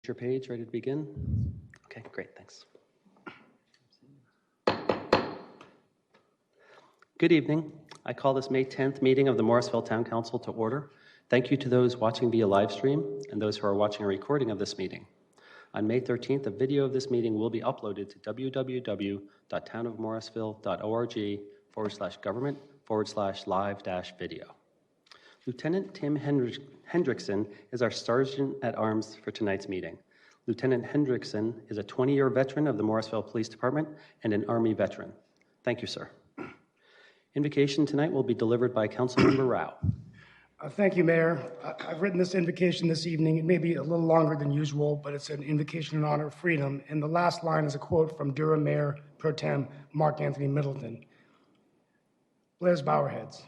your page, ready to begin? Okay, great, thanks. Good evening. I call this May 10th meeting of the Morrisville Town Council to order. Thank you to those watching via live stream and those who are watching a recording of this meeting. On May 13th, a video of this meeting will be uploaded to www.townofmorrisville.org/government/live-video. Lieutenant Tim Hendrickson is our Sergeant at Arms for tonight's meeting. Lieutenant Hendrickson is a 20-year veteran of the Morrisville Police Department and an Army veteran. Thank you, sir. Invocation tonight will be delivered by Councilmember Rao. Thank you, Mayor. I've written this invocation this evening. It may be a little longer than usual, but it's an invocation in honor of freedom. And the last line is a quote from Durham Mayor Pro Tem Mark Anthony Middleton. Let us bow our heads.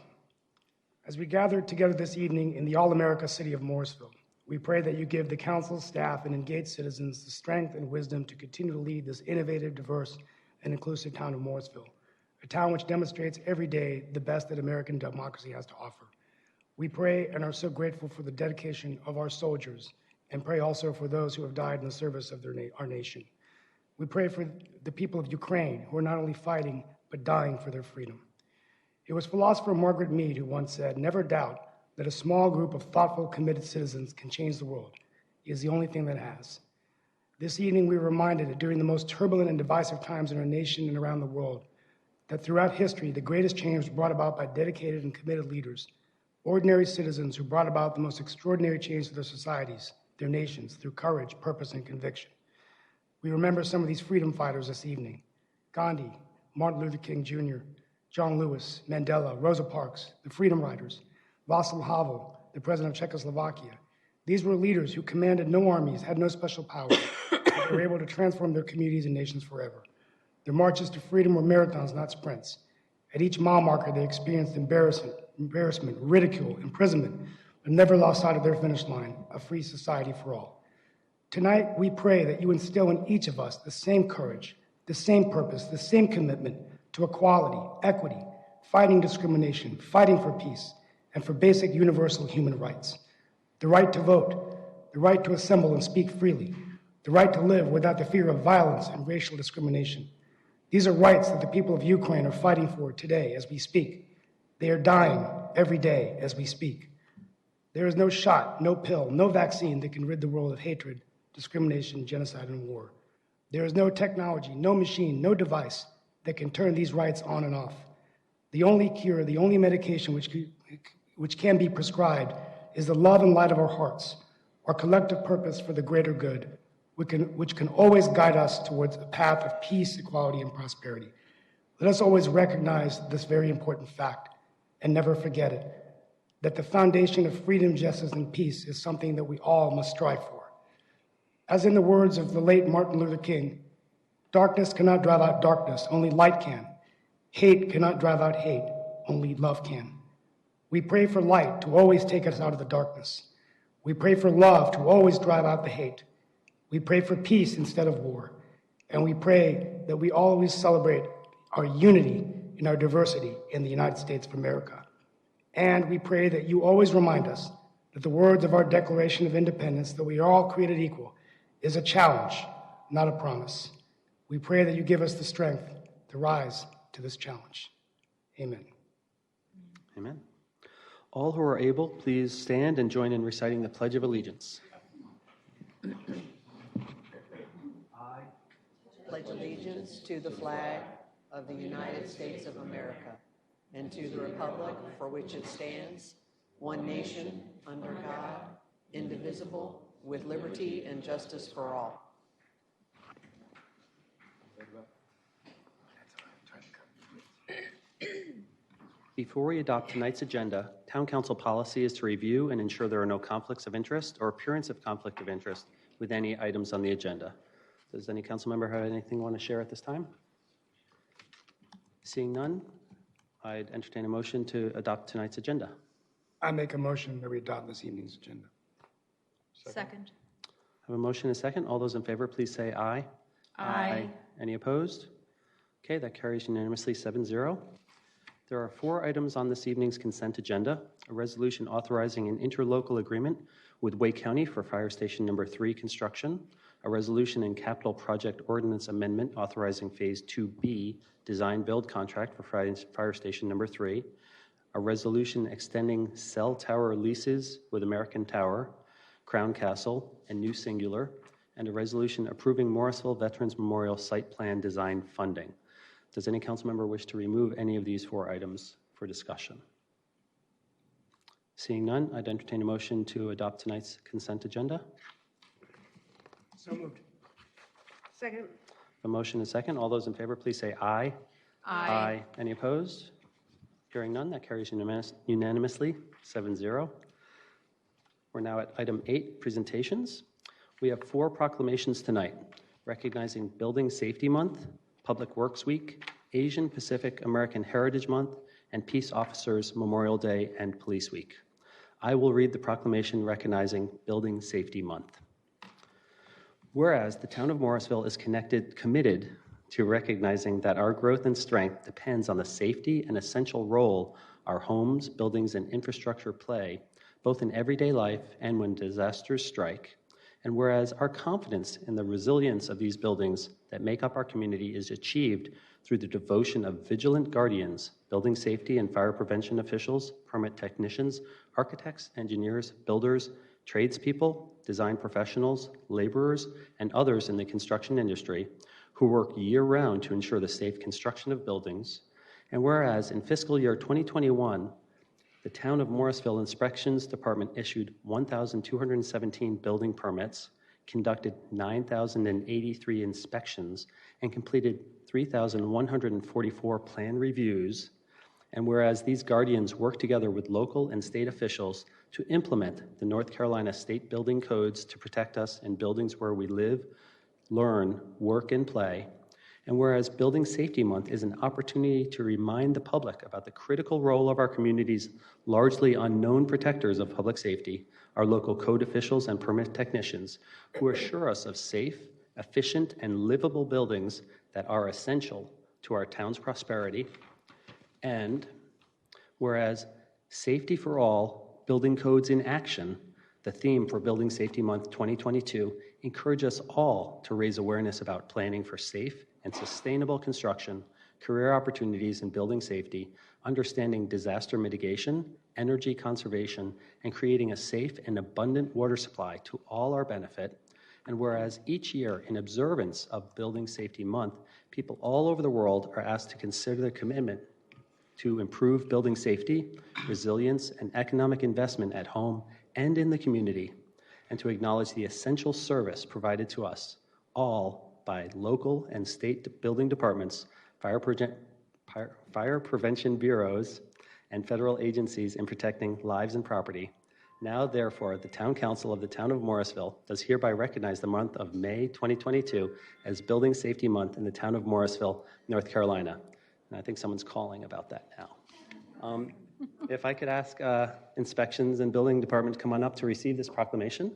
As we gather together this evening in the All-America city of Morrisville, we pray that you give the council, staff, and engaged citizens the strength and wisdom to continue to lead this innovative, diverse, and inclusive town of Morrisville, a town which demonstrates every day the best that American democracy has to offer. We pray and are so grateful for the dedication of our soldiers, and pray also for those who have died in the service of our nation. We pray for the people of Ukraine who are not only fighting, but dying for their freedom. It was philosopher Margaret Mead who once said, "Never doubt that a small group of thoughtful, committed citizens can change the world. It is the only thing that has." This evening, we were reminded that during the most turbulent and divisive times in our nation and around the world, that throughout history, the greatest change was brought about by dedicated and committed leaders, ordinary citizens who brought about the most extraordinary change to their societies, their nations, through courage, purpose, and conviction. We remember some of these freedom fighters this evening: Gandhi, Martin Luther King Jr., John Lewis, Mandela, Rosa Parks, the Freedom Riders, Václav Havel, the president of Czechoslovakia. These were leaders who commanded no armies, had no special powers, but they were able to transform their communities and nations forever. Their marches to freedom were marathons, not sprints. At each mile marker, they experienced embarrassment, ridicule, imprisonment, but never lost sight of their finish line, a free society for all. Tonight, we pray that you instill in each of us the same courage, the same purpose, the same commitment to equality, equity, fighting discrimination, fighting for peace, and for basic universal human rights. The right to vote, the right to assemble and speak freely, the right to live without the fear of violence and racial discrimination. These are rights that the people of Ukraine are fighting for today as we speak. They are dying every day as we speak. There is no shot, no pill, no vaccine that can rid the world of hatred, discrimination, genocide, and war. There is no technology, no machine, no device that can turn these rights on and off. The only cure, the only medication which can be prescribed is the love and light of our hearts, our collective purpose for the greater good, which can always guide us towards a path of peace, equality, and prosperity. Let us always recognize this very important fact and never forget it, that the foundation of freedom, justice, and peace is something that we all must strive for. As in the words of the late Martin Luther King, "Darkness cannot drive out darkness, only light can. Hate cannot drive out hate, only love can." We pray for light to always take us out of the darkness. We pray for love to always drive out the hate. We pray for peace instead of war. And we pray that we always celebrate our unity in our diversity in the United States of America. And we pray that you always remind us that the words of our Declaration of Independence, that we are all created equal, is a challenge, not a promise. We pray that you give us the strength to rise to this challenge. Amen. Amen. All who are able, please stand and join in reciting the Pledge of Allegiance. I pledge allegiance to the flag of the United States of America and to the republic for which it stands, one nation, under God, indivisible, with liberty and justice for all. Before we adopt tonight's agenda, Town Council policy is to review and ensure there are no conflicts of interest or appearance of conflict of interest with any items on the agenda. Does any council member have anything you want to share at this time? Seeing none, I'd entertain a motion to adopt tonight's agenda. I make a motion that we adopt this evening's agenda. Second. I have a motion and a second. All those in favor, please say aye. Aye. Any opposed? Okay, that carries unanimously 7-0. There are 4 items on this evening's consent agenda: a resolution authorizing an interlocal agreement with Wake County for Fire Station Number 3 construction, a resolution and capital project ordinance amendment authorizing Phase 2B design build contract for Fire Station Number 3, a resolution extending cell tower leases with American Tower, Crown Castle, and New Singular, and a resolution approving Morrisville Veterans Memorial Site Plan Design funding. Does any council member wish to remove any of these 4 items for discussion? Seeing none, I'd entertain a motion to adopt tonight's consent agenda. So moved. Second. A motion and a second. All those in favor, please say aye. Aye. Any opposed? Hearing none, that carries unanimously, 7-0. We're now at item 8, presentations. We have 4 proclamations tonight, recognizing Building Safety Month, Public Works Week, Asian Pacific American Heritage Month, and Peace Officers Memorial Day and Police Week. I will read the proclamation recognizing Building Safety Month. Whereas the town of Morrisville is committed to recognizing that our growth and strength depends on the safety and essential role our homes, buildings, and infrastructure play, both in everyday life and when disasters strike. And whereas our confidence in the resilience of these buildings that make up our community is achieved through the devotion of vigilant guardians, building safety and fire prevention officials, permit technicians, architects, engineers, builders, tradespeople, design professionals, laborers, and others in the construction industry who work year-round to ensure the safe construction of buildings. And whereas in fiscal year 2021, the Town of Morrisville Inspections Department issued 1,217 building permits, conducted 9,083 inspections, and completed 3,144 plan reviews. And whereas these guardians work together with local and state officials to implement the North Carolina State Building Codes to protect us in buildings where we live, learn, work, and play. And whereas Building Safety Month is an opportunity to remind the public about the critical role of our community's largely unknown protectors of public safety, our local code officials and permit technicians, who assure us of safe, efficient, and livable buildings that are essential to our town's prosperity. And whereas Safety for All, Building Codes in Action, the theme for Building Safety Month 2022, encourage us all to raise awareness about planning for safe and sustainable construction, career opportunities in building safety, understanding disaster mitigation, energy conservation, and creating a safe and abundant water supply to all our benefit. And whereas each year, in observance of Building Safety Month, people all over the world are asked to consider their commitment to improve building safety, resilience, and economic investment at home and in the community, and to acknowledge the essential service provided to us all by local and state building departments, fire prevention bureaus, and federal agencies in protecting lives and property. Now, therefore, the Town Council of the Town of Morrisville does hereby recognize the month of May 2022 as Building Safety Month in the Town of Morrisville, North Carolina. And I think someone's calling about that now. If I could ask Inspections and Building Department to come on up to receive this proclamation.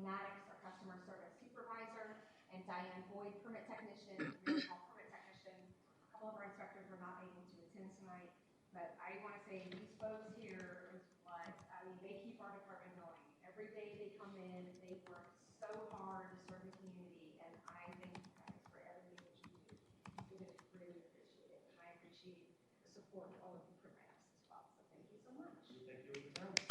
Our customer service supervisor, and Diane Boyd, permit technician, real health permit technician. A couple of our inspectors were not able to attend tonight, but I want to say these folks here is what, they keep our department going. Every day they come in, they work so hard to serve the community, and I thank you guys for everything that you do. We just really appreciate it, and I appreciate the support that all of you provide us as well. So thank you so much. Thank you.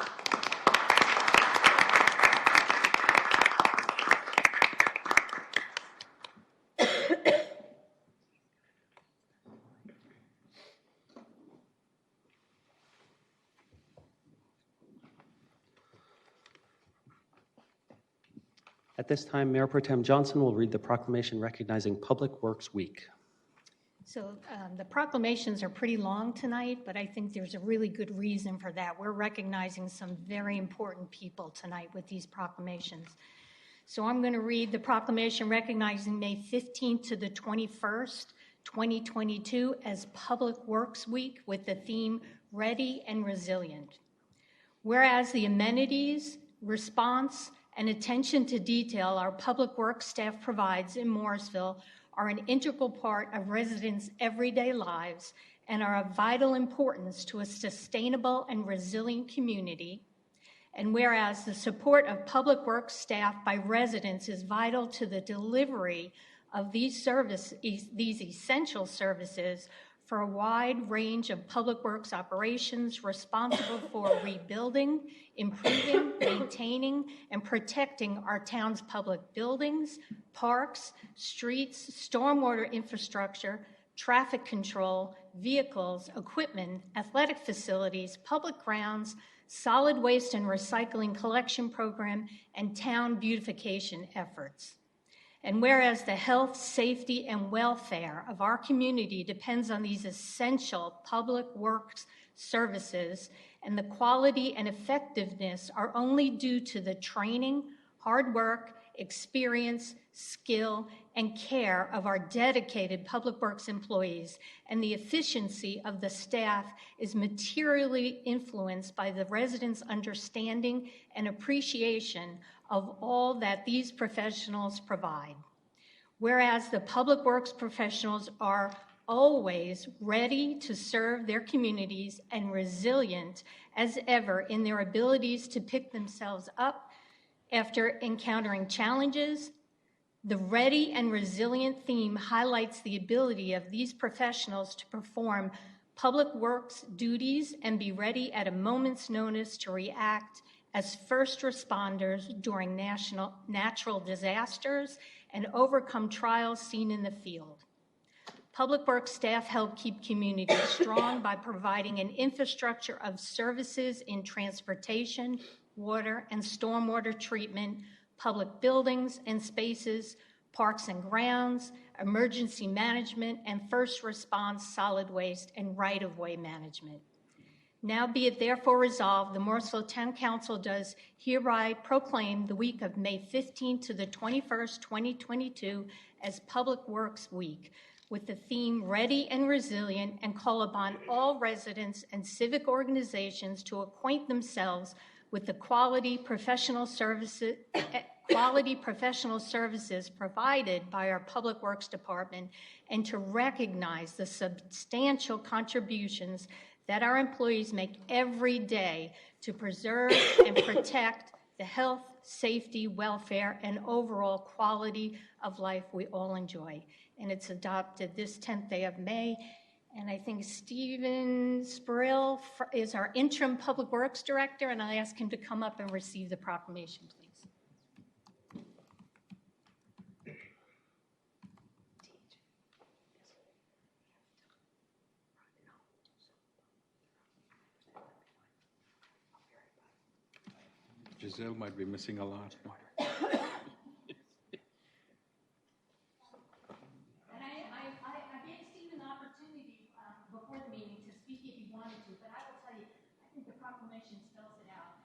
At this time, Mayor Pro Tem Johnson will read the proclamation recognizing Public Works Week. So the proclamations are pretty long tonight, but I think there's a really good reason for that. We're recognizing some very important people tonight with these proclamations. So I'm going to read the proclamation recognizing May 15th to the 21st, 2022 as Public Works Week with the theme Ready and Resilient. Whereas the amenities, response, and attention to detail our public works staff provides in Morrisville are an integral part of residents' everyday lives and are of vital importance to a sustainable and resilient community. And whereas the support of public works staff by residents is vital to the delivery of these essential services for a wide range of public works operations responsible for rebuilding, improving, maintaining, and protecting our town's public buildings, parks, streets, stormwater infrastructure, traffic control, vehicles, equipment, athletic facilities, public grounds, solid waste and recycling collection program, and town beautification efforts. And whereas the health, safety, and welfare of our community depends on these essential public works services, and the quality and effectiveness are only due to the training, hard work, experience, skill, and care of our dedicated public works employees, and the efficiency of the staff is materially influenced by the residents' understanding and appreciation of all that these professionals provide. Whereas the public works professionals are always ready to serve their communities and resilient as ever in their abilities to pick themselves up after encountering challenges, the ready and resilient theme highlights the ability of these professionals to perform public works duties and be ready at a moment's notice to react as first responders during natural disasters and overcome trials seen in the field. Public works staff help keep communities strong by providing an infrastructure of services in transportation, water and stormwater treatment, public buildings and spaces, parks and grounds, emergency management, and first response, solid waste, and right-of-way management. Now be it therefore resolved, the Morrisville Town Council does hereby proclaim the week of May 15th to the 21st, 2022 as Public Works Week with the theme Ready and Resilient, and call upon all residents and civic organizations to acquaint themselves with the quality professional services provided by our Public Works Department, and to recognize the substantial contributions that our employees make every day to preserve and protect the health, safety, welfare, and overall quality of life we all enjoy. And it's adopted this 10th day of May. And I think Stephen Spurrill is our interim Public Works Director, and I ask him to come up and receive the proclamation, please. Giselle might be missing a lot. Proclamation spells it out.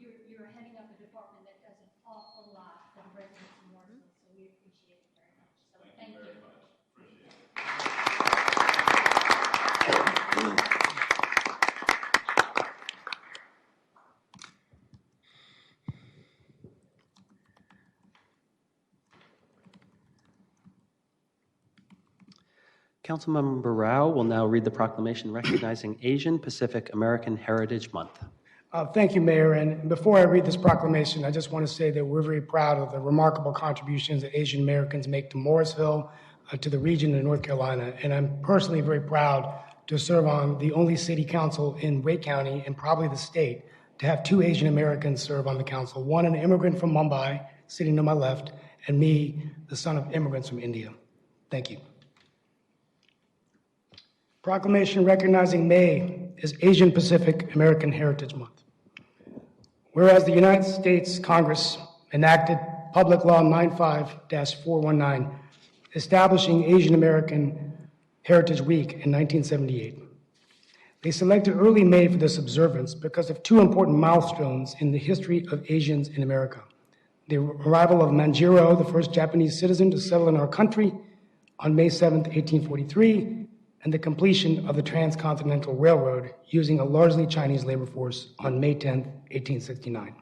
You're heading up a department that does an awful lot for the residents of Morrisville, so we appreciate it very much. So thank you. Very much. Appreciate it. Councilmember Rao will now read the proclamation recognizing Asian Pacific American Heritage Month. Thank you, Mayor. And before I read this proclamation, I just want to say that we're very proud of the remarkable contributions that Asian Americans make to Morrisville, to the region in North Carolina. And I'm personally very proud to serve on the only city council in Wake County and probably the state to have two Asian Americans serve on the council, one an immigrant from Mumbai, sitting to my left, and me, the son of immigrants from India. Thank you. Proclamation recognizing May as Asian Pacific American Heritage Month. Whereas the United States Congress enacted Public Law 95-419, establishing Asian American Heritage Week in 1978. They selected early May for this observance because of two important milestones in the history of Asians in America. the arrival of Manjiro, the first Japanese citizen to settle in our country, on May 7, 1843, and the completion of the Transcontinental Railroad using a largely Chinese labor force on May 10, 1869.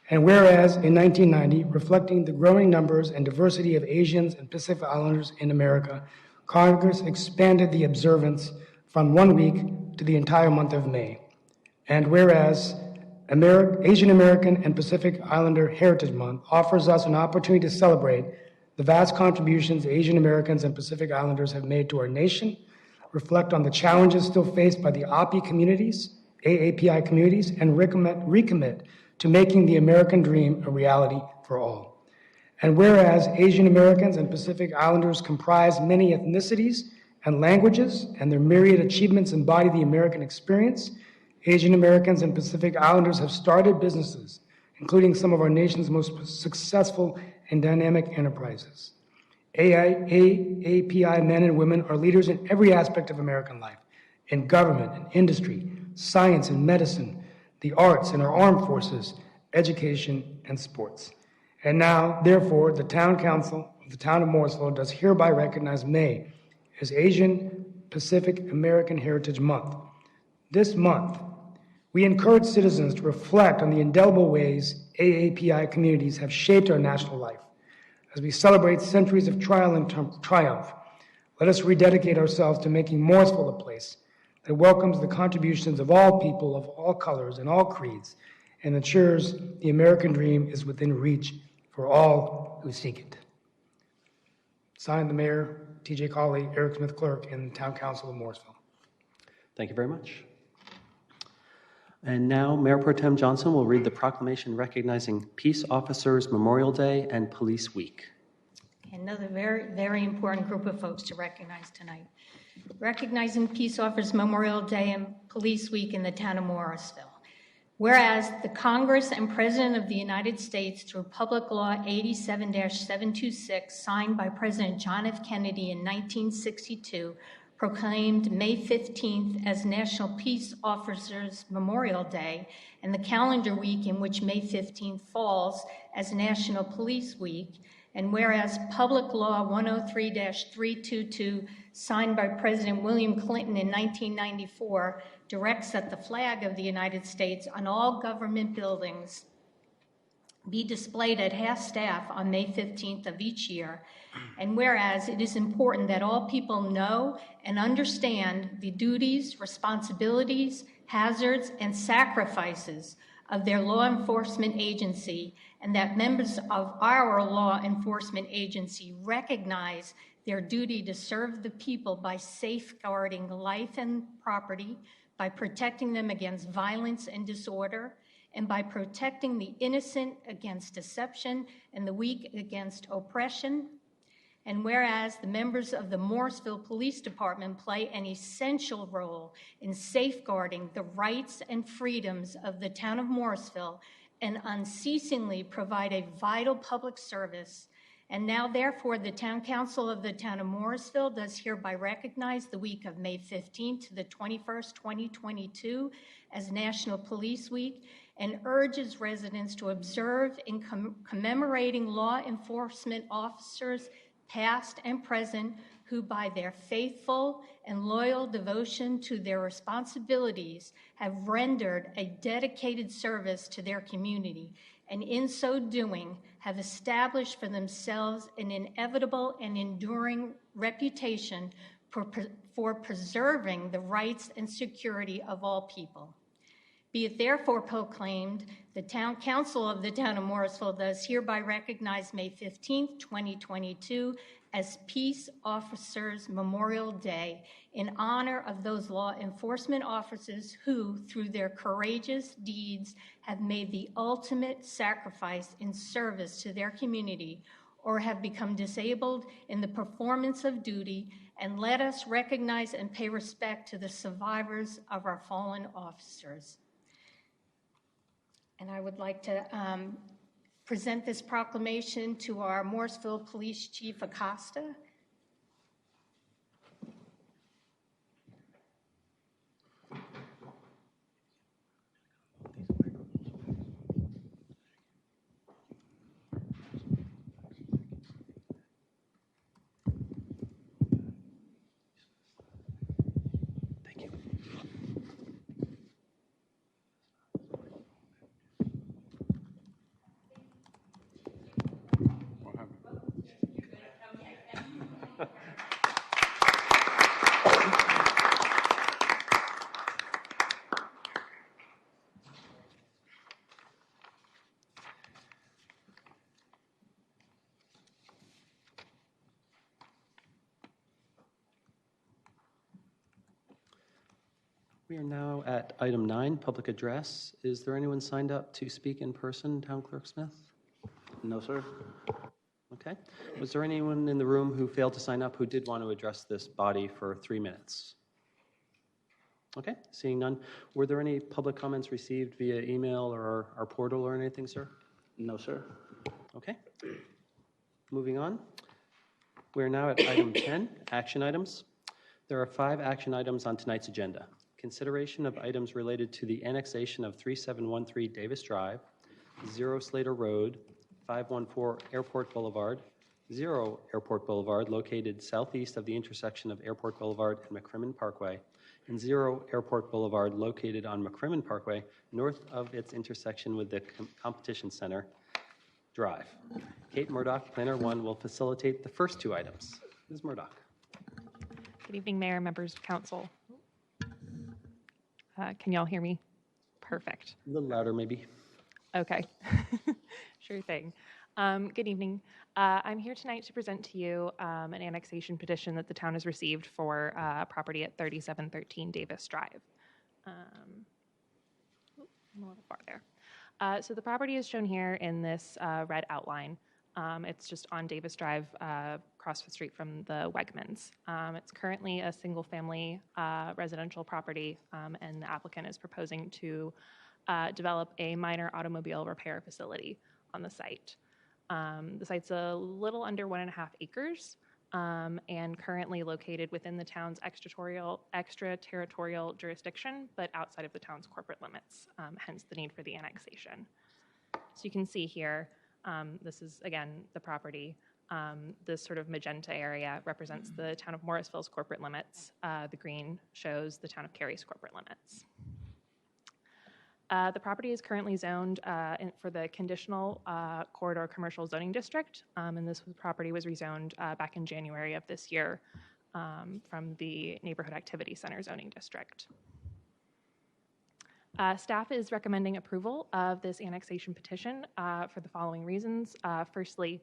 And whereas in 1990, reflecting the growing numbers and diversity of Asians and Pacific Islanders in America, Congress expanded the observance from 1 week to the entire month of May. And whereas Asian American and Pacific Islander Heritage Month offers us an opportunity to celebrate the vast contributions Asian Americans and Pacific Islanders have made to our nation, reflect on the challenges still faced by the API communities, AAPI communities, and recommit to making the American dream a reality for all. And whereas Asian Americans and Pacific Islanders comprise many ethnicities and languages, and their myriad achievements embody the American experience, Asian Americans and Pacific Islanders have started businesses, including some of our nation's most successful and dynamic enterprises. AAPI men and women are leaders in every aspect of American life, in government and industry, science and medicine, the arts and our armed forces, education and sports. And now, therefore, the Town Council of the Town of Morrisville does hereby recognize May as Asian Pacific American Heritage Month. This month, we encourage citizens to reflect on the indelible ways AAPI communities have shaped our national life. As we celebrate centuries of trial and triumph, let us rededicate ourselves to making Morrisville a place that welcomes the contributions of all people of all colors and all creeds and ensures the American dream is within reach for all who seek it. Signed, the Mayor, T.J. Cawley, Eric Smith Clerk, and Town Council of Morrisville. Thank you very much. And now Mayor Pro Tem Johnson will read the proclamation recognizing Peace Officers Memorial Day and Police Week. Another very, very important group of folks to recognize tonight. Recognizing Peace Officers Memorial Day and Police Week in the town of Morrisville. Whereas the Congress and President of the United States, through Public Law 87-726, signed by President John F. Kennedy in 1962, proclaimed May 15th as National Peace Officers Memorial Day, and the calendar week in which May 15th falls as National Police Week. And whereas Public Law 103-322, signed by President William Clinton in 1994, directs that the flag of the United States on all government buildings be displayed at half-staff on May 15th of each year. And whereas it is important that all people know and understand the duties, responsibilities, hazards, and sacrifices of their law enforcement agency, and that members of our law enforcement agency recognize their duty to serve the people by safeguarding life and property, by protecting them against violence and disorder, and by protecting the innocent against deception and the weak against oppression. And whereas the members of the Morrisville Police Department play an essential role in safeguarding the rights and freedoms of the town of Morrisville and unceasingly provide a vital public service. And now, therefore, the Town Council of the town of Morrisville does hereby recognize the week of May 15th to the 21st, 2022 as National Police Week, and urges residents to observe in commemorating law enforcement officers past and present, who by their faithful and loyal devotion to their responsibilities have rendered a dedicated service to their community, and in so doing have established for themselves an inevitable and enduring reputation for preserving the rights and security of all people. Be it therefore proclaimed, the Town Council of the town of Morrisville does hereby recognize May 15th, 2022 as Peace Officers Memorial Day in honor of those law enforcement officers who, through their courageous deeds, have made the ultimate sacrifice in service to their community or have become disabled in the performance of duty, and let us recognize and pay respect to the survivors of our fallen officers. And I would like to present this proclamation to our Morrisville Police Chief Acosta. We are now at item 9, public address. Is there anyone signed up to speak in person, Town Clerk Smith? No, sir. Okay. Was there anyone in the room who failed to sign up who did want to address this body for 3 minutes? Okay, seeing none. Were there any public comments received via email or our portal or anything, sir? No, sir. Okay. Moving on. We're now at item 10, action items. There are 5 action items on tonight's agenda. Consideration of items related to the annexation of 3713 Davis Drive, 0 Slater Road, 514 Airport Boulevard, 0 Airport Boulevard located southeast of the intersection of Airport Boulevard and McCrimmon Parkway, and 0 Airport Boulevard located on McCrimmon Parkway north of its intersection with the Competition Center Drive. Kate Murdoch, Planner 1, will facilitate the first 2 items. Ms. Murdoch. Good evening, Mayor, members of council. Can y'all hear me? Perfect. A little louder, maybe. Okay, sure thing. Good evening. I'm here tonight to present to you an annexation petition that the town has received for property at 3713 Davis Drive. I'm a little far there. So the property is shown here in this red outline. It's just on Davis Drive, across the street from the Wegmans. It's currently a single-family residential property, and the applicant is proposing to develop a minor automobile repair facility on the site. The site's a little under 1.5 acres and currently located within the town's extraterritorial jurisdiction, but outside of the town's corporate limits, hence the need for the annexation. So you can see here, this is, again, the property. This sort of magenta area represents the town of Morrisville's corporate limits. The green shows the town of Cary's corporate limits. The property is currently zoned for the conditional corridor commercial zoning district, and this property was rezoned back in January of this year from the neighborhood activity center zoning district. Staff is recommending approval of this annexation petition for the following reasons. Firstly,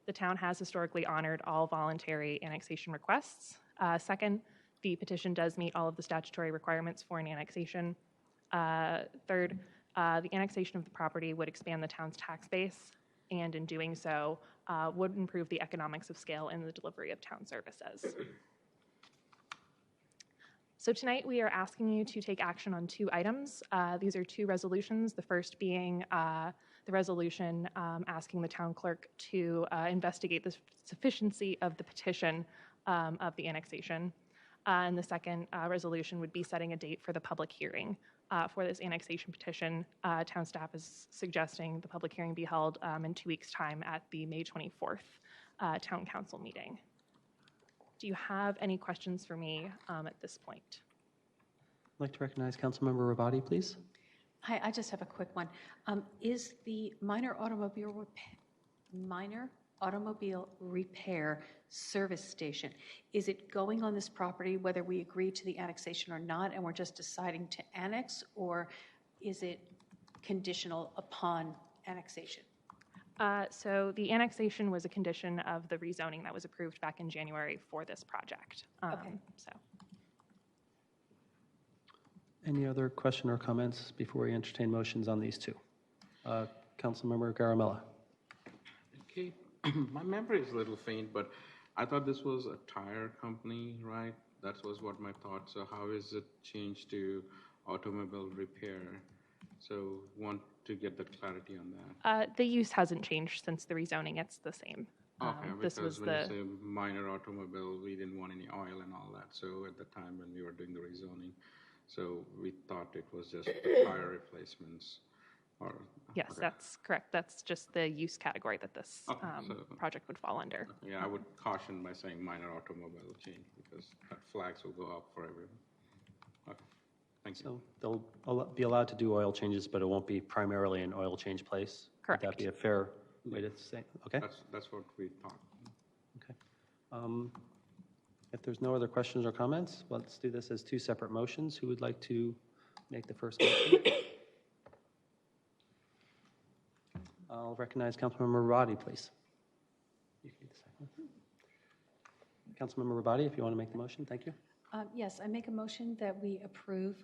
the town has historically honored all voluntary annexation requests. Second, the petition does meet all of the statutory requirements for an annexation. Third, the annexation of the property would expand the town's tax base, and in doing so, would improve the economics of scale in the delivery of town services. So tonight we are asking you to take action on 2 items. These are 2 resolutions, the first being the resolution asking the town clerk to investigate the sufficiency of the petition of the annexation. And the second resolution would be setting a date for the public hearing for this annexation petition. Town staff is suggesting the public hearing be held in 2 weeks' time at the May 24th Town Council meeting. Do you have any questions for me at this point? I'd like to recognize Councilmember Rabati, please. Hi, I just have a quick one. Is the minor automobile repair service station, is it going on this property whether we agree to the annexation or not, and we're just deciding to annex, or is it conditional upon annexation? So the annexation was a condition of the rezoning that was approved back in January for this project. Okay. So. Any other question or comments before we entertain motions on these 2? Councilmember Garamella. Okay, my memory is a little faint, but I thought this was a tire company, right? That was what my thought. So how is it changed to automobile repair? So want to get the clarity on that. The use hasn't changed since the rezoning. It's the same. Okay, This was because when the you say minor automobile, we didn't want any oil and all that. So at the time when we were doing the rezoning, so we thought it was just the tire replacements. Or, yes, okay. That's correct. That's just the use category that this Okay, so- project would fall under. Yeah, I would caution by saying minor automobile change because that flags will go up for everyone. Okay, thank you. So they'll be allowed to do oil changes, but it won't be primarily an oil change place? Correct. Would that be a fair way to say? Okay. That's what we thought. Okay. If there's no other questions or comments, let's do this as 2 separate motions. Who would like to make the first motion? I'll recognize Councilmember Rabati, please. You can do the second one. Councilmember Rabati, if you want to make the motion, thank you. Yes, I make a motion that we approve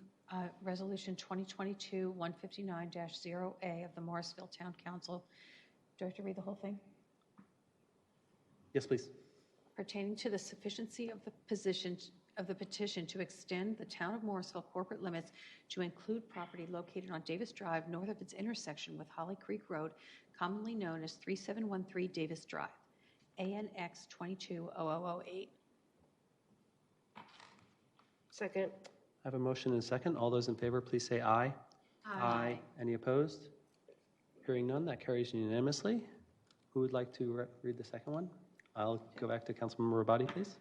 Resolution 2022-159-0A of the Morrisville Town Council. Do I have to read the whole thing? Yes, please. Pertaining to the sufficiency of the petition to extend the town of Morrisville corporate limits to include property located on Davis Drive north of its intersection with Holly Creek Road, commonly known as 3713 Davis Drive, ANX 220008. Second. I have a motion and a second. All those in favor, please say aye. Aye. Any opposed? Hearing none, that carries unanimously. Who would like to read the second one? I'll go back to Councilmember Rabadi, please.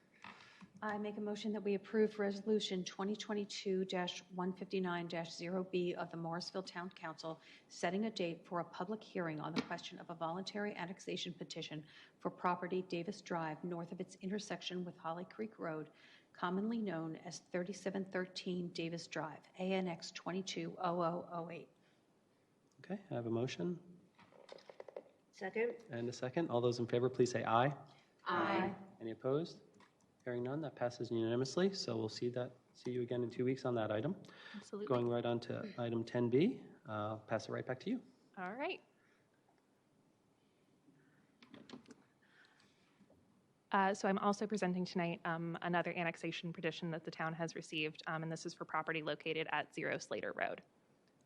I make a motion that we approve Resolution 2022-159-0B of the Morrisville Town Council, setting a date for a public hearing on the question of a voluntary annexation petition for property Davis Drive north of its intersection with Holly Creek Road, commonly known as 3713 Davis Drive, ANX 220008. Okay, I have a motion Second. and a second. All those in favor, please say aye. Aye. Any opposed? Hearing none, that passes unanimously. So we'll see you again in 2 weeks on that item. Absolutely. Going right on to item 10B. Pass it right back to you. All right. So I'm also presenting tonight another annexation petition that the town has received, and this is for property located at 0 Slater Road.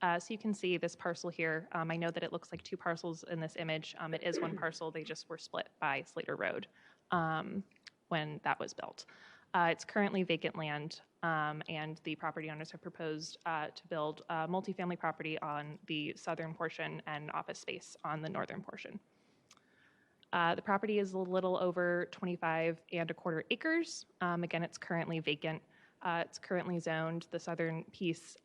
So you can see this parcel here. I know that it looks like two parcels in this image. It is one parcel. They just were split by Slater Road when that was built. It's currently vacant land, and the property owners have proposed to build multifamily property on the southern portion and office space on the northern portion. The property is a little over 25.25 acres. Again, it's currently vacant. It's currently zoned. The southern piece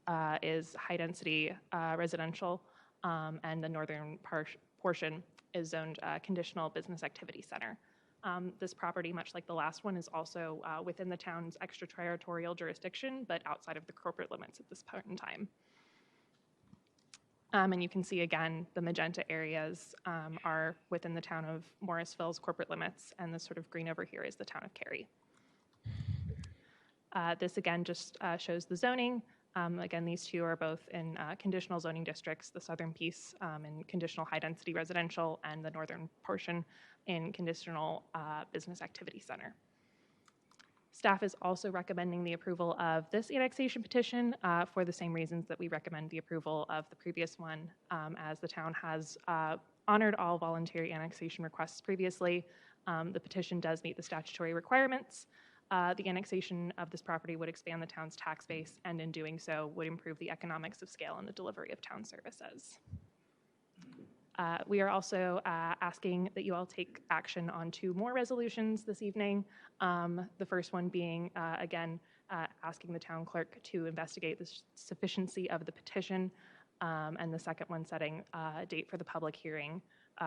is high-density residential, and the northern portion is zoned conditional business activity center. This property, much like the last one, is also within the town's extraterritorial jurisdiction, but outside of the corporate limits at this point in time. And you can see, again, the magenta areas are within the town of Morrisville's corporate limits, and the sort of green over here is the town of Cary. This, again, just shows the zoning. Again, these two are both in conditional zoning districts, the southern piece in conditional high-density residential, and the northern portion in conditional business activity center. Staff is also recommending the approval of this annexation petition for the same reasons that we recommend the approval of the previous one, as the town has honored all voluntary annexation requests previously. The petition does meet the statutory requirements. The annexation of this property would expand the town's tax base, and in doing so would improve the economics of scale and the delivery of town services. We are also asking that you all take action on 2 more resolutions this evening. The first one being, again, asking the town clerk to investigate the sufficiency of the petition, and the second one setting a date for the public hearing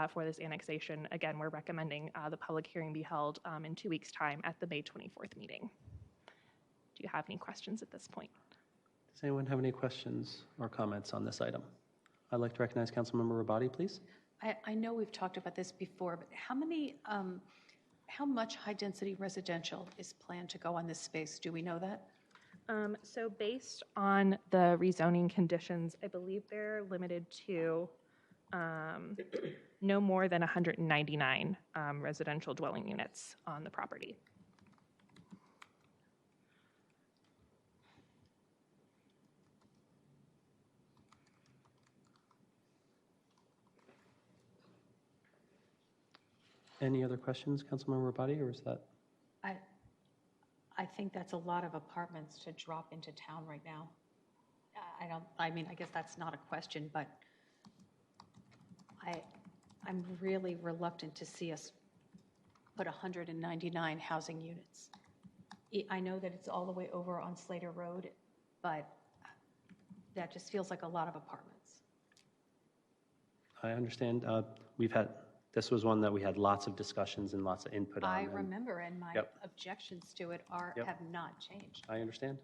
for this annexation. Again, we're recommending the public hearing be held in 2 weeks' time at the May 24th meeting. Do you have any questions at this point? Does anyone have any questions or comments on this item? I'd like to recognize Councilmember Rabadi, please. I know we've talked about this before, but how much high-density residential is planned to go on this space? Do we know that? So based on the rezoning conditions, I believe they're limited to no more than 199 residential dwelling units on the property. Any other questions, Councilmember Rabadi, or is that? I think that's a lot of apartments to drop into town right now. I guess that's not a question, but I'm really reluctant to see us put 199 housing units. I know that it's all the way over on Slater Road, but that just feels like a lot of apartments. I understand. This was one that we had lots of discussions and lots of input on. I remember, and my Yep. objections to it have not changed. I understand.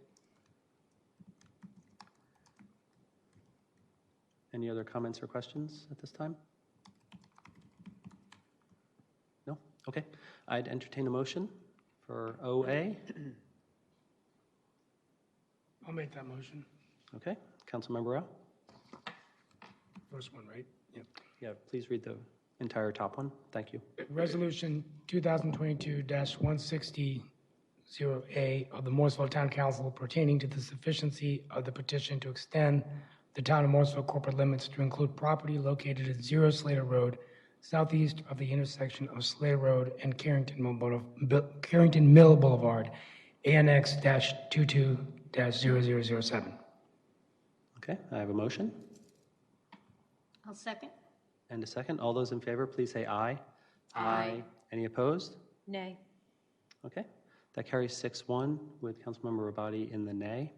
Any other comments or questions at this time? No? Okay. I'd entertain a motion for OA. I'll make that motion. Okay, Councilmember Rao? First one, right? Yep. Yeah, please read the entire top one. Thank you. Resolution 2022-160-0A of the Morrisville Town Council pertaining to the sufficiency of the petition to extend the town of Morrisville corporate limits to include property located at 0 Slater Road, southeast of the intersection of Slater Road and Carrington Mill Boulevard, ANX-22-0007. Okay, I have a motion I'll second. and a second. All those in favor, please say aye. Aye. Any opposed? Nay. Okay, that carries 6-1 with Councilmember Rabadi in the nay.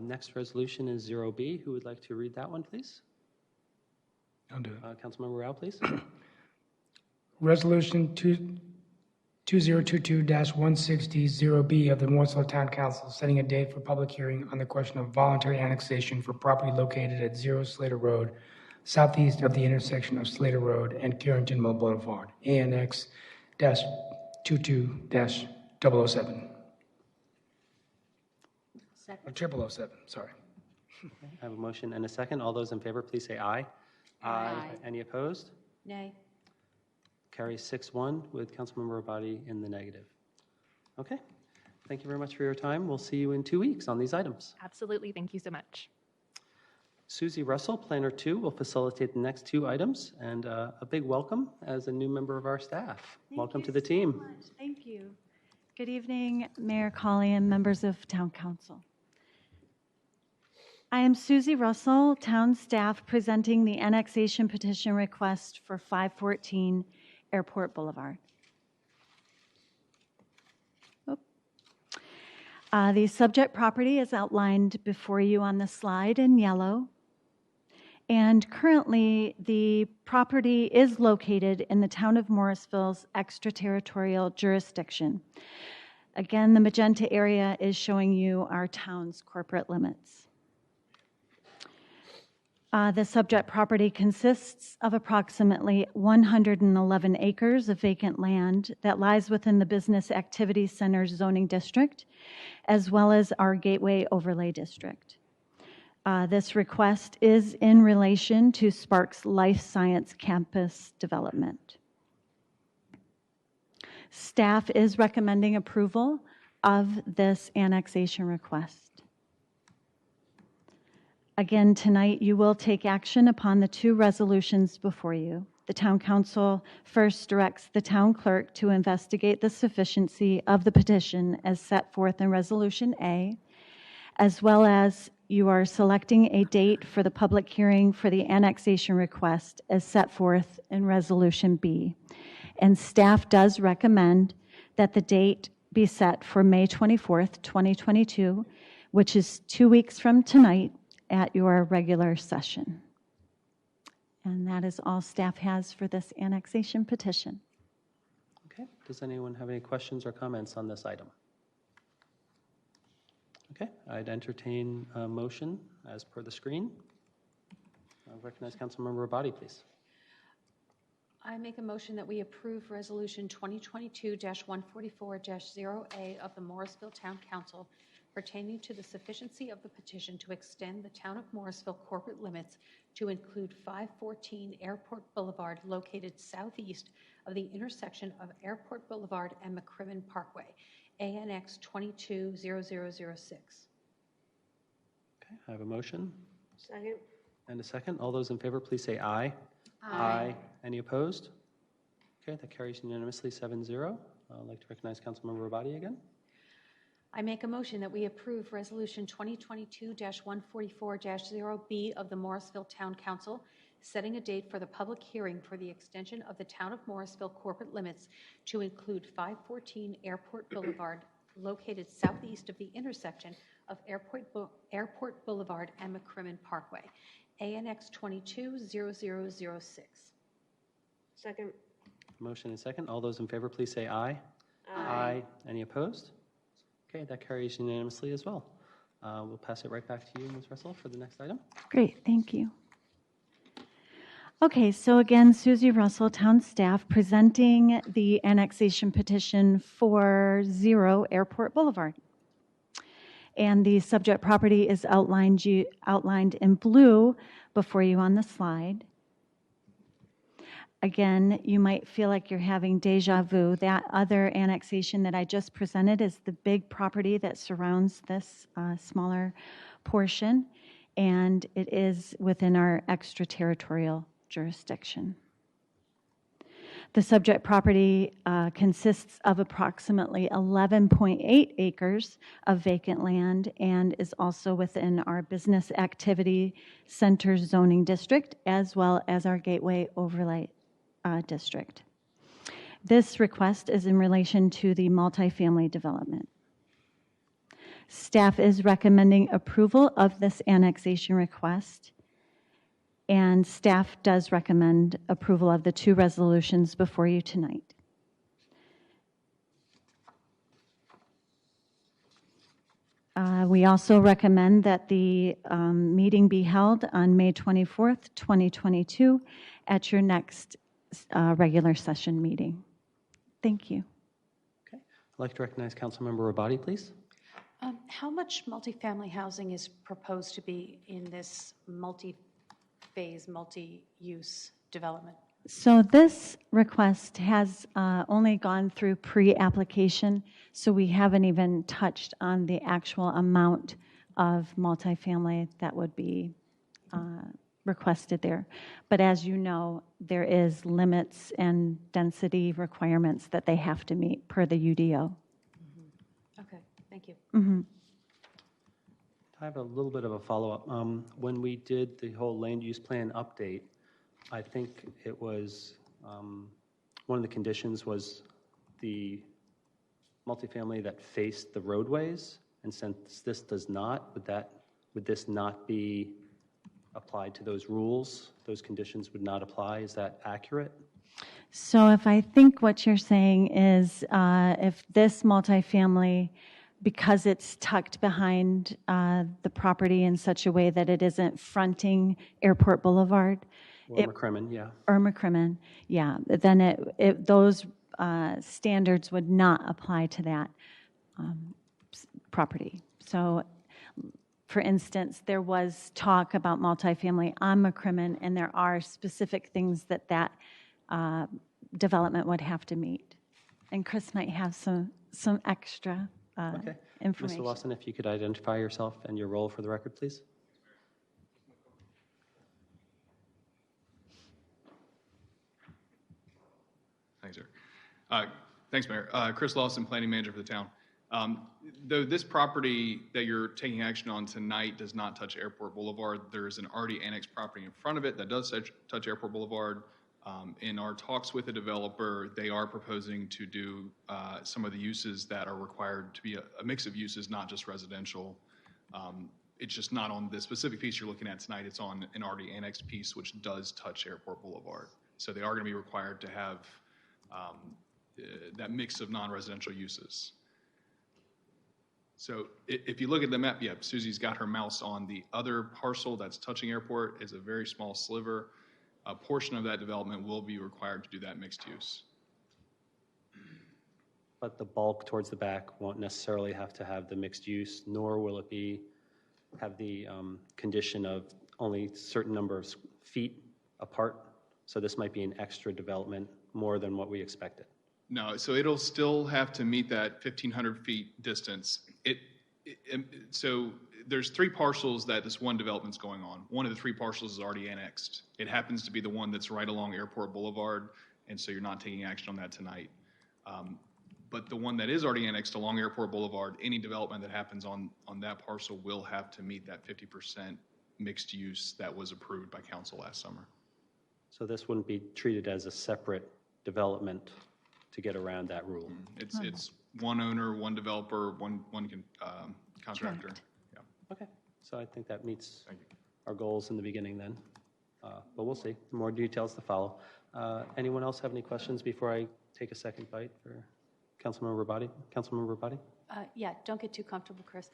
Next resolution is 0B. Who would like to read that one, please? I'll do it. Councilmember Rao, please. Resolution 2022-160-0B of the Morrisville Town Council setting a date for public hearing on the question of voluntary annexation for property located at 0 Slater Road, southeast of the intersection of Slater Road and Carrington Mill Boulevard, ANX-22-007. Second. 0007, sorry. I have a motion and a second. All those in favor, please say aye. Aye. Any opposed? Nay. Carries 6-1 with Councilmember Rabadi in the negative. Okay, thank you very much for your time. We'll see you in 2 weeks on these items. Absolutely. Thank you so much. Susie Russell, Planner 2, will facilitate the next 2 items, and a big welcome as a new member of our staff. Welcome to the team. Thank you. Good evening, Mayor Colley and members of Town Council. I am Susie Russell, Town staff, presenting the annexation petition request for 514 Airport Boulevard. The subject property is outlined before you on the slide in yellow. And currently, the property is located in the town of Morrisville's extraterritorial jurisdiction. Again, the magenta area is showing you our town's corporate limits. The subject property consists of approximately 111 acres of vacant land that lies within the Business Activity Center zoning district, as well as our Gateway Overlay District. This request is in relation to Sparks Life Science Campus development. Staff is recommending approval of this annexation request. Again, tonight you will take action upon the 2 resolutions before you. The Town Council first directs the Town Clerk to investigate the sufficiency of the petition as set forth in Resolution A, as well as you are selecting a date for the public hearing for the annexation request as set forth in Resolution B. And staff does recommend that the date be set for May 24th, 2022, which is 2 weeks from tonight, at your regular session. And that is all staff has for this annexation petition. Okay, does anyone have any questions or comments on this item? Okay, I'd entertain a motion as per the screen. I'll recognize Councilmember Rabadi, please. I make a motion that we approve Resolution 2022-144-0A of the Morrisville Town Council pertaining to the sufficiency of the petition to extend the town of Morrisville corporate limits to include 514 Airport Boulevard located southeast of the intersection of Airport Boulevard and McCrimmon Parkway, ANX 220006. Okay, I have a motion Second. and a second. All those in favor, please say aye. Aye. Any opposed? Okay, that carries unanimously 7-0. I'd like to recognize Councilmember Rabadi again. I make a motion that we approve Resolution 2022-144-0B of the Morrisville Town Council, setting a date for the public hearing for the extension of the Town of Morrisville corporate limits to include 514 Airport Boulevard, located southeast of the intersection of Airport Boulevard and McCrimmon Parkway, ANX 220006. Second. Motion and second. All those in favor, please say aye. Aye. Any opposed? Okay, that carries unanimously as well. We'll pass it right back to you, Ms. Russell, for the next item. Great, thank you. Okay, so again, Susie Russell, Town staff, presenting the annexation petition for 0 Airport Boulevard. And the subject property is outlined in blue before you on the slide. Again, you might feel like you're having deja vu. That other annexation that I just presented is the big property that surrounds this smaller portion, and it is within our extraterritorial jurisdiction. The subject property consists of approximately 11.8 acres of vacant land and is also within our business activity center zoning district as well as our gateway overlay district. This request is in relation to the multifamily development. Staff is recommending approval of this annexation request, and staff does recommend approval of the two resolutions before you tonight. We also recommend that the meeting be held on May 24th, 2022 at your next regular session meeting. Thank you. Okay. I'd like to recognize Councilmember Rabadi, please. How much multifamily housing is proposed to be in this multi-phase, multi-use development? So this request has only gone through pre-application, so we haven't even touched on the actual amount of multifamily that would be requested there. But as you know, there is limits and density requirements that they have to meet per the UDO. Okay, thank you. I have a little bit of a follow-up. When we did the whole land use plan update, I think it was, one of the conditions was the multifamily that faced the roadways, and since this does not, would this not be applied to those rules? Those conditions would not apply. Is that accurate? So if I think what you're saying is if this multifamily, because it's tucked behind the property in such a way that it isn't fronting Airport Boulevard. Or McCrimmon, yeah. Or McCrimmon, yeah. Then those standards would not apply to that property. So for instance, there was talk about multifamily on McCrimmon, and there are specific things that development would have to meet. And Chris might have some extra Okay. information. Mr. Lawson, if you could identify yourself and your role for the record, please. Thanks, sir. Thanks, Mayor. Chris Lawson, Planning Manager for the town. Though this property that you're taking action on tonight does not touch Airport Boulevard, there's an already annexed property in front of it that does touch Airport Boulevard. In our talks with the developer, they are proposing to do some of the uses that are required to be a mix of uses, not just residential. It's just not on the specific piece you're looking at tonight. It's on an already annexed piece, which does touch Airport Boulevard. So they are going to be required to have that mix of non-residential uses. So if you look at the map, yeah, Susie's got her mouse on the other parcel that's touching airport. It's a very small sliver. A portion of that development will be required to do that mixed use. But the bulk towards the back won't necessarily have to have the mixed use, nor will it have the condition of only a certain number of feet apart. So this might be an extra development more than what we expected. No, so it'll still have to meet that 1,500 feet distance. So there's three parcels that this one development's going on. One of the three parcels is already annexed. It happens to be the one that's right along Airport Boulevard, and so you're not taking action on that tonight. But the one that is already annexed along Airport Boulevard, any development that happens on that parcel will have to meet that 50% mixed use that was approved by council last summer. So this wouldn't be treated as a separate development to get around that rule. It's one owner, one developer, one contractor. Correct. Yeah. Okay. So I think that meets our goals in the beginning then. But we'll see. More details to follow. Anyone else have any questions before I take a second bite for Councilmember Rabadi? Councilmember Rabadi? Yeah, don't get too comfortable, Chris.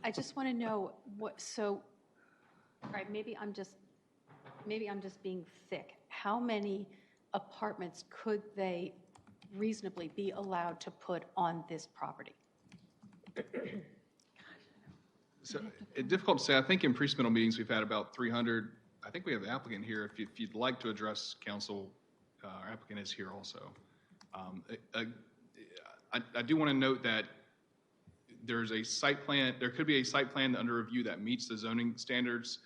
I just want to know all right, maybe I'm just being thick. How many apartments could they reasonably be allowed to put on this property? So it's difficult to say. I think in pre-submittal meetings, we've had about 300. I think we have the applicant here. If you'd like to address council, our applicant is here also. I do want to note that there's a site plan, there could be a site plan under review that meets the zoning standards.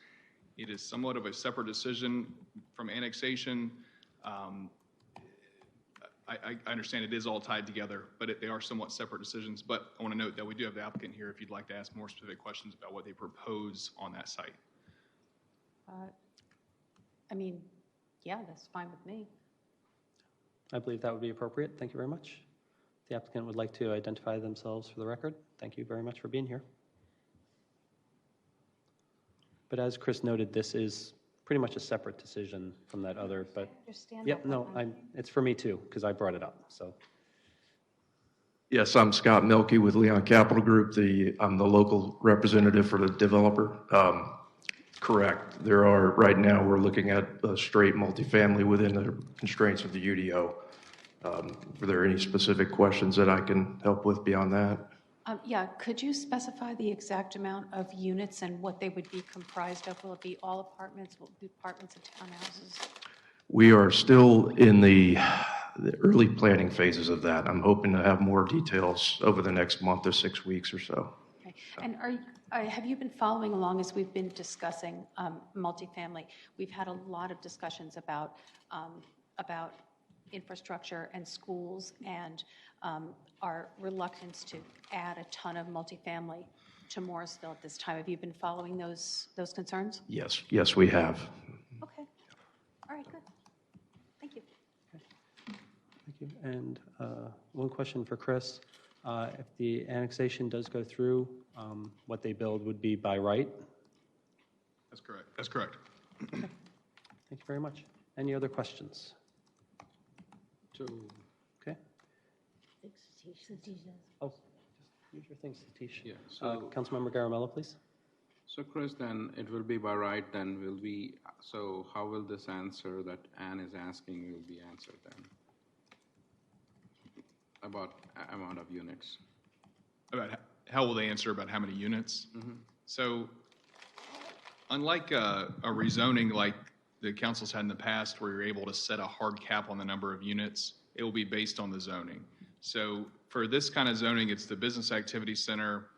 It is somewhat of a separate decision from annexation. I understand it is all tied together, but they are somewhat separate decisions. But I want to note that we do have the applicant here if you'd like to ask more specific questions about what they propose on that site. I mean, yeah, that's fine with me. I believe that would be appropriate. Thank you very much. The applicant would like to identify themselves for the record. Thank you very much for being here. But as Chris noted, this is pretty much a separate decision from that other, but yep, no, it's for me too, because I brought it up, so. Yes, I'm Scott Milkey with Leon Capital Group. I'm the local representative for the developer. Correct. There are, right now, we're looking at a straight multifamily within the constraints of the UDO. Are there any specific questions that I can help with beyond that? Yeah, could you specify the exact amount of units and what they would be comprised of? Will it be all apartments? Will it be apartments and townhouses? We are still in the early planning phases of that. I'm hoping to have more details over the next month or 6 weeks or so. Okay. And have you been following along as we've been discussing multifamily? We've had a lot of discussions about infrastructure and schools and our reluctance to add a ton of multifamily to Morrisville at this time. Have you been following those concerns? Yes, we have. Okay. All right, good. Thank you. Thank you. And one question for Chris. If the annexation does go through, what they build would be by right? That's correct. That's correct. Okay. Thank you very much. Any other questions? Okay. Oh, just use your things, Satish. Yeah. So, Councilmember Garamella, please. so Chris, then it will be by right. Then will we? So how will this answer that Anne is asking will be answered then? About amount of units. About how will they answer about how many units? Mm-hmm. So unlike a rezoning like the council's had in the past where you're able to set a hard cap on the number of units, it will be based on the zoning. So for this kind of zoning, it's the business activity center.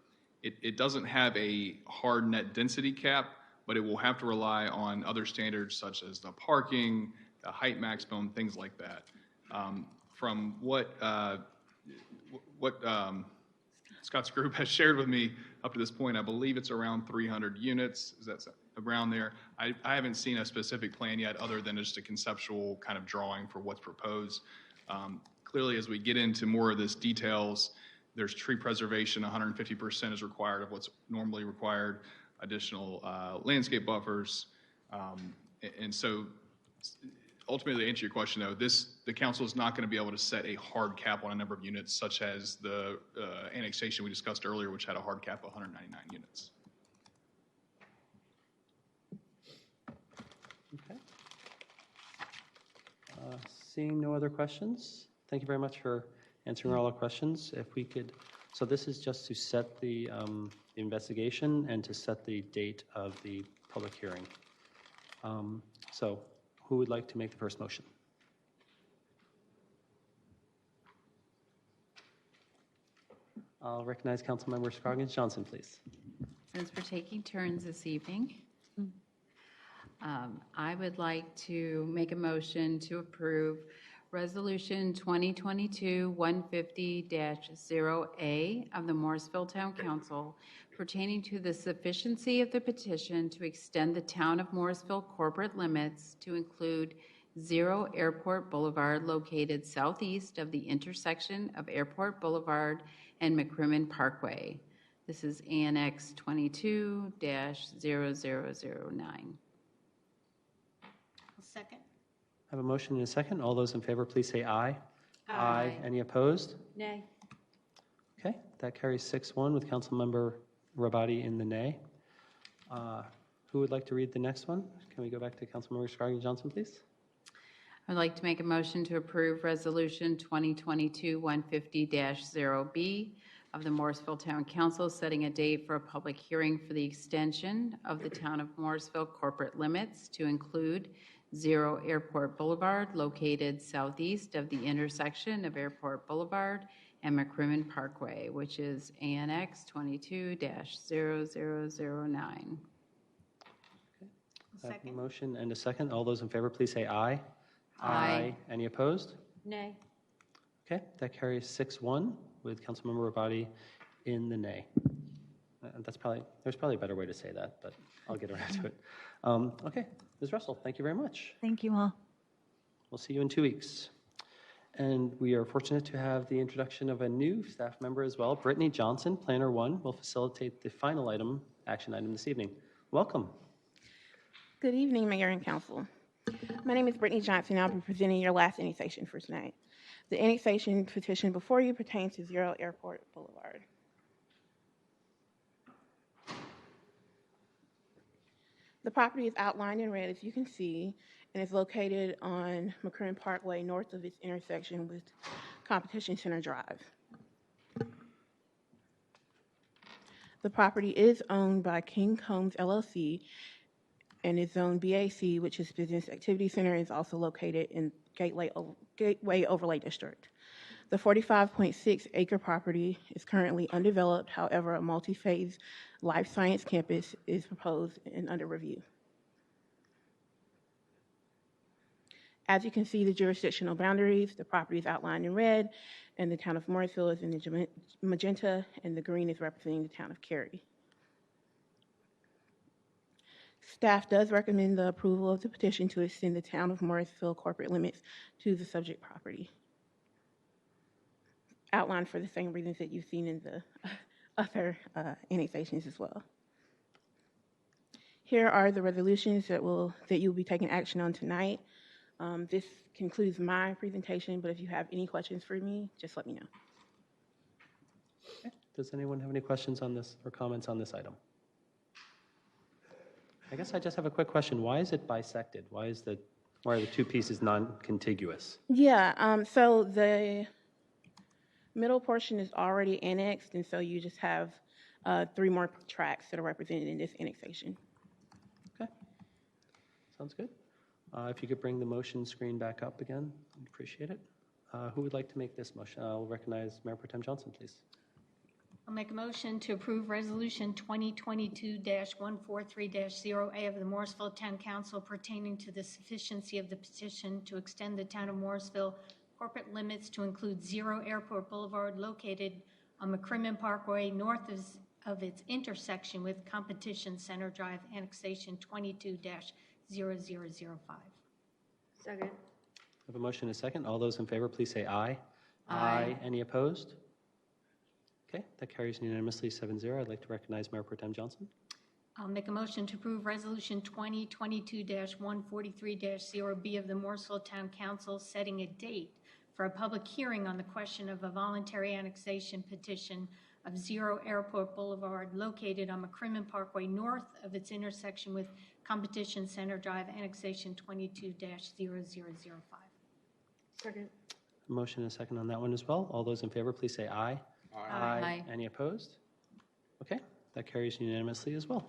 It doesn't have a hard net density cap, but it will have to rely on other standards such as the parking, the height maximum, things like that. From what Scott's group has shared with me up to this point, I believe it's around 300 units. Is that around there? I haven't seen a specific plan yet other than just a conceptual kind of drawing for what's proposed. Clearly, as we get into more of this details, there's tree preservation, 150% is required of what's normally required, additional landscape buffers. And so ultimately, to answer your question, though, the council is not going to be able to set a hard cap on a number of units, such as the annexation we discussed earlier, which had a hard cap of 199 units. Okay. Seeing no other questions, thank you very much for answering all our questions. If we could, so this is just to set the investigation and to set the date of the public hearing. So who would like to make the first motion? I'll recognize Councilmember Scroggins Johnson, please. Since we're taking turns this evening, I would like to make a motion to approve Resolution 2022-150-0A of the Morrisville Town Council pertaining to the sufficiency of the petition to extend the Town of Morrisville corporate limits to include 0 Airport Boulevard located southeast of the intersection of Airport Boulevard and McCrimmon Parkway. This is Annex 22-0009. Second. I have a motion and a second. All those in favor, please say aye. Aye. Any opposed? Nay. Okay, that carries 6-1 with Councilmember Rabadi in the nay. Who would like to read the next one? Can we go back to Councilmember Scroggins Johnson, please? I'd like to make a motion to approve Resolution 2022-150-0B of the Morrisville Town Council setting a date for a public hearing for the extension of the Town of Morrisville corporate limits to include 0 Airport Boulevard located southeast of the intersection of Airport Boulevard and McCrimmon Parkway, which is ANX 22-0009. Second. Motion and a second. All those in favor, please say aye. Aye. Any opposed? Nay. Okay, that carries 6-1 with Councilmember Rabadi in the nay. There's probably a better way to say that, but I'll get around to it. Okay, Ms. Russell, thank you very much. Thank you all. We'll see you in 2 weeks. And we are fortunate to have the introduction of a new staff member as well. Brittany Johnson, Planner 1, will facilitate the final action item this evening. Welcome. Good evening, Mayor and Council. My name is Brittany Johnson. I'll be presenting your last annexation for tonight. The annexation petition before you pertains to 0 Airport Boulevard. The property is outlined in red, as you can see, and is located on McCrimmon Parkway, north of its intersection with Competition Center Drive. The property is owned by King Combs LLC and is zoned BAC, which is Business Activity Center, is also located in Gateway Overlay District. The 45.6 acre property is currently undeveloped. However, a multi-phase life science campus is proposed and under review. As you can see, the jurisdictional boundaries, the property is outlined in red, and the town of Morrisville is in the magenta, and the green is representing the town of Cary. Staff does recommend the approval of the petition to extend the town of Morrisville corporate limits to the subject property, outlined for the same reasons that you've seen in the other annexations as well. Here are the resolutions that you'll be taking action on tonight. This concludes my presentation, but if you have any questions for me, just let me know. Okay. Does anyone have any questions on this or comments on this item? I guess I just have a quick question. Why is it bisected? Why are the two pieces non-contiguous? Yeah, so the middle portion is already annexed, and so you just have 3 more tracks that are represented in this annexation. Okay, sounds good. If you could bring the motion screen back up again, I'd appreciate it. Who would like to make this motion? I'll recognize Mayor Pro Tem Johnson, please. I'll make a motion to approve Resolution 2022-143-0A of the Morrisville Town Council pertaining to the sufficiency of the petition to extend the town of Morrisville corporate limits to include 0 Airport Boulevard located on McCrimmon Parkway north of its intersection with Competition Center Drive, annexation 22-0005. Second. I have a motion and a second. All those in favor, please say aye. Aye. Any opposed? Okay, that carries unanimously 7-0. I'd like to recognize Mayor Pro Tem Johnson. I'll make a motion to approve Resolution 2022-143-0B of the Morrisville Town Council setting a date for a public hearing on the question of a voluntary annexation petition of 0 Airport Boulevard located on McCrimmon Parkway north of its intersection with Competition Center Drive, annexation 22-0005. Second. Motion and a second on that one as well. All those in favor, please say aye. Aye. Any opposed? Okay, that carries unanimously as well.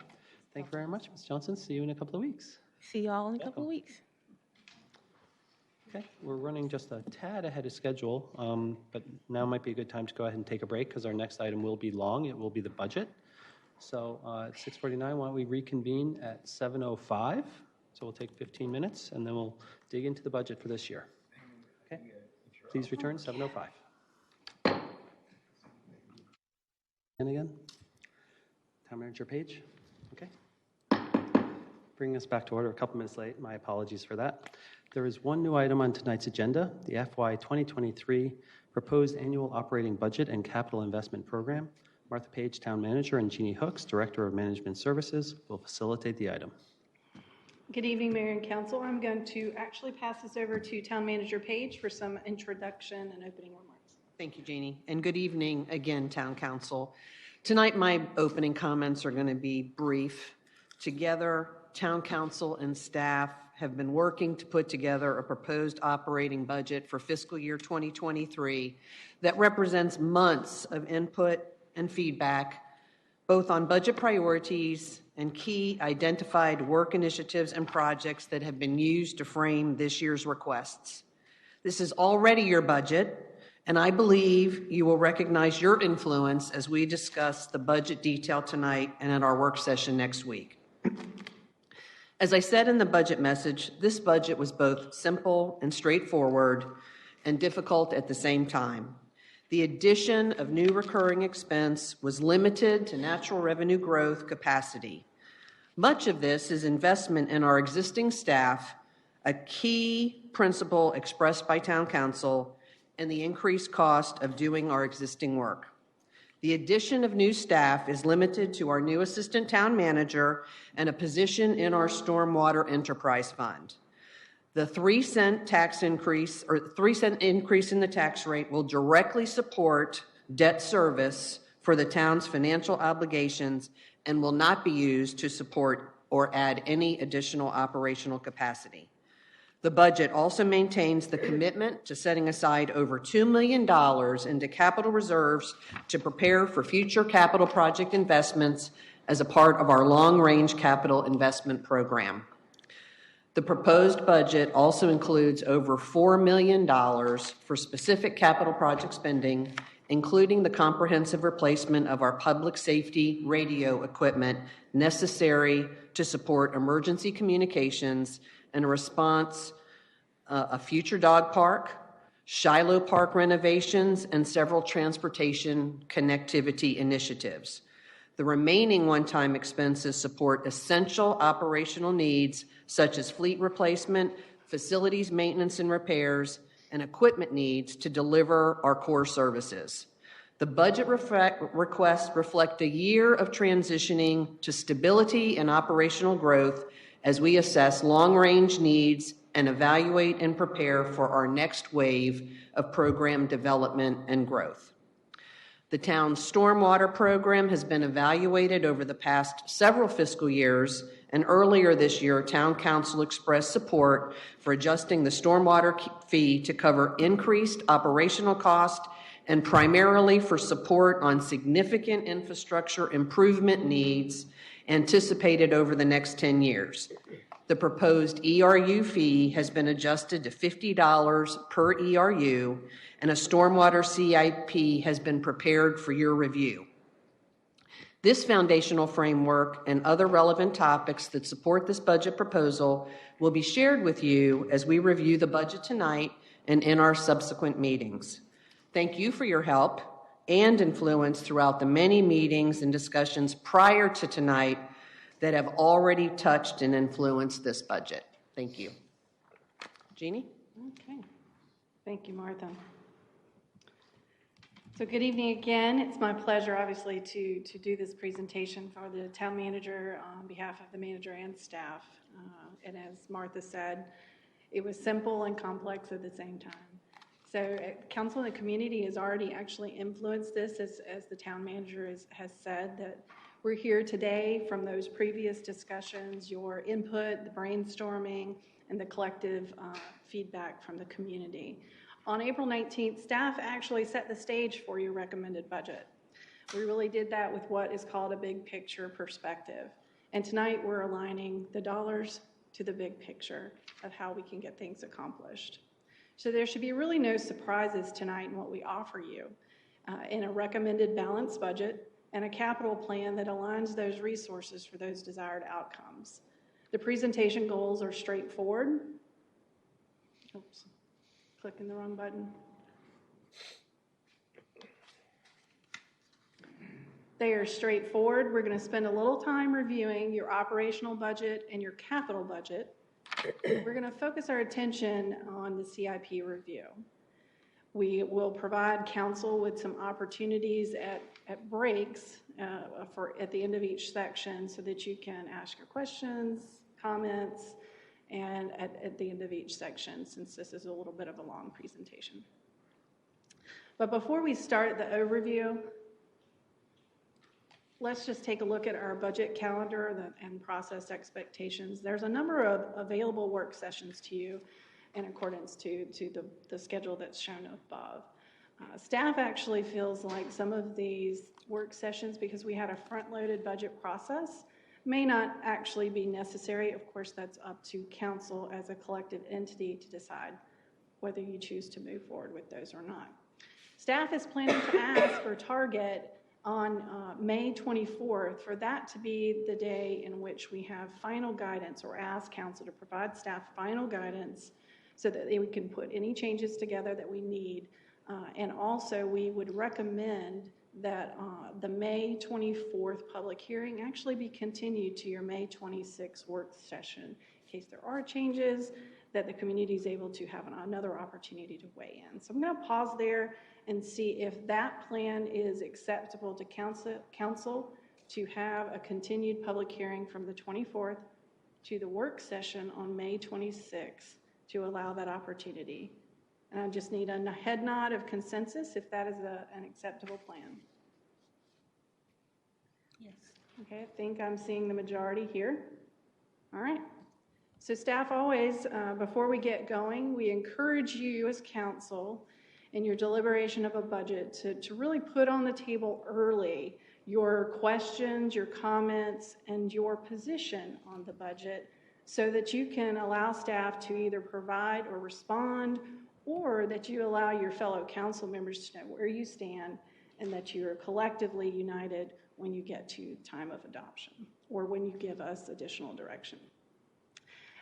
Thank you very much, Ms. Johnson. See you in a couple of weeks. See y'all in a couple of weeks. Okay, we're running just a tad ahead of schedule, but now might be a good time to go ahead and take a break because our next item will be long. It will be the budget. So at 6:49, why don't we reconvene at 7:05? So we'll take 15 minutes and then we'll dig into the budget for this year. Okay, please return 7:05. And again, Town Manager Page. Okay. Bringing us back to order a couple minutes late. My apologies for that. There is one new item on tonight's agenda, the FY 2023 Proposed Annual Operating Budget and Capital Investment Program. Martha Page, Town Manager, and Jeannie Hooks, Director of Management Services, will facilitate the item. Good evening, Mayor and Council. I'm going to actually pass this over to Town Manager Page for some introduction and opening remarks. Thank you, Jeannie. And good evening again, Town Council. Tonight, my opening comments are going to be brief. Together, Town Council and staff have been working to put together a proposed operating budget for fiscal year 2023 that represents months of input and feedback, both on budget priorities and key identified work initiatives and projects that have been used to frame this year's requests. This is already your budget, and I believe you will recognize your influence as we discuss the budget detail tonight and at our work session next week. As I said in the budget message, this budget was both simple and straightforward and difficult at the same time. The addition of new recurring expense was limited to natural revenue growth capacity. Much of this is investment in our existing staff, a key principle expressed by Town Council, and the increased cost of doing our existing work. The addition of new staff is limited to our new assistant town manager and a position in our stormwater enterprise fund. The 3-cent tax increase, or 3-cent increase in the tax rate, will directly support debt service for the town's financial obligations and will not be used to support or add any additional operational capacity. The budget also maintains the commitment to setting aside over $2 million into capital reserves to prepare for future capital project investments as a part of our long-range capital investment program. The proposed budget also includes over $4 million for specific capital project spending, including the comprehensive replacement of our public safety radio equipment necessary to support emergency communications and a response, a future dog park, Shiloh Park renovations, and several transportation connectivity initiatives. The remaining one-time expenses support essential operational needs such as fleet replacement, facilities maintenance and repairs, and equipment needs to deliver our core services. The budget requests reflect a year of transitioning to stability and operational growth as we assess long-range needs and evaluate and prepare for our next wave of program development and growth. The town's stormwater program has been evaluated over the past several fiscal years, and earlier this year, Town Council expressed support for adjusting the stormwater fee to cover increased operational cost and primarily for support on significant infrastructure improvement needs anticipated over the next 10 years. The proposed ERU fee has been adjusted to $50 per ERU, and a stormwater CIP has been prepared for your review. This foundational framework and other relevant topics that support this budget proposal will be shared with you as we review the budget tonight and in our subsequent meetings. Thank you for your help and influence throughout the many meetings and discussions prior to tonight that have already touched and influenced this budget. Thank you. Jeannie? Okay. Thank you, Martha. So good evening again. It's my pleasure, obviously, to do this presentation for the town manager on behalf of the manager and staff. And as Martha said, it was simple and complex at the same time. So council and the community has already actually influenced this, as the town manager has said, that we're here today from those previous discussions, your input, the brainstorming, and the collective feedback from the community. On April 19th, staff actually set the stage for your recommended budget. We really did that with what is called a big picture perspective. And tonight we're aligning the dollars to the big picture of how we can get things accomplished. So there should be really no surprises tonight in what we offer you in a recommended balanced budget and a capital plan that aligns those resources for those desired outcomes. The presentation goals are straightforward. Oops, clicking the wrong button. They are straightforward. We're going to spend a little time reviewing your operational budget and your capital budget. We're going to focus our attention on the CIP review. We will provide council with some opportunities at breaks at the end of each section so that you can ask your questions, comments, and at the end of each section, since this is a little bit of a long presentation. But before we start the overview, let's just take a look at our budget calendar and process expectations. There's a number of available work sessions to you in accordance to the schedule that's shown above. Staff actually feels like some of these work sessions, because we had a front-loaded budget process, may not actually be necessary. Of course, that's up to council as a collective entity to decide whether you choose to move forward with those or not. Staff is planning to ask or target on May 24th for that to be the day in which we have final guidance, or ask council to provide staff final guidance so that we can put any changes together that we need. And also, we would recommend that the May 24th public hearing actually be continued to your May 26th work session, in case there are changes, that the community is able to have another opportunity to weigh in. So I'm going to pause there and see if that plan is acceptable to council to have a continued public hearing from the 24th to the work session on May 26th to allow that opportunity. And I just need a head nod of consensus if that is an acceptable plan. Yes. Okay, I think I'm seeing the majority here. All right. So staff always, before we get going, we encourage you as council in your deliberation of a budget to really put on the table early your questions, your comments, and your position on the budget so that you can allow staff to either provide or respond, or that you allow your fellow council members to know where you stand and that you are collectively united when you get to time of adoption or when you give us additional direction.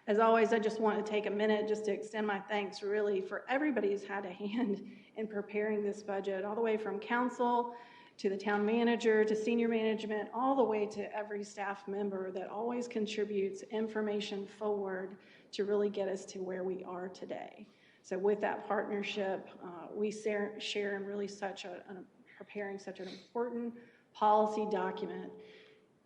As always, I just want to take a minute just to extend my thanks really for everybody who's had a hand in preparing this budget, all the way from council to the town manager to senior management, all the way to every staff member that always contributes information forward to really get us to where we are today. So with that partnership, we share in really preparing such an important policy document.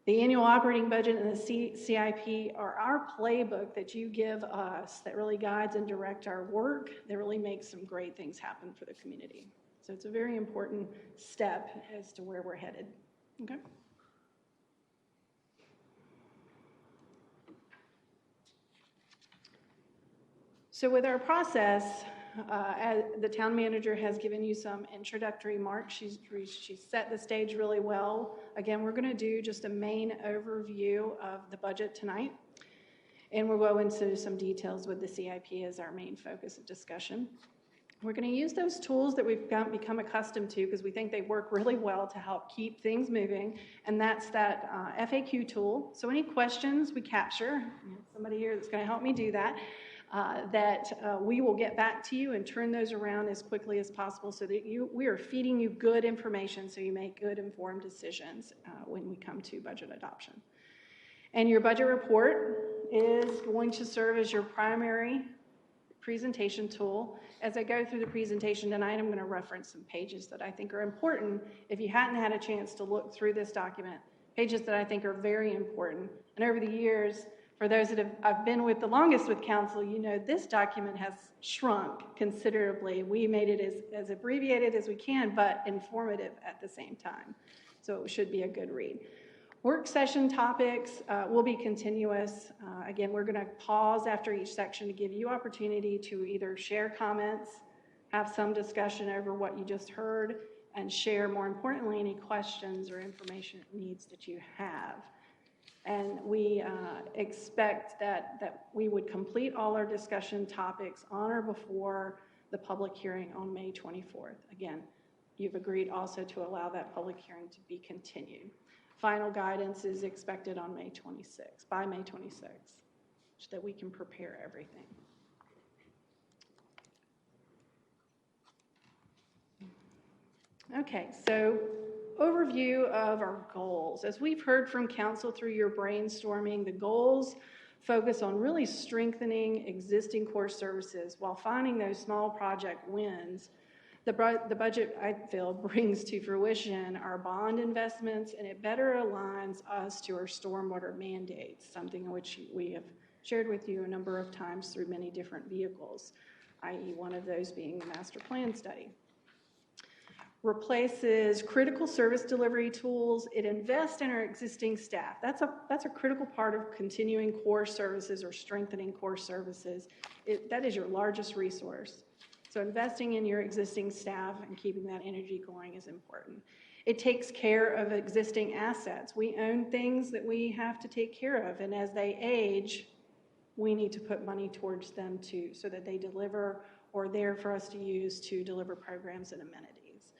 The annual operating budget and the CIP are our playbook that you give us that really guides and directs our work, that really makes some great things happen for the community. So it's a very important step as to where we're headed. Okay. So with our process, the town manager has given you some introductory remarks. She's set the stage really well. Again, we're going to do just a main overview of the budget tonight, and we'll go into some details with the CIP as our main focus of discussion. We're going to use those tools that we've become accustomed to because we think they work really well to help keep things moving, and that's that FAQ tool. So any questions we capture, somebody here that's going to help me do that, we will get back to you and turn those around as quickly as possible so that we are feeding you good information so you make good informed decisions when we come to budget adoption. And your budget report is going to serve as your primary presentation tool. As I go through the presentation tonight, I'm going to reference some pages that I think are important. If you hadn't had a chance to look through this document, pages that I think are very important. And over the years, for those that I've been with the longest with council, you know this document has shrunk considerably. We made it as abbreviated as we can, but informative at the same time. So it should be a good read. Work session topics will be continuous. Again, we're going to pause after each section to give you opportunity to either share comments, have some discussion over what you just heard, and share, more importantly, any questions or information needs that you have. And we expect that we would complete all our discussion topics on or before the public hearing on May 24th. Again, you've agreed also to allow that public hearing to be continued. Final guidance is expected on May 26th, by May 26th, so that we can prepare everything. Okay, so overview of our goals. As we've heard from council through your brainstorming, the goals focus on really strengthening existing core services while finding those small project wins. The budget, I feel, brings to fruition our bond investments, and it better aligns us to our stormwater mandates, something which we have shared with you a number of times through many different vehicles, i.e. one of those being the master plan study. replaces critical service delivery tools. It invests in our existing staff. That's a critical part of continuing core services or strengthening core services. That is your largest resource. So investing in your existing staff and keeping that energy going is important. It takes care of existing assets. We own things that we have to take care of, and as they age, we need to put money towards them too, so that they deliver or there for us to use to deliver programs and amenities.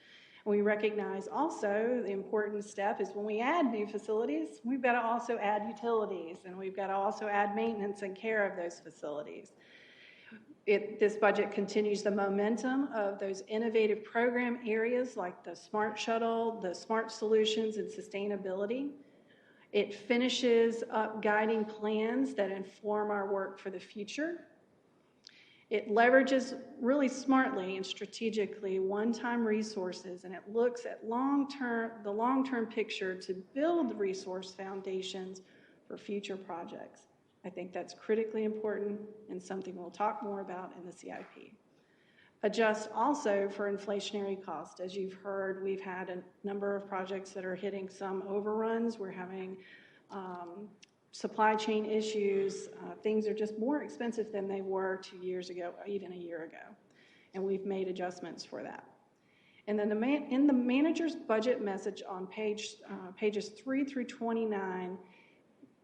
We recognize also the important step is when we add new facilities, we've got to also add utilities, and we've got to also add maintenance and care of those facilities. This budget continues the momentum of those innovative program areas like the Smart Shuttle, the Smart Solutions, and sustainability. It finishes up guiding plans that inform our work for the future. It leverages really smartly and strategically one-time resources, and it looks at the long-term picture to build resource foundations for future projects. I think that's critically important and something we'll talk more about in the CIP. Adjust also for inflationary cost. As you've heard, we've had a number of projects that are hitting some overruns. We're having supply chain issues. Things are just more expensive than they were 2 years ago, even a year ago. And we've made adjustments for that. And then in the manager's budget message on pages 3 through 29,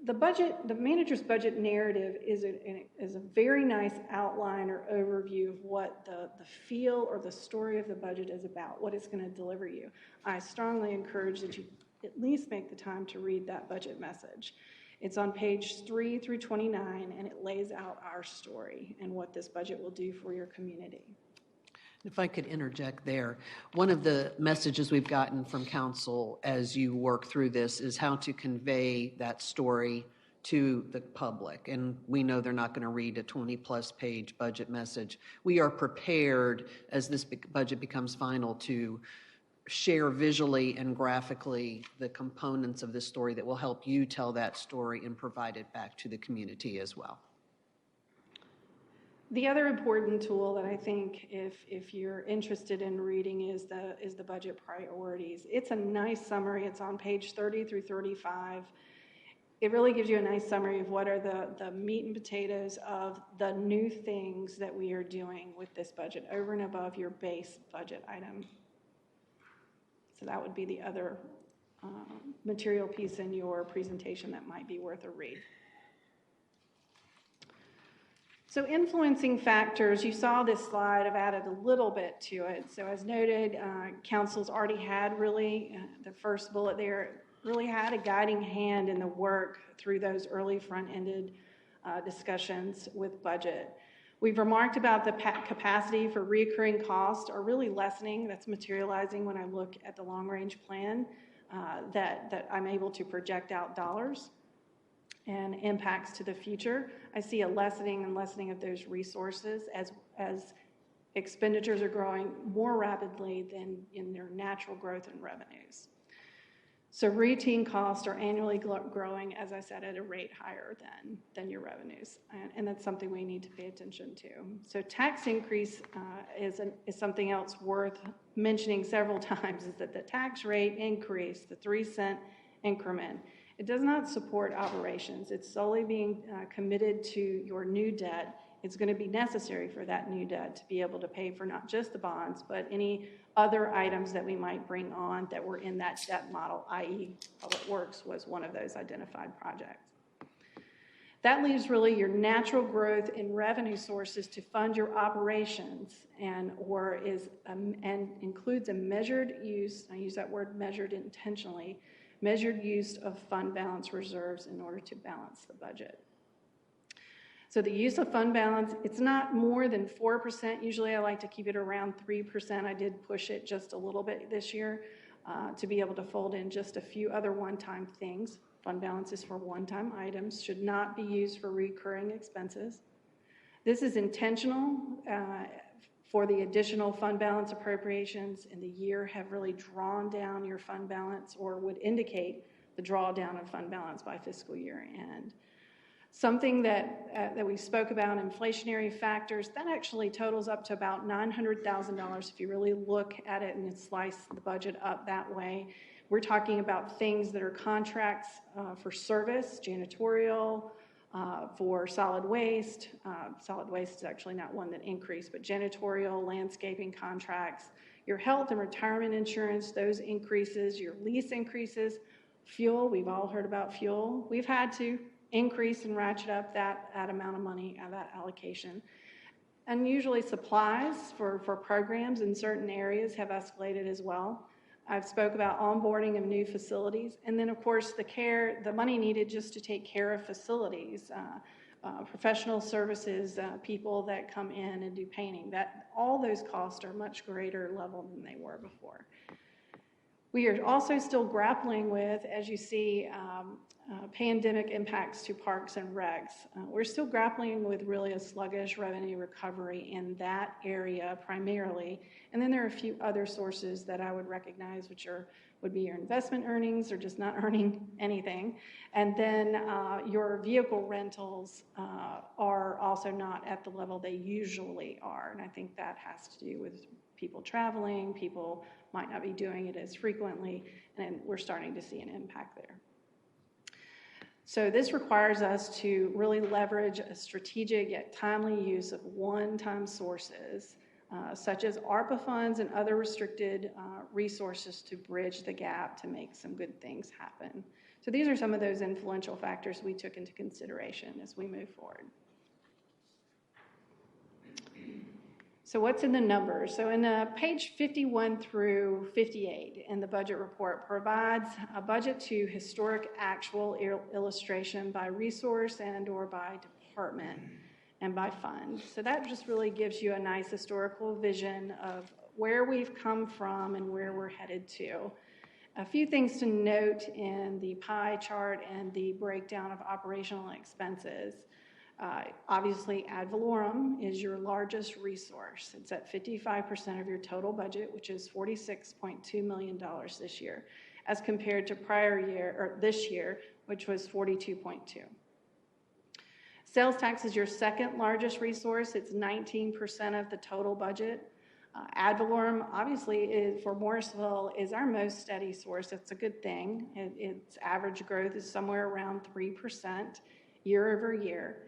the manager's budget narrative is a very nice outline or overview of what the feel or the story of the budget is about, what it's going to deliver you. I strongly encourage that you at least make the time to read that budget message. It's on page 3 through 29, and it lays out our story and what this budget will do for your community. If I could interject there, one of the messages we've gotten from council as you work through this is how to convey that story to the public. And we know they're not going to read a 20-plus page budget message. We are prepared, as this budget becomes final, to share visually and graphically the components of this story that will help you tell that story and provide it back to the community as well. The other important tool that I think if you're interested in reading is the budget priorities. It's a nice summary. It's on page 30 through 35. It really gives you a nice summary of what are the meat and potatoes of the new things that we are doing with this budget over and above your base budget item. So that would be the other material piece in your presentation that might be worth a read. So influencing factors, you saw this slide, I've added a little bit to it. So as noted, council's already had really, the first bullet there, really had a guiding hand in the work through those early front-ended discussions with budget. We've remarked about the capacity for reoccurring costs are really lessening. That's materializing when I look at the long-range plan, that I'm able to project out dollars and impacts to the future. I see a lessening of those resources as expenditures are growing more rapidly than in their natural growth in revenues. So routine costs are annually growing, as I said, at a rate higher than your revenues, and that's something we need to pay attention to. So tax increase is something else worth mentioning several times, is that the tax rate increase, the 3-cent increment, it does not support operations. It's solely being committed to your new debt. It's going to be necessary for that new debt to be able to pay for not just the bonds, but any other items that we might bring on that were in that debt model, i.e. Public Works was one of those identified projects. That leaves really your natural growth in revenue sources to fund your operations and includes a measured use, I use that word measured intentionally, measured use of fund balance reserves in order to balance the budget. So the use of fund balance, it's not more than 4%. Usually I like to keep it around 3%. I did push it just a little bit this year to be able to fold in just a few other one-time things. Fund balance is for one-time items, should not be used for recurring expenses. This is intentional for the additional fund balance appropriations in the year have really drawn down your fund balance or would indicate the drawdown of fund balance by fiscal year end. Something that we spoke about, inflationary factors, that actually totals up to about $900,000 if you really look at it and slice the budget up that way. We're talking about things that are contracts for service, janitorial, for solid waste. Solid waste is actually not one that increased, but janitorial, landscaping contracts, your health and retirement insurance, those increases, your lease increases, fuel, we've all heard about fuel. We've had to increase and ratchet up that amount of money, that allocation. And usually supplies for programs in certain areas have escalated as well. I've spoke about onboarding of new facilities. And then, of course, the money needed just to take care of facilities, professional services, people that come in and do painting. All those costs are much greater level than they were before. We are also still grappling with, as you see, pandemic impacts to parks and recs. We're still grappling with really a sluggish revenue recovery in that area primarily. And then there are a few other sources that I would recognize, which would be your investment earnings or just not earning anything. And then your vehicle rentals are also not at the level they usually are. And I think that has to do with people traveling, people might not be doing it as frequently, and we're starting to see an impact there. So this requires us to really leverage a strategic yet timely use of one-time sources, such as ARPA funds and other restricted resources to bridge the gap to make some good things happen. So these are some of those influential factors we took into consideration as we move forward. So what's in the numbers? So in page 51 through 58 in the budget report provides a budget to historic actual illustration by resource and or by department and by fund. So that just really gives you a nice historical vision of where we've come from and where we're headed to. A few things to note in the pie chart and the breakdown of operational expenses. Obviously, ad valorem is your largest resource. It's at 55% of your total budget, which is $46.2 million this year, as compared to this year, which was 42.2. Sales tax is your second largest resource. It's 19% of the total budget. Ad valorem, obviously, for Morrisville, is our most steady source. It's a good thing. Its average growth is somewhere around 3% year over year.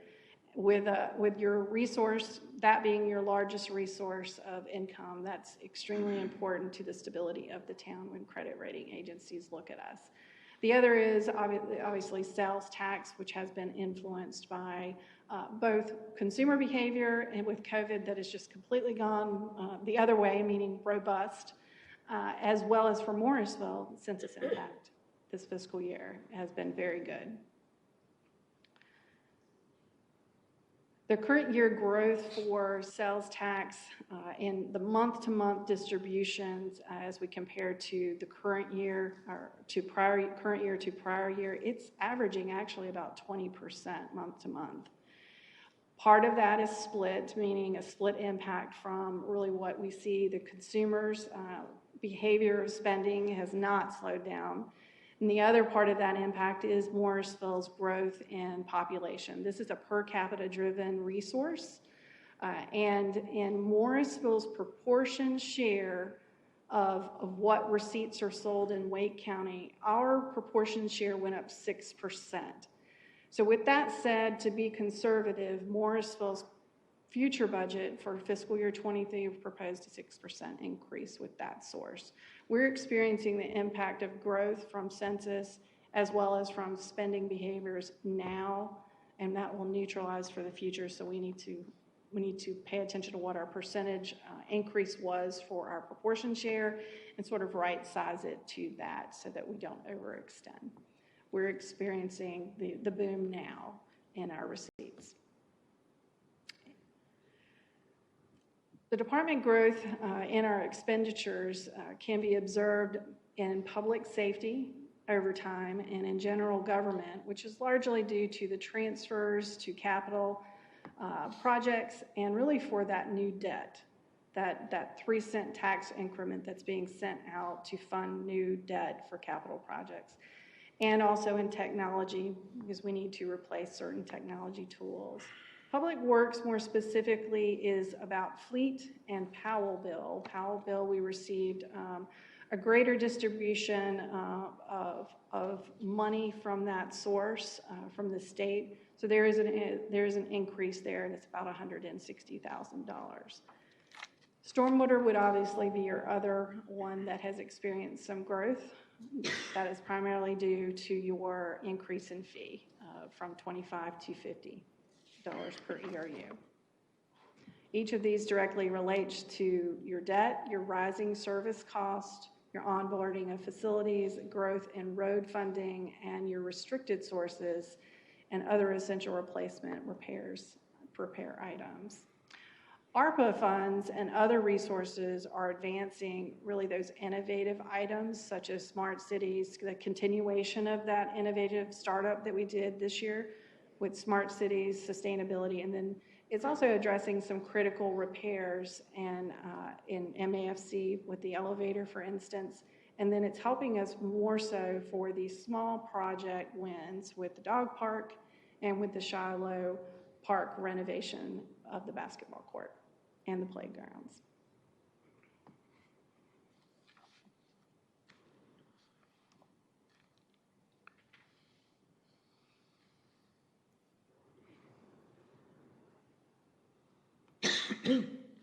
With your resource, that being your largest resource of income, that's extremely important to the stability of the town when credit rating agencies look at us. The other is obviously sales tax, which has been influenced by both consumer behavior and with COVID that has just completely gone the other way, meaning robust, as well as for Morrisville, census impact this fiscal year has been very good. The current year growth for sales tax in the month-to-month distributions as we compare to the current year or to current year to prior year, it's averaging actually about 20% month-to-month. Part of that is split, meaning a split impact from really what we see the consumers' behavior of spending has not slowed down. And the other part of that impact is Morrisville's growth in population. This is a per capita driven resource. And in Morrisville's proportion share of what receipts are sold in Wake County, our proportion share went up 6%. So with that said, to be conservative, Morrisville's future budget for fiscal year 23 proposed a 6% increase with that source. We're experiencing the impact of growth from census as well as from spending behaviors now, and that will neutralize for the future. So we need to pay attention to what our percentage increase was for our proportion share and sort of right size it to that so that we don't overextend. We're experiencing the boom now in our receipts. The department growth in our expenditures can be observed in public safety over time and in general government, which is largely due to the transfers to capital projects and really for that new debt, that 3-cent tax increment that's being sent out to fund new debt for capital projects. and also in technology, because we need to replace certain technology tools. Public Works, more specifically, is about fleet and Powell bill. Powell bill, we received a greater distribution of money from that source, from the state. So there is an increase there, and it's about $160,000. Stormwater would obviously be your other one that has experienced some growth. That is primarily due to your increase in fee from $25 to $50 per ERU. Each of these directly relates to your debt, your rising service cost, your onboarding of facilities, growth in road funding, and your restricted sources and other essential replacement repair items. ARPA funds and other resources are advancing really those innovative items such as smart cities, the continuation of that innovative startup that we did this year with smart cities, sustainability, and then it's also addressing some critical repairs and in MAFC with the elevator, for instance, and then it's helping us more so for these small project wins with the dog park and with the Shiloh Park renovation of the basketball court and the playgrounds.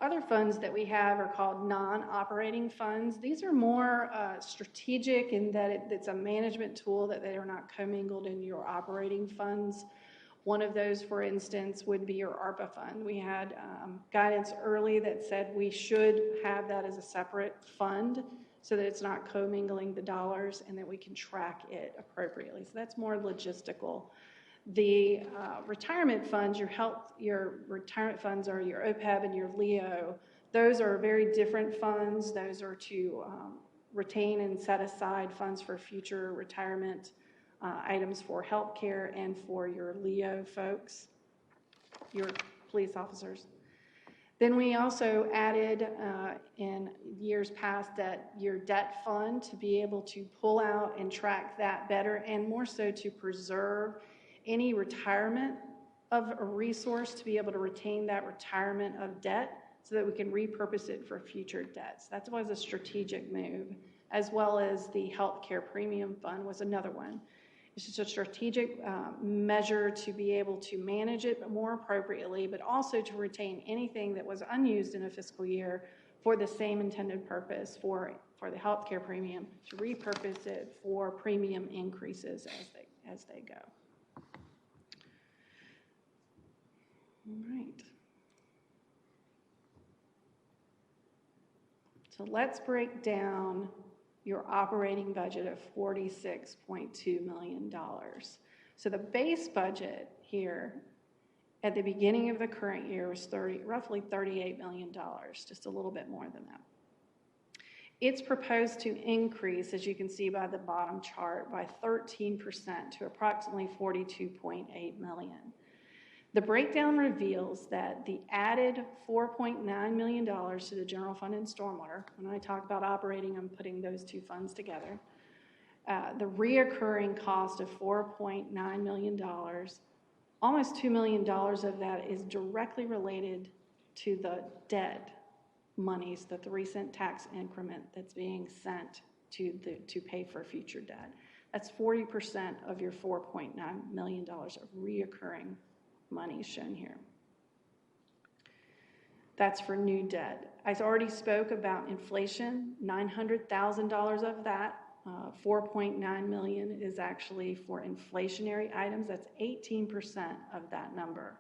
Other funds that we have are called non-operating funds. These are more strategic in that it's a management tool that they are not commingled in your operating funds. One of those, for instance, would be your ARPA fund. We had guidance early that said we should have that as a separate fund so that it's not commingling the dollars and that we can track it appropriately. So that's more logistical. The retirement funds, your retirement funds are your OPEB and your LEO. Those are very different funds. Those are to retain and set aside funds for future retirement items for healthcare and for your LEO folks, your police officers. Then we also added in years past that your debt fund to be able to pull out and track that better and more so to preserve any retirement of a resource to be able to retain that retirement of debt so that we can repurpose it for future debts. That was a strategic move, as well as the healthcare premium fund was another one. It's just a strategic measure to be able to manage it more appropriately, but also to retain anything that was unused in a fiscal year for the same intended purpose for the healthcare premium, to repurpose it for premium increases as they go. All right. So let's break down your operating budget of $46.2 million. So the base budget here at the beginning of the current year was roughly $38 million, just a little bit more than that. It's proposed to increase, as you can see by the bottom chart, by 13% to approximately $42.8 million. The breakdown reveals that the added $4.9 million to the general fund and stormwater, when I talk about operating, I'm putting those two funds together, the reoccurring cost of $4.9 million, almost $2 million of that is directly related to the debt monies, the 3-cent tax increment that's being sent to pay for future debt. That's 40% of your $4.9 million of reoccurring money shown here. That's for new debt. I already spoke about inflation, $900,000 of that. 4.9 million is actually for inflationary items. That's 18% of that number.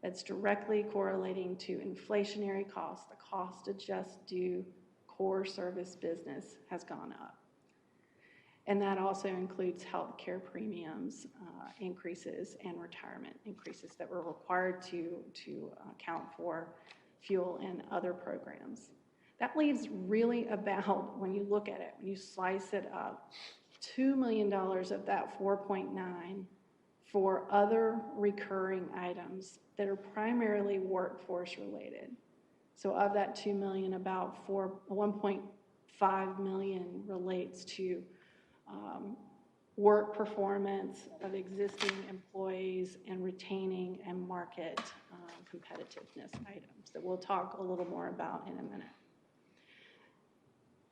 That's directly correlating to inflationary costs. The cost to just do core service business has gone up. And that also includes healthcare premiums increases and retirement increases that were required to account for fuel and other programs. That leaves really about, when you look at it, when you slice it up, $2 million of that 4.9 for other recurring items that are primarily workforce related. So of that 2 million, about 1.5 million relates to work performance of existing employees, and retaining and market competitiveness items that we'll talk a little more about in a minute.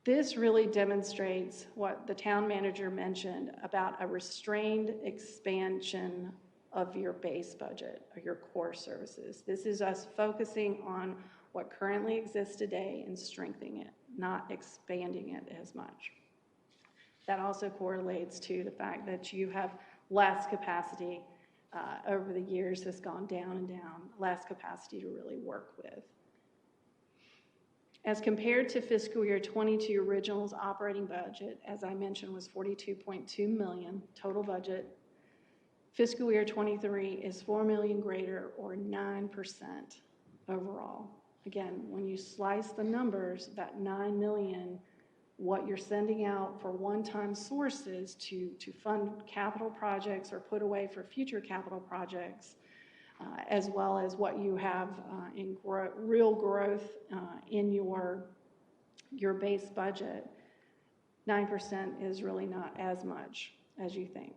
This really demonstrates what the town manager mentioned about a restrained expansion of your base budget or your core services. This is us focusing on what currently exists today and strengthening it, not expanding it as much. That also correlates to the fact that you have less capacity over the years, has gone down and down, less capacity to really work with. As compared to fiscal year 22 original's operating budget, as I mentioned, was $42.2 million total budget. Fiscal year 23 is $4 million greater, or 9% overall. Again, when you slice the numbers, that $9 million, what you're sending out for one-time sources to fund capital projects or put away for future capital projects, as well as what you have in real growth in your base budget, 9% is really not as much as you think.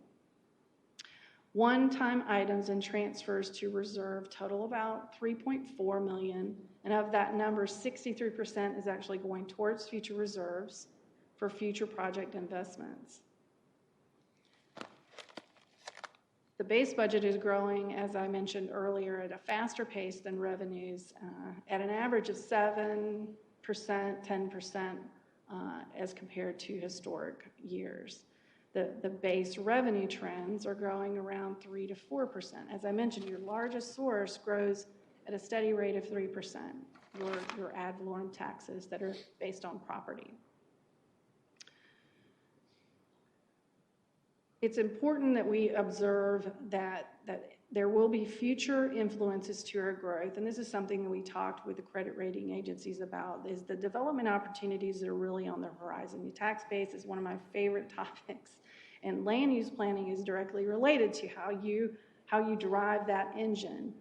One-time items and transfers to reserve total about $3.4 million, and of that number, 63% is actually going towards future reserves for future project investments. The base budget is growing, as I mentioned earlier, at a faster pace than revenues, at an average of 7%, 10% as compared to historic years. The base revenue trends are growing around 3 to 4%. As I mentioned, your largest source grows at a steady rate of 3%, your ad valorem taxes that are based on property. It's important that we observe that there will be future influences to our growth, and this is something that we talked with the credit rating agencies about, is the development opportunities that are really on the horizon. The tax base is one of my favorite topics, and land use planning is directly related to how you drive that engine.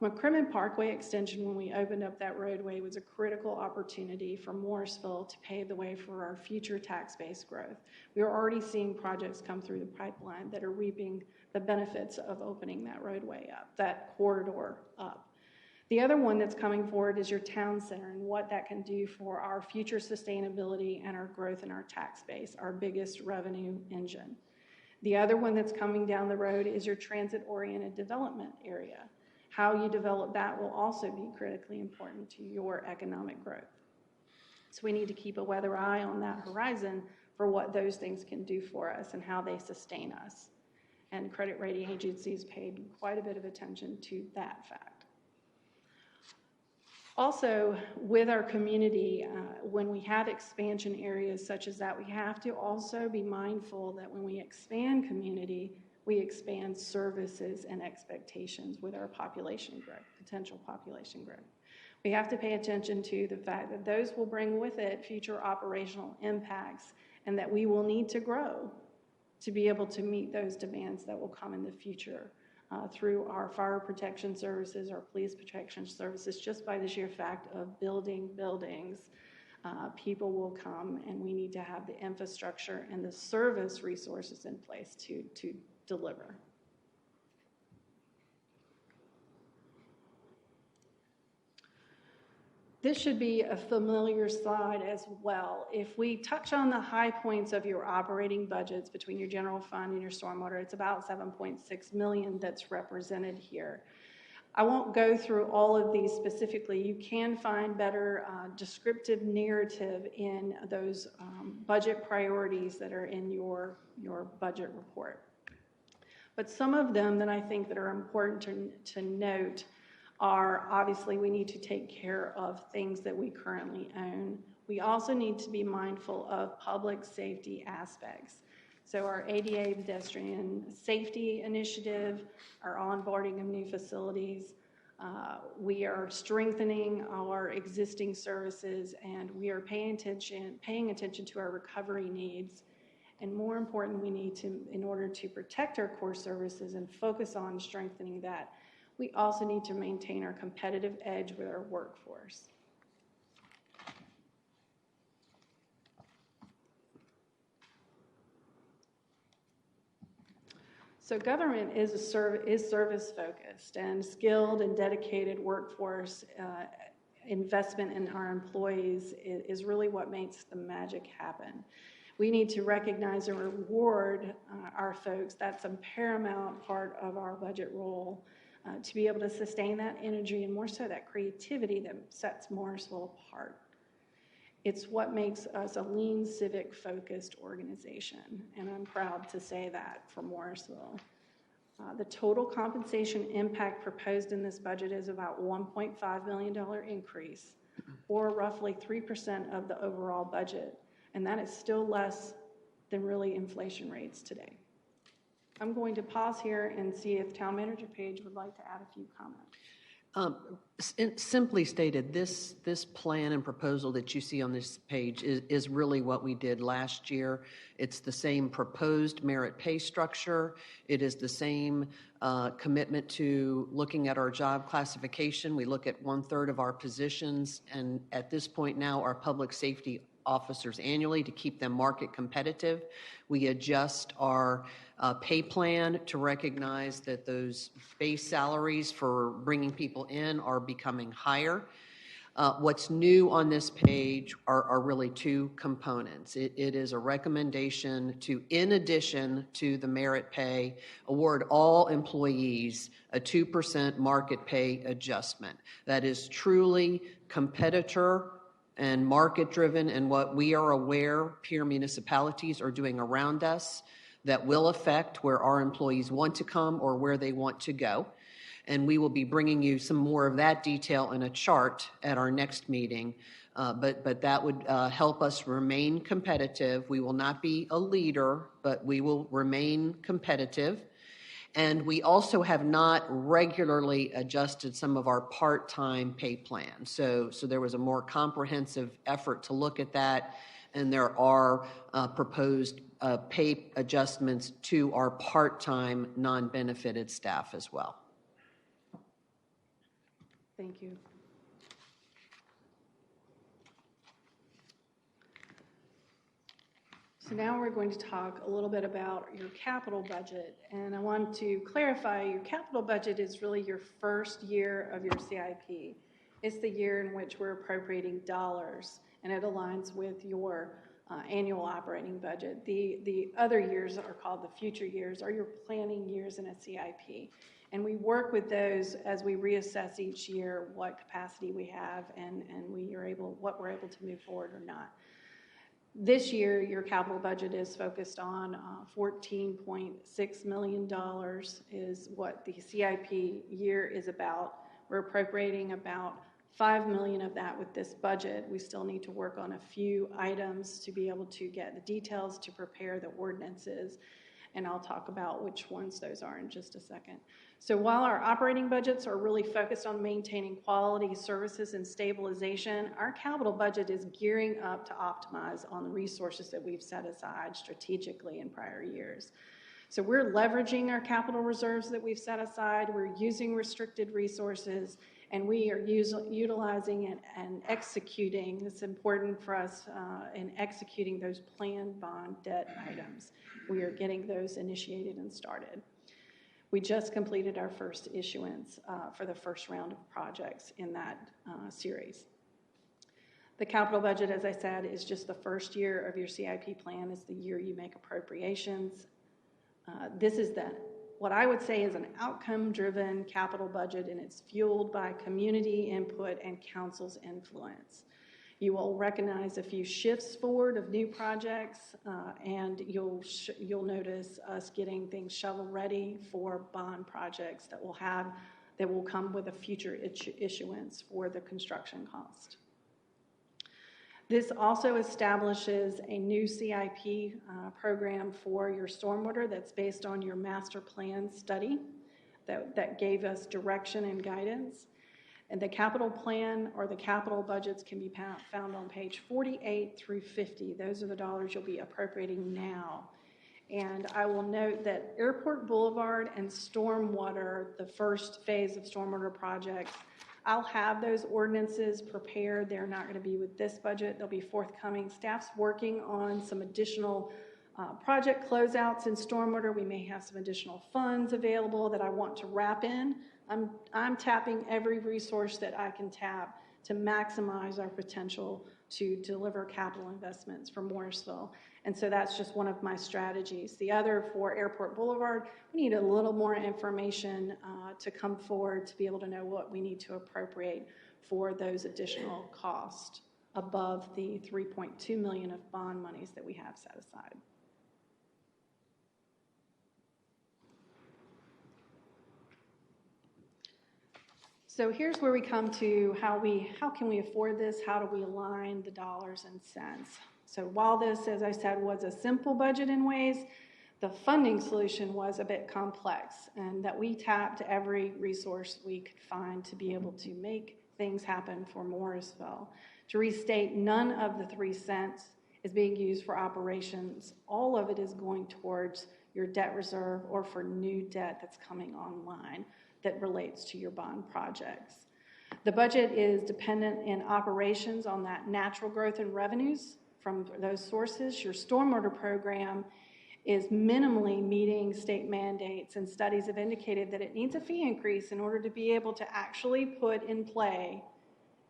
McCrimmon Parkway extension, when we opened up that roadway, was a critical opportunity for Morrisville to pave the way for our future tax base growth. We are already seeing projects come through the pipeline that are reaping the benefits of opening that roadway up, that corridor up. The other one that's coming forward is your town center and what that can do for our future sustainability and our growth in our tax base, our biggest revenue engine. The other one that's coming down the road is your transit-oriented development area. How you develop that will also be critically important to your economic growth. So we need to keep a weather eye on that horizon for what those things can do for us and how they sustain us. And credit rating agencies paid quite a bit of attention to that fact. Also, with our community, when we have expansion areas such as that, we have to also be mindful that when we expand community, we expand services and expectations with our population growth, potential population growth. We have to pay attention to the fact that those will bring with it future operational impacts and that we will need to grow to be able to meet those demands that will come in the future through our fire protection services, our police protection services. Just by the sheer fact of building buildings, people will come, and we need to have the infrastructure and the service resources in place to deliver. This should be a familiar slide as well. If we touch on the high points of your operating budgets between your general fund and your stormwater, it's about $7.6 million that's represented here. I won't go through all of these specifically. You can find better descriptive narrative in those budget priorities that are in your budget report. But some of them that I think that are important to note are, obviously, we need to take care of things that we currently own. We also need to be mindful of public safety aspects. So our ADA pedestrian safety initiative, our onboarding of new facilities, we are strengthening our existing services, and we are paying attention to our recovery needs. And more important, we need to, in order to protect our core services and focus on strengthening that, we also need to maintain our competitive edge with our workforce. So government is service focused, and skilled and dedicated workforce investment in our employees is really what makes the magic happen. We need to recognize and reward our folks. That's a paramount part of our budget role, to be able to sustain that energy and more so that creativity that sets Morrisville apart. It's what makes us a lean, civic-focused organization, and I'm proud to say that for Morrisville. The total compensation impact proposed in this budget is about $1.5 million increase, or roughly 3% of the overall budget, and that is still less than really inflation rates today. I'm going to pause here and see if Town Manager Page would like to add a few comments. Simply stated, this plan and proposal that you see on this page is really what we did last year. It's the same proposed merit pay structure. It is the same commitment to looking at our job classification. We look at 1/3 of our positions, and at this point now, our public safety officers annually to keep them market competitive. We adjust our pay plan to recognize that those base salaries for bringing people in are becoming higher. What's new on this page are really two components. It is a recommendation to, in addition to the merit pay, award all employees a 2% market pay adjustment. That is truly competitor and market-driven, and what we are aware peer municipalities are doing around us that will affect where our employees want to come or where they want to go. And we will be bringing you some more of that detail in a chart at our next meeting, but that would help us remain competitive. We will not be a leader, but we will remain competitive. And we also have not regularly adjusted some of our part-time pay plans. So there was a more comprehensive effort to look at that, and there are proposed pay adjustments to our part-time non-benefited staff as well. Thank you. So now we're going to talk a little bit about your capital budget, and I want to clarify your capital budget is really your first year of your CIP. It's the year in which we're appropriating dollars, and it aligns with your annual operating budget. The other years are called the future years, or your planning years in a CIP. And we work with those as we reassess each year what capacity we have and what we're able to move forward or not. This year, your capital budget is focused on $14.6 million is what the CIP year is about. We're appropriating about $5 million of that with this budget. We still need to work on a few items to be able to get the details to prepare the ordinances, and I'll talk about which ones those are in just a second. So while our operating budgets are really focused on maintaining quality services and stabilization, our capital budget is gearing up to optimize on the resources that we've set aside strategically in prior years. So we're leveraging our capital reserves that we've set aside, we're using restricted resources, and we are utilizing and executing, it's important for us in executing those planned bond debt items. We are getting those initiated and started. We just completed our first issuance for the first round of projects in that series. The capital budget, as I said, is just the first year of your CIP plan. It's the year you make appropriations. This is what I would say is an outcome-driven capital budget, and it's fueled by community input and council's influence. You will recognize a few shifts forward of new projects, and you'll notice us getting things shovel-ready for bond projects that will come with a future issuance for the construction cost. This also establishes a new CIP program for your stormwater that's based on your master plan study that gave us direction and guidance. And the capital plan or the capital budgets can be found on page 48 through 50. Those are the dollars you'll be appropriating now. And I will note that Airport Boulevard and stormwater, the first phase of stormwater projects, I'll have those ordinances prepared. They're not going to be with this budget. They'll be forthcoming. Staff's working on some additional project closeouts in stormwater. We may have some additional funds available that I want to wrap in. I'm tapping every resource that I can tap to maximize our potential to deliver capital investments for Morrisville. And so that's just one of my strategies. The other for Airport Boulevard, we need a little more information to come forward to be able to know what we need to appropriate for those additional costs above the $3.2 million of bond monies that we have set aside. So here's where we come to how can we afford this? How do we align the dollars and cents? So while this, as I said, was a simple budget in ways, the funding solution was a bit complex, and that we tapped every resource we could find to be able to make things happen for Morrisville. To restate, none of the 3 cents is being used for operations. All of it is going towards your debt reserve or for new debt that's coming online that relates to your bond projects. The budget is dependent in operations on that natural growth in revenues from those sources. Your stormwater program is minimally meeting state mandates, and studies have indicated that it needs a fee increase in order to be able to actually put in play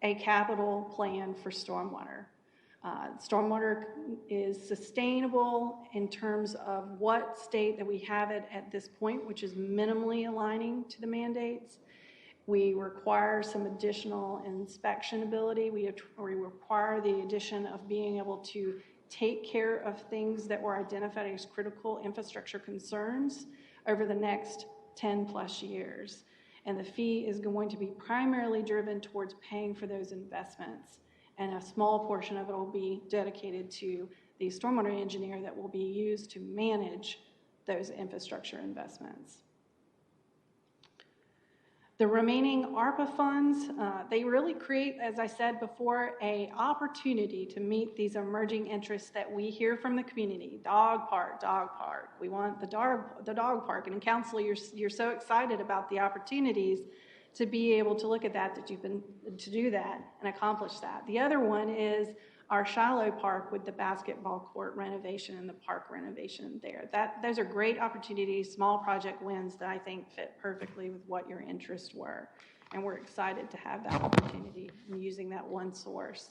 a capital plan for stormwater. Stormwater is sustainable in terms of what state that we have it at this point, which is minimally aligning to the mandates. We require some additional inspection ability. We require the addition of being able to take care of things that were identified as critical infrastructure concerns over the next 10 plus years. And the fee is going to be primarily driven towards paying for those investments. And a small portion of it will be dedicated to the stormwater engineer that will be used to manage those infrastructure investments. The remaining ARPA funds, they really create, as I said before, an opportunity to meet these emerging interests that we hear from the community. Dog park, dog park. We want the dog park. And in council, you're so excited about the opportunities to be able to look at that to do that and accomplish that. The other one is our Shiloh Park with the basketball court renovation and the park renovation there. Those are great opportunities, small project wins that I think fit perfectly with what your interests were. And we're excited to have that opportunity in using that one source.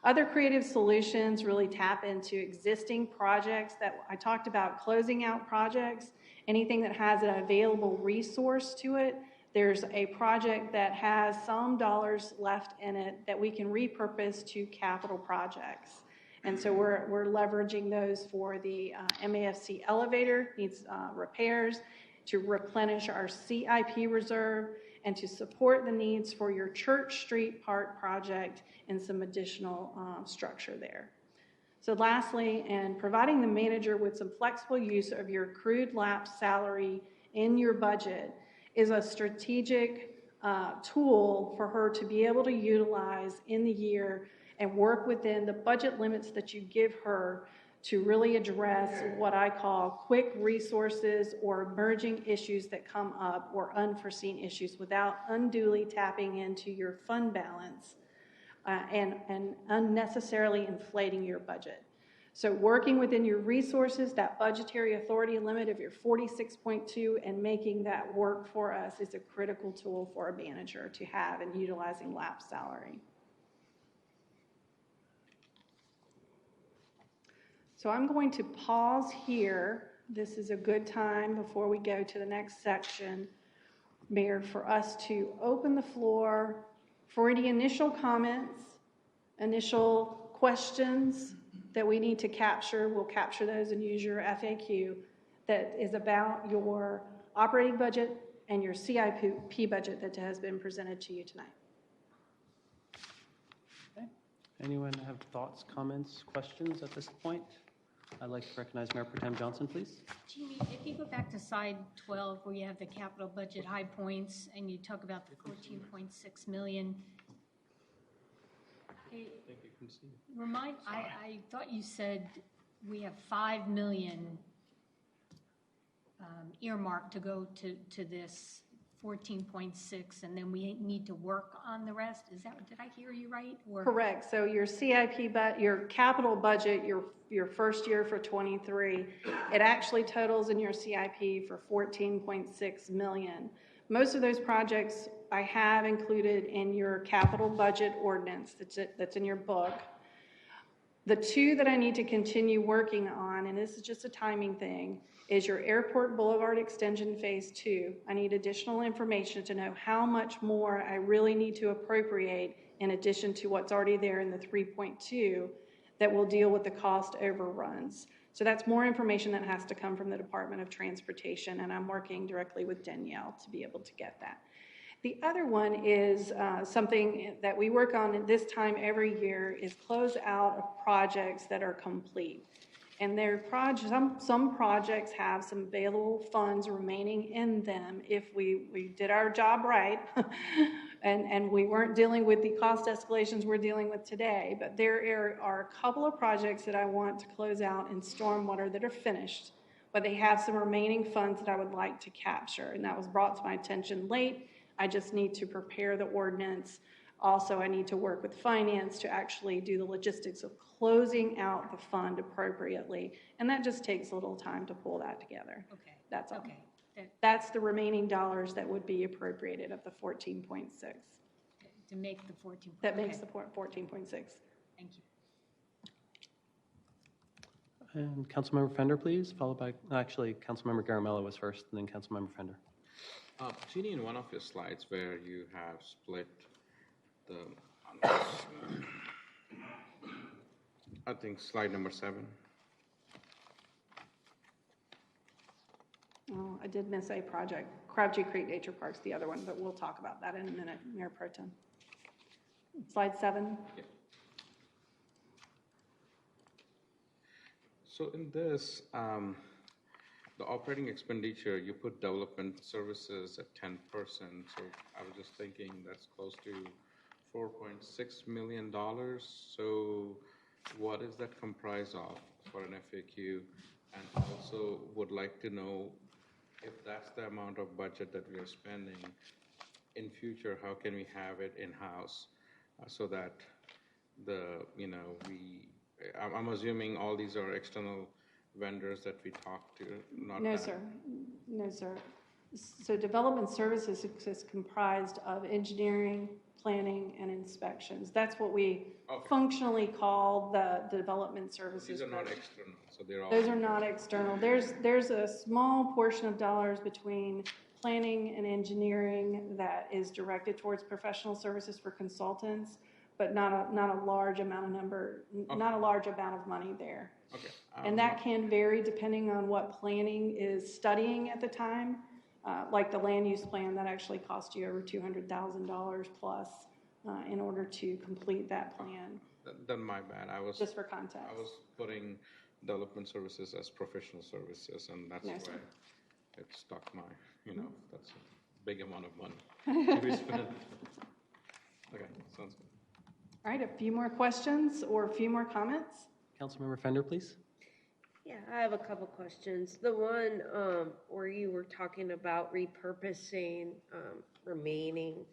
Other creative solutions really tap into existing projects that I talked about, closing out projects, anything that has an available resource to it. There's a project that has some dollars left in it that we can repurpose to capital projects. And so we're leveraging those for the MAFC elevator, needs repairs, to replenish our CIP reserve, and to support the needs for your Church Street Park project and some additional structure there. So lastly, and providing the manager with some flexible use of your accrued lapse salary in your budget is a strategic tool for her to be able to utilize in the year and work within the budget limits that you give her to really address what I call quick resources or emerging issues that come up or unforeseen issues without unduly tapping into your fund balance and unnecessarily inflating your budget. So working within your resources, that budgetary authority limit of your 46.2 and making that work for us is a critical tool for a manager to have in utilizing lapse salary. So I'm going to pause here. This is a good time before we go to the next section, Mayor, for us to open the floor for any initial comments, initial questions that we need to capture. We'll capture those and use your FAQ that is about your operating budget and your CIP budget that has been presented to you tonight. Okay. Anyone have thoughts, comments, questions at this point? I'd like to recognize Mayor Pro Tem Johnson, please. Jeannie, if you go back to slide 12 where you have the capital budget high points and you talk about the 14.6 million. Hey, I thought you said we have 5 million earmarked to go to this 14.6, and then we need to work on the rest? Is that, did I hear you right? Or Correct. So your CIP, your capital budget, your first year for 23, it actually totals in your CIP for 14.6 million. Most of those projects I have included in your capital budget ordinance that's in your book. The two that I need to continue working on, and this is just a timing thing, is your Airport Boulevard Extension Phase 2. I need additional information to know how much more I really need to appropriate in addition to what's already there in the 3.2 that will deal with the cost overruns. So that's more information that has to come from the Department of Transportation, and I'm working directly with Danielle to be able to get that. The other one is something that we work on at this time every year is close out of projects that are complete. And their some projects have some available funds remaining in them if we did our job right and we weren't dealing with the cost escalations we're dealing with today. But there are a couple of projects that I want to close out in stormwater that are finished, but they have some remaining funds that I would like to capture. And that was brought to my attention late. I just need to prepare the ordinance. Also, I need to work with finance to actually do the logistics of closing out the fund appropriately. And that just takes a little time to pull that together. okay, That's all. okay. That's the remaining dollars that would be appropriated of the 14.6. To make the 14. That makes okay. the 14.6. Thank you. And Councilmember Fender, please, followed by, actually, Councilmember Garamella was first, and then Councilmember Fender. Jeannie, in one of your slides where you have split the, I think slide number 7. Oh, I did miss a project, Crabtree Creek Nature Park's the other one, but we'll talk about that in a minute, Mayor Pro Tem. Slide 7. Yeah. So in this, the operating expenditure, you put development services at 10%. So I was just thinking that's close to $4.6 million. So what is that comprised of for an FAQ? And also would like to know if that's the amount of budget that we are spending in future, how can we have it in-house so that I'm assuming all these are external vendors that we talk to, not No, that. sir. No, sir. So development services is comprised of engineering, planning, and inspections. That's what we functionally call the development services. These are not external, so they're all. Those are not external. There's a small portion of dollars between planning and engineering that is directed towards professional services for consultants, but not a large amount of not a large amount of money there. Okay. And that can vary depending on what planning is studying at the time. Like the land use plan, that actually cost you over $200,000 plus in order to complete that plan. Then my bad. I was just for context. I was putting development services as professional services, and that's why it stuck my. That's a big amount of money to be spent. Okay, sounds good. All right, a few more questions or a few more comments? Councilmember Fender, please. Yeah, I have a couple questions. The one where you were talking about repurposing remaining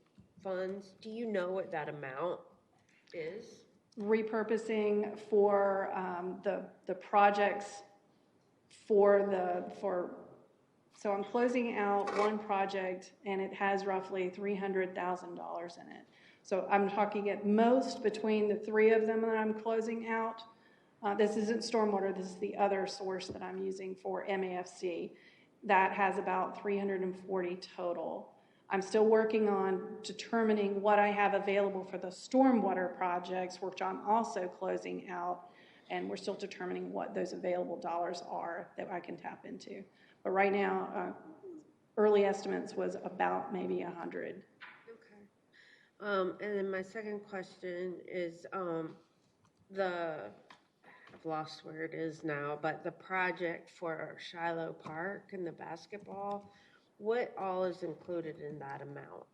funds, do you know what that amount is? Repurposing for the projects so I'm closing out one project and it has roughly $300,000 in it. So I'm talking at most between the 3 of them that I'm closing out. This isn't stormwater, this is the other source that I'm using for MAFC. That has about 340 total. I'm still working on determining what I have available for the stormwater projects, which I'm also closing out, and we're still determining what those available dollars are that I can tap into. But right now, early estimates was about maybe 100. Okay. And then my second question is I've lost where it is now, but the project for Shiloh Park and the basketball, what all is included in that amount?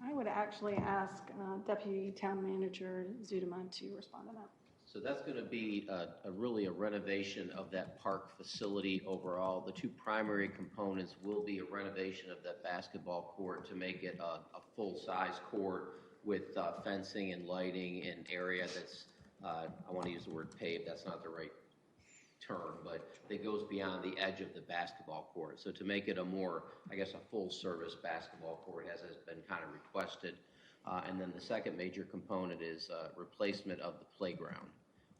I would actually ask Deputy Town Manager Zudeman to respond to that. So that's going to be really a renovation of that park facility overall. The two primary components will be a renovation of that basketball court to make it a full-size court with fencing and lighting and area that's, I want to use the word paved, that's not the right term, but that goes beyond the edge of the basketball court. So to make it a more, I guess, a full-service basketball court as has been kind of requested. And then the second major component is replacement of the playground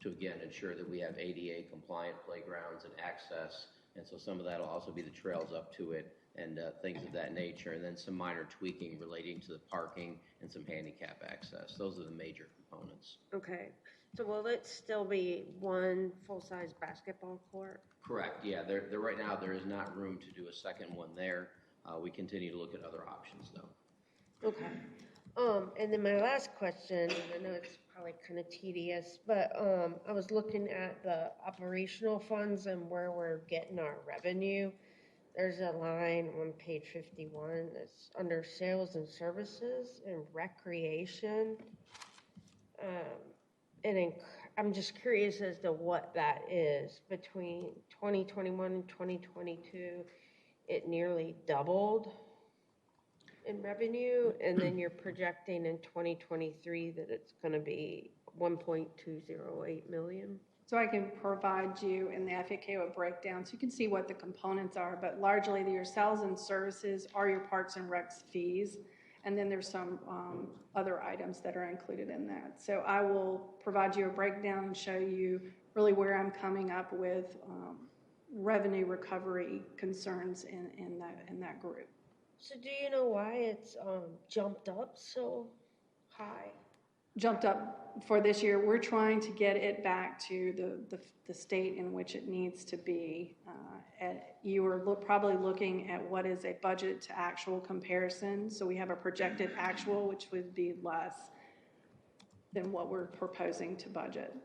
to, again, ensure that we have ADA compliant playgrounds and access. And so some of that will also be the trails up to it and things of that nature. And then some minor tweaking relating to the parking and some handicap access. Those are the major components. Okay. So will it still be one full-size basketball court? Correct. Yeah. There right now there is not room to do a second one there. We continue to look at other options though. Okay. And then my last question, and I know it's probably kind of tedious, but I was looking at the operational funds and where we're getting our revenue. There's a line on page 51 that's under sales and services and recreation. I'm just curious as to what that is. Between 2021 and 2022, it nearly doubled in revenue, and then you're projecting in 2023 that it's going to be 1.208 million. So I can provide you in the FAQ a breakdown so you can see what the components are, but largely your sales and services are your parks and recs fees, and then there's some other items that are included in that. So I will provide you a breakdown and show you really where I'm coming up with revenue recovery concerns in that group. So do you know why it's jumped up so high? Jumped up for this year. We're trying to get it back to the state in which it needs to be. You are probably looking at what is a budget to actual comparison. So we have a projected actual, which would be less than what we're proposing to budget.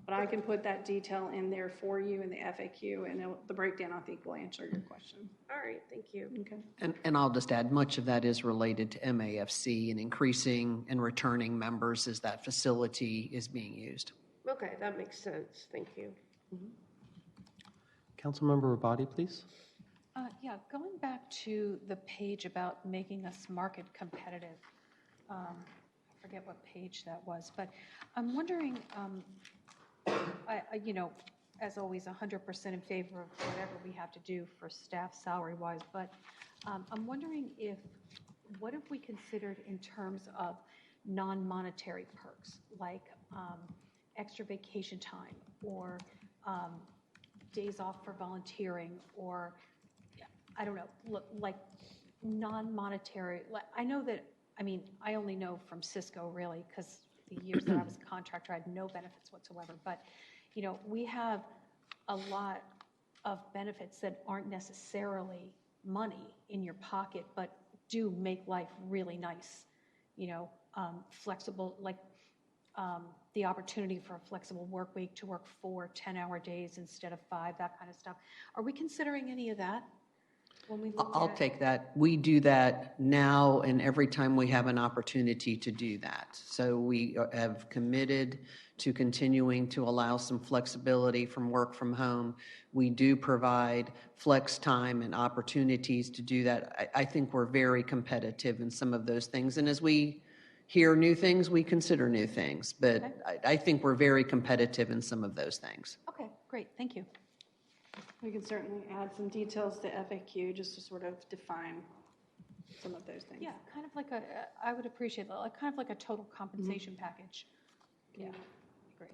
But I can put that detail in there for you in the FAQ, and the breakdown, I think, will answer your question. All right, thank you. Okay. And I'll just add, much of that is related to MAFC and increasing and returning members as that facility is being used. Okay, that makes sense. Thank you. Councilmember Rabati, please. Yeah, going back to the page about making us market competitive. I forget what page that was, but I'm wondering, as always, 100% in favor of whatever we have to do for staff salary-wise, but I'm wondering what have we considered in terms of non-monetary perks, like extra vacation time or days off for volunteering, or, I don't know, like non-monetary. I know that, I only know from Cisco, really, because the years that I was a contractor, I had no benefits whatsoever. But, we have a lot of benefits that aren't necessarily money in your pocket, but do make life really nice. Flexible, like the opportunity for a flexible work week to work 4 10-hour days instead of 5, that kind of stuff. Are we considering any of that? I'll take that. We do that now and every time we have an opportunity to do that. So we have committed to continuing to allow some flexibility from work from home. We do provide flex time and opportunities to do that. I think we're very competitive in some of those things. And as we hear new things, we consider new things. But okay. I think we're very competitive in some of those things. Okay, great. Thank you. We can certainly add some details to FAQ just to sort of define some of those things. Yeah, kind of like I would appreciate that, kind of like a total compensation package. Yeah, great.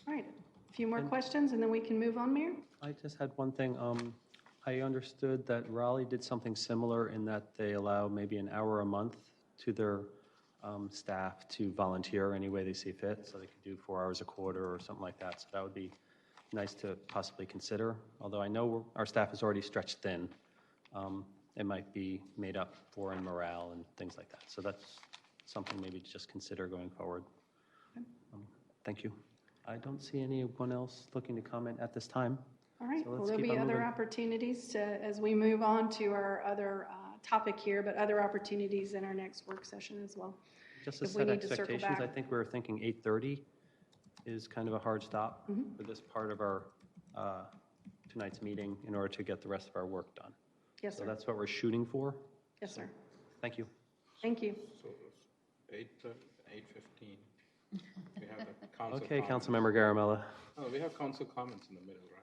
All right, a few more questions and then we can move on, Mayor. I just had one thing. I understood that Raleigh did something similar in that they allow maybe an hour a month to their staff to volunteer any way they see fit. So they could do 4 hours a quarter or something like that. So that would be nice to possibly consider, although I know our staff is already stretched thin. It might be made up for in morale and things like that. So that's something maybe to just consider going forward. Thank you. I don't see anyone else looking to comment at this time. All right, So well, there'll be other opportunities as we move on to our other topic here, but other opportunities in our next work session as well. Just to set expectations, I think we were thinking 8:30 is kind of a hard stop for this part of our tonight's meeting in order to get the rest of our work done. Yes, So sir. that's what we're shooting for. Yes, sir. Thank you. Thank you. So 8:15. We have a council Okay, comment. Councilmember Garamella. Oh, we have council comments in the middle, right?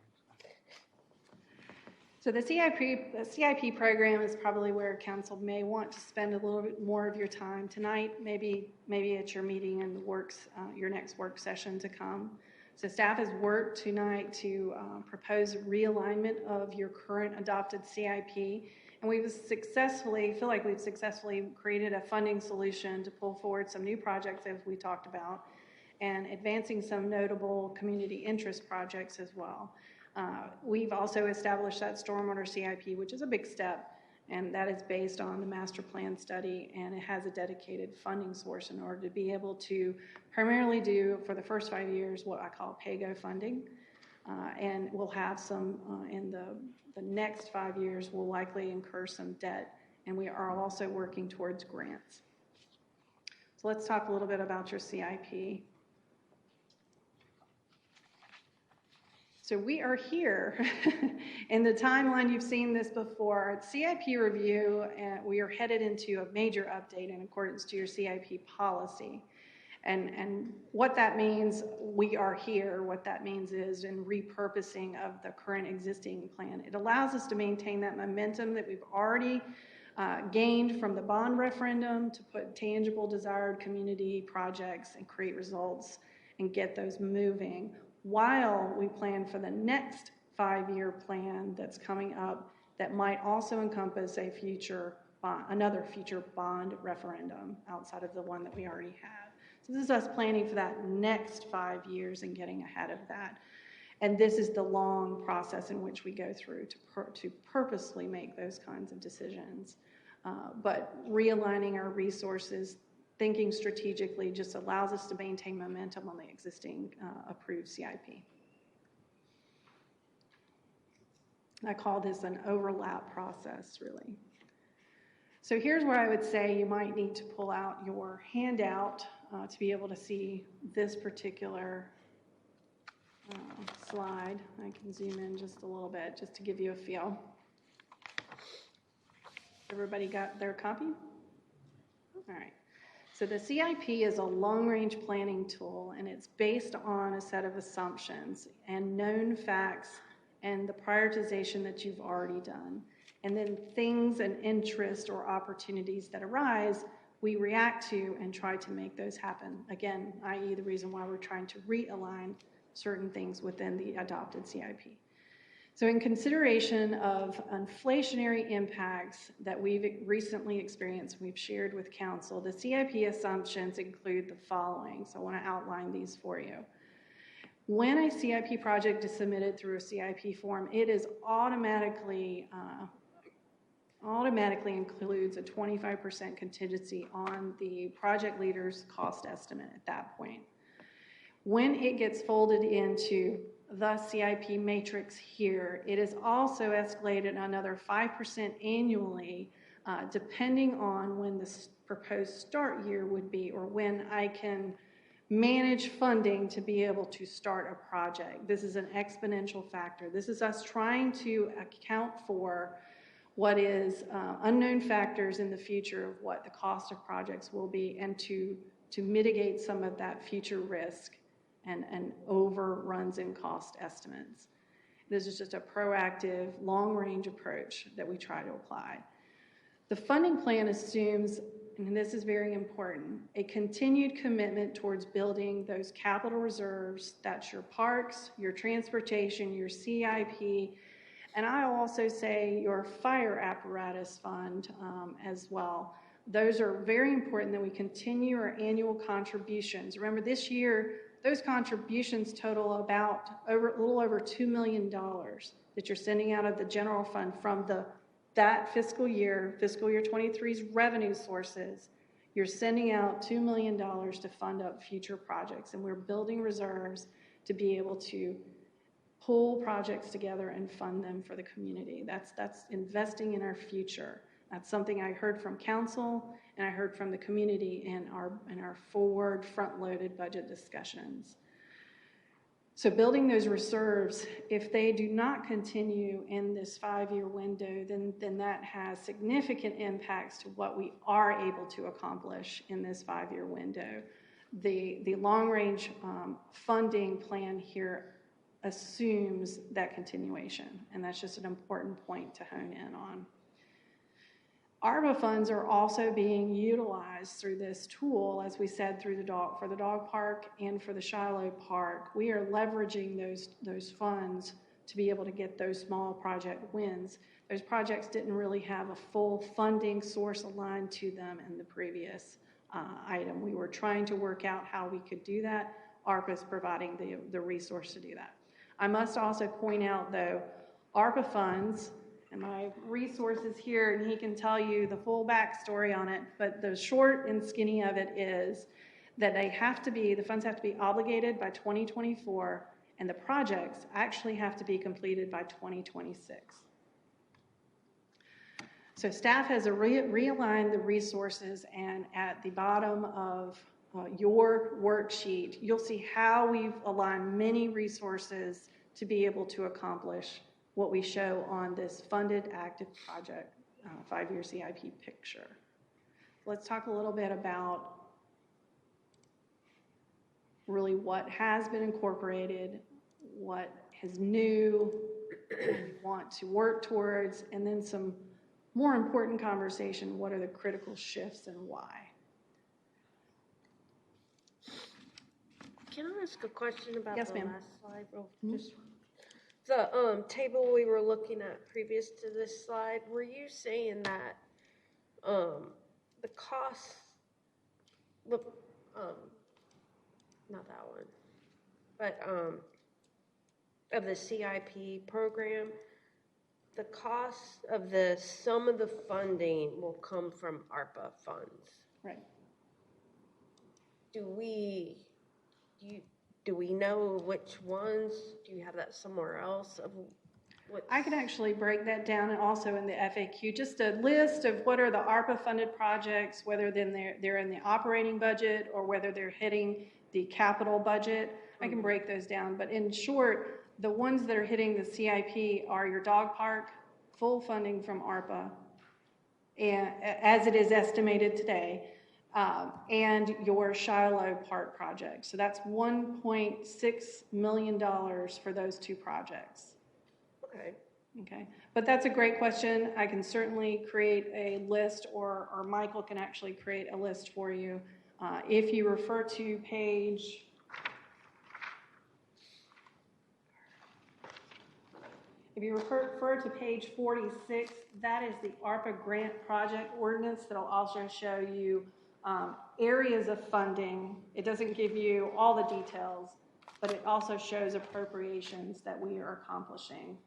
So the CIP program is probably where council may want to spend a little bit more of your time tonight, maybe at your meeting and your next work session to come. So staff has worked tonight to propose realignment of your current adopted CIP, and feel like we've successfully created a funding solution to pull forward some new projects as we talked about, and advancing some notable community interest projects as well. We've also established that stormwater CIP, which is a big step, and that is based on the master plan study, and it has a dedicated funding source in order to be able to primarily do, for the first 5 years, what I call PAYGO funding, and we'll have some in the next 5 years, we'll likely incur some debt, and we are also working towards grants. So let's talk a little bit about your CIP. So we are here in the timeline. You've seen this before. CIP review, we are headed into a major update in accordance to your CIP policy. And what that means, we are here. What that means is in repurposing of the current existing plan. It allows us to maintain that momentum that we've already gained from the bond referendum to put tangible desired community projects and create results and get those moving, while we plan for the next 5-year plan that's coming up that might also encompass another future bond referendum outside of the one that we already have. So this is us planning for that next 5 years and getting ahead of that. And this is the long process in which we go through to purposely make those kinds of decisions. But realigning our resources, thinking strategically, just allows us to maintain momentum on the existing approved CIP. I call this an overlap process, really. So here's where I would say you might need to pull out your handout to be able to see this particular slide. I can zoom in just a little bit just to give you a feel. Everybody got their copy? All right. So the CIP is a long-range planning tool, and it's based on a set of assumptions and known facts and the prioritization that you've already done. And then things and interest or opportunities that arise, we react to and try to make those happen. Again, i.e. the reason why we're trying to realign certain things within the adopted CIP. So in consideration of inflationary impacts that we've recently experienced, we've shared with council, the CIP assumptions include the following. So I want to outline these for you. When a CIP project is submitted through a CIP form, it is automatically includes a 25% contingency on the project leader's cost estimate at that point. When it gets folded into the CIP matrix here, it is also escalated another 5% annually, depending on when the proposed start year would be, or when I can manage funding to be able to start a project. This is an exponential factor. This is us trying to account for what is unknown factors in the future of what the cost of projects will be, and to mitigate some of that future risk and overruns in cost estimates. This is just a proactive, long-range approach that we try to apply. The funding plan assumes, and this is very important, a continued commitment towards building those capital reserves. That's your parks, your transportation, your CIP, and I'll also say your fire apparatus fund as well. Those are very important that we continue our annual contributions. Remember, this year, those contributions total about a little over $2 million that you're sending out of the general fund from that fiscal year 23's revenue sources. You're sending out $2 million to fund up future projects, and we're building reserves to be able to pull projects together and fund them for the community. That's investing in our future. That's something I heard from council and I heard from the community in our forward front-loaded budget discussions. So building those reserves, if they do not continue in this 5-year window, then that has significant impacts to what we are able to accomplish in this 5-year window. The long-range funding plan here assumes that continuation, and that's just an important point to hone in on. ARPA funds are also being utilized through this tool, as we said, for the dog park and for the Shiloh Park. We are leveraging those funds to be able to get those small project wins. Those projects didn't really have a full funding source aligned to them in the previous item. We were trying to work out how we could do that. ARPA is providing the resource to do that. I must also point out, though, ARPA funds, and my resources here, and he can tell you the full backstory on it, but the short and skinny of it is that the funds have to be obligated by 2024, and the projects actually have to be completed by 2026. So staff has realigned the resources, and at the bottom of your worksheet, you'll see how we've aligned many resources to be able to accomplish what we show on this funded active project 5-year CIP picture. Let's talk a little bit about really what has been incorporated, what is new, what we want to work towards, and then some more important conversation, what are the critical shifts and why? Can I ask a question about Yes, the ma'am. last slide? Just the table we were looking at previous to this slide, were you saying that the cost, not that one, but of the CIP program, the cost of some of the funding will come from ARPA funds? Right. Do we know which ones? Do you have that somewhere else? I could actually break that down and also in the FAQ, just a list of what are the ARPA funded projects, whether then they're in the operating budget or whether they're hitting the capital budget. I can break those down, but in short, the ones that are hitting the CIP are your dog park, full funding from ARPA, and as it is estimated today, and your Shiloh Park project. So that's $1.6 million for those two projects. Okay. Okay, but that's a great question. I can certainly create a list, or Michael can actually create a list for you. If you refer to page, page 46, that is the ARPA grant project ordinance that'll also show you areas of funding. It doesn't give you all the details, but it also shows appropriations that we are accomplishing.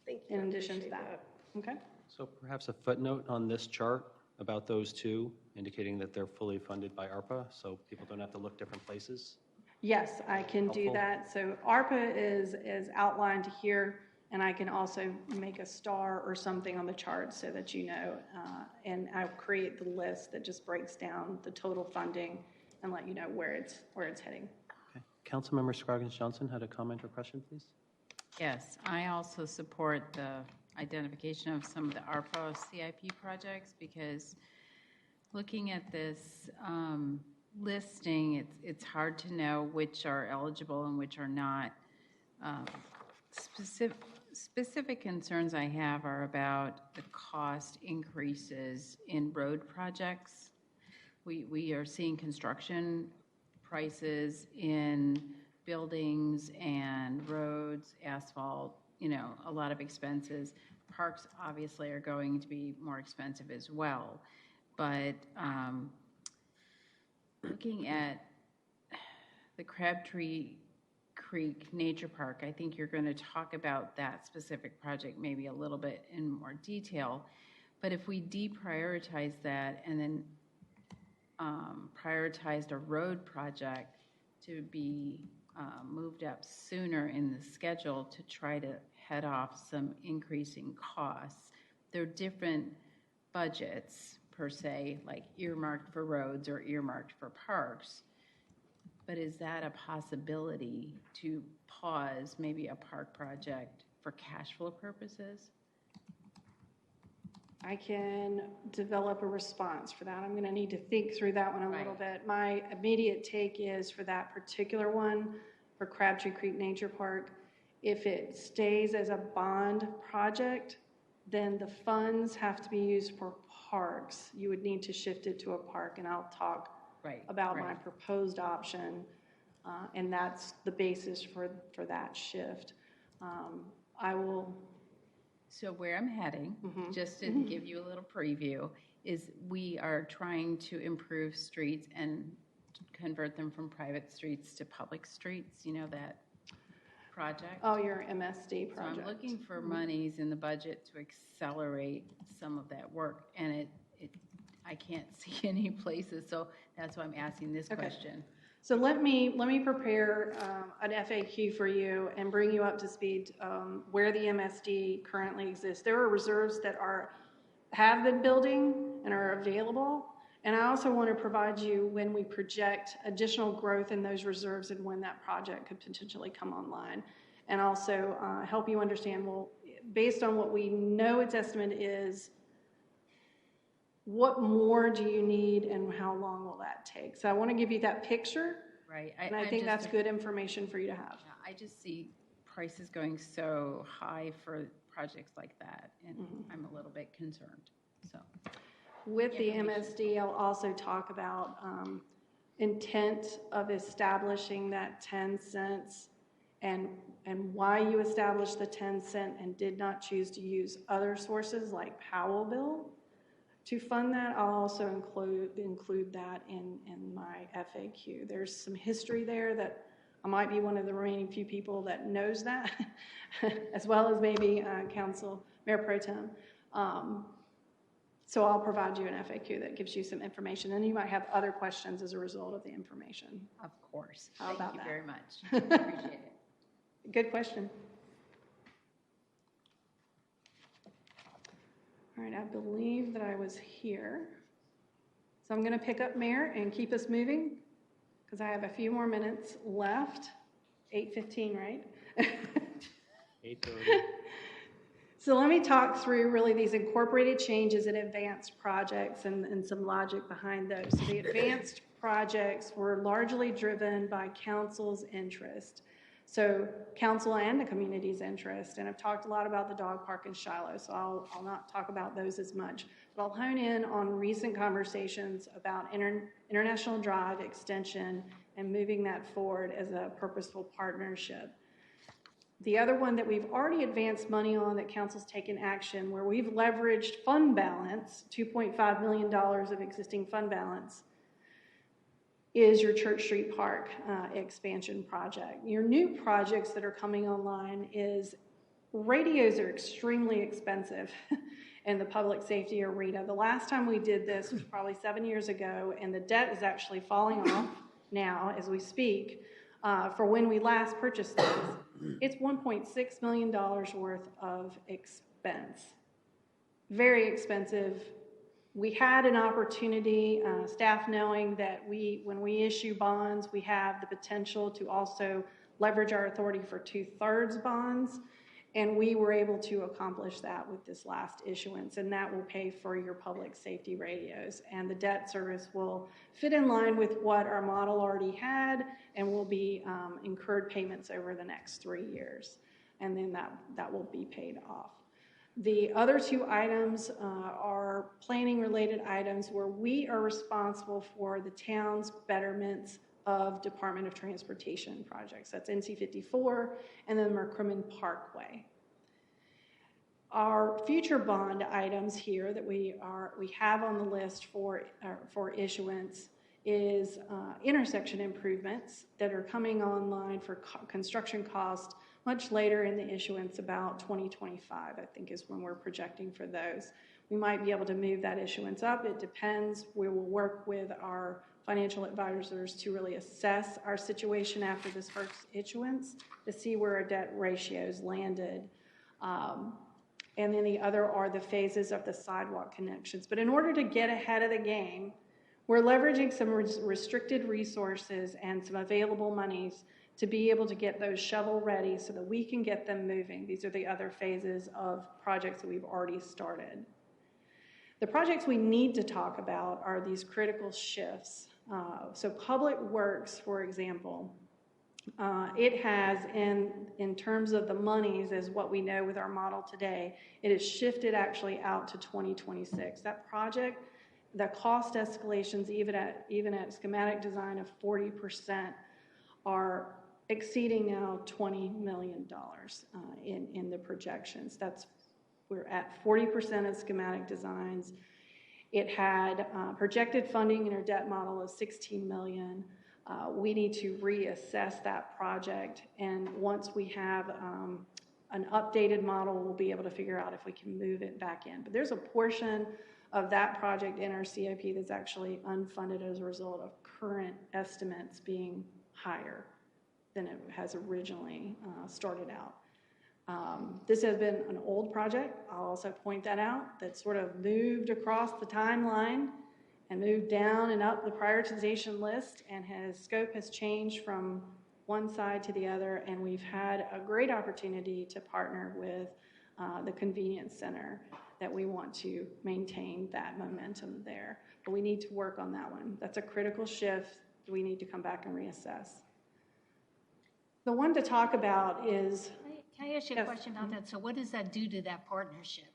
Thank you. In addition to that. Okay. So perhaps a footnote on this chart about those two, indicating that they're fully funded by ARPA, so people don't have to look different places. Yes, I can do that. So ARPA is outlined here, and I can also make a star or something on the chart so that you know, and I'll create the list that just breaks down the total funding and let you know where it's heading. Okay. Councilmember Scroggins-Johnson had a comment or question, please. Yes, I also support the identification of some of the ARPA CIP projects, because looking at this listing, it's hard to know which are eligible and which are not. Specific concerns I have are about the cost increases in road projects. We are seeing construction prices in buildings and roads, asphalt, a lot of expenses. Parks obviously are going to be more expensive as well. But looking at the Crabtree Creek Nature Park, I think you're going to talk about that specific project maybe a little bit in more detail. But if we deprioritize that and then prioritized a road project to be moved up sooner in the schedule to try to head off some increasing costs. There are different budgets per se, like earmarked for roads or earmarked for parks. But is that a possibility to pause maybe a park project for cash flow purposes? I can develop a response for that. I'm going to need to think through that one a little bit. My immediate take is for that particular one, for Crabtree Creek Nature Park, if it stays as a bond project, then the funds have to be used for parks. You would need to shift it to a park, and I'll talk about my proposed option, and that's the basis for that shift. I will. So where I'm heading, just to give you a little preview, is we are trying to improve streets and convert them from private streets to public streets, you know, that project. Oh, your MSD project. So I'm looking for monies in the budget to accelerate some of that work, and I can't see any places, so that's why I'm asking this question. So let me prepare an FAQ for you and bring you up to speed where the MSD currently exists. There are reserves that have been building and are available, and I also want to provide you when we project additional growth in those reserves and when that project could potentially come online, and also help you understand, well, based on what we know its estimate is, what more do you need and how long will that take? So I want to give you that picture. Right. And I think that's good information for you to have. I just see prices going so high for projects like that, and I'm a little bit concerned. So, with the MSD, I'll also talk about intent of establishing that 10 cents and why you established the 10 cent and did not choose to use other sources like Powellville to fund that. I'll also include that in my FAQ. There's some history there that I might be one of the remaining few people that knows that, as well as maybe Mayor Pro Tem. So I'll provide you an FAQ that gives you some information, and you might have other questions as a result of the information. Of course. How about that? Thank you very much. Appreciate it. Good question. All right, I believe that I was here. So I'm going to pick up, Mayor, and keep us moving because I have a few more minutes left. 8:15, right? 8:30. So let me talk through really these incorporated changes in advanced projects and some logic behind those. So the advanced projects were largely driven by council's interest. So council and the community's interest, and I've talked a lot about the dog park in Shiloh, so I'll not talk about those as much, but I'll hone in on recent conversations about International Drive extension and moving that forward as a purposeful partnership. The other one that we've already advanced money on that council's taken action, where we've leveraged fund balance, $2.5 million of existing fund balance, is your Church Street Park expansion project. Your new projects that are coming online is radios are extremely expensive in the public safety arena. The last time we did this was probably 7 years ago, and the debt is actually falling off now as we speak for when we last purchased these. It's $1.6 million worth of expense. Very expensive. We had an opportunity, staff knowing that when we issue bonds, we have the potential to also leverage our authority for 2/3 bonds, and we were able to accomplish that with this last issuance, and that will pay for your public safety radios. And the debt service will fit in line with what our model already had and will be incurred payments over the next 3 years, and then that will be paid off. The other two items are planning-related items where we are responsible for the town's betterments of Department of Transportation projects. That's NC 54 and then McCrimmon Parkway. Our future bond items here that we have on the list for issuance is intersection improvements that are coming online for construction cost much later in the issuance, about 2025, I think is when we're projecting for those. We might be able to move that issuance up. It depends. We will work with our financial advisors to really assess our situation after this first issuance to see where our debt ratios landed. And then the other are the phases of the sidewalk connections. But in order to get ahead of the game, We're leveraging some restricted resources and some available monies to be able to get those shovel ready so that we can get them moving. These are the other phases of projects that we've already started. The projects we need to talk about are these critical shifts. So Public Works, for example, it has, in terms of the monies, as what we know with our model today, it has shifted actually out to 2026. That project, the cost escalations, even at schematic design of 40%, are exceeding now $20 million in the projections. We're at 40% of schematic designs. It had projected funding in our debt model of $16 million. We need to reassess that project, and once we have an updated model, we'll be able to figure out if we can move it back in. But there's a portion of that project in our CIP that's actually unfunded as a result of current estimates being higher than it has originally started out. This has been an old project, I'll also point that out, that sort of moved across the timeline and moved down and up the prioritization list, and scope has changed from one side to the other, and we've had a great opportunity to partner with the convenience center that we want to maintain that momentum there. But we need to work on that one. That's a critical shift. We need to come back and reassess. The one to talk about is... Can I ask you a question about that? So what does that do to that partnership?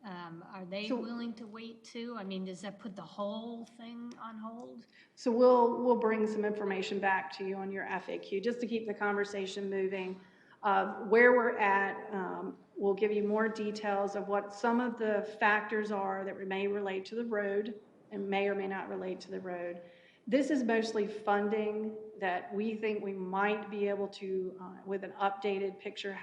Are they willing to wait too? I mean, does that put the whole thing on hold? So we'll bring some information back to you on your FAQ just to keep the conversation moving. Where we're at, we'll give you more details of what some of the factors are that may relate to the road and may or may not relate to the road. This is mostly funding that we think we might be able to, with an updated picture,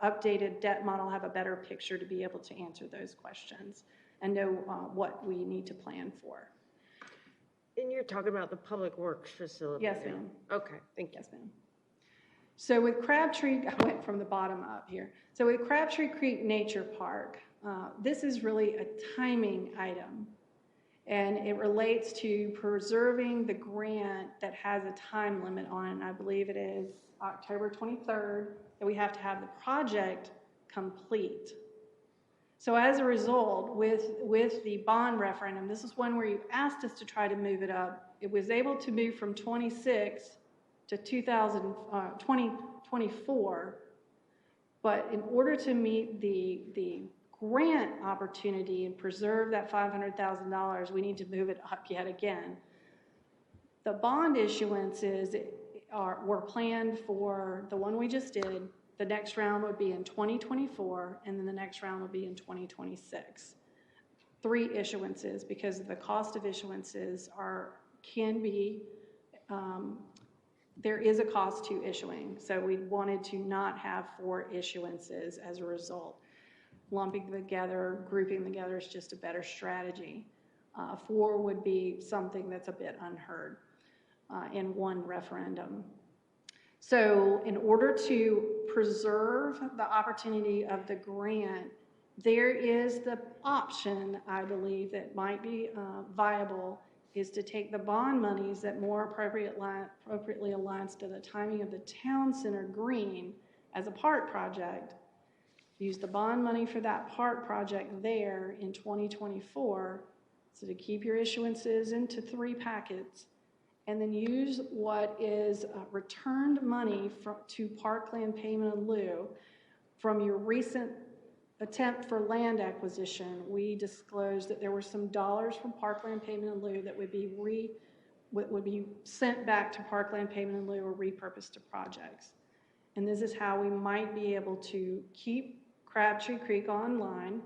updated debt model, have a better picture to be able to answer those questions and know what we need to plan for. And you're talking about the Public Works facility? Yes, ma'am. Okay, thank you. Yes, ma'am. So with Crabtree, I went from the bottom up here. So with Crabtree Creek Nature Park, this is really a timing item. And it relates to preserving the grant that has a time limit on it. And I believe it is October 23rd that we have to have the project complete. So as a result, with the bond referendum, this is one where you asked us to try to move it up. It was able to move from 26 to 2024, but in order to meet the grant opportunity and preserve that $500,000, we need to move it up yet again. The bond issuances were planned for the one we just did. The next round would be in 2024, and then the next round would be in 2026. 3 issuances, because the cost of issuances can be, there is a cost to issuing. So we wanted to not have 4 issuances as a result. Lumping them together, grouping them together is just a better strategy. 4 would be something that's a bit unheard in one referendum. So in order to preserve the opportunity of the grant, there is the option, I believe, that might be viable, is to take the bond monies that more appropriately aligns to the timing of the town center green as a park project, use the bond money for that park project there in 2024, so to keep your issuances into 3 packets, and then use what is returned money to parkland payment in lieu from your recent attempt for land acquisition. We disclosed that there were some dollars from parkland payment in lieu that would be sent back to parkland payment in lieu or repurposed to projects. And this is how we might be able to keep Crabtree Creek online,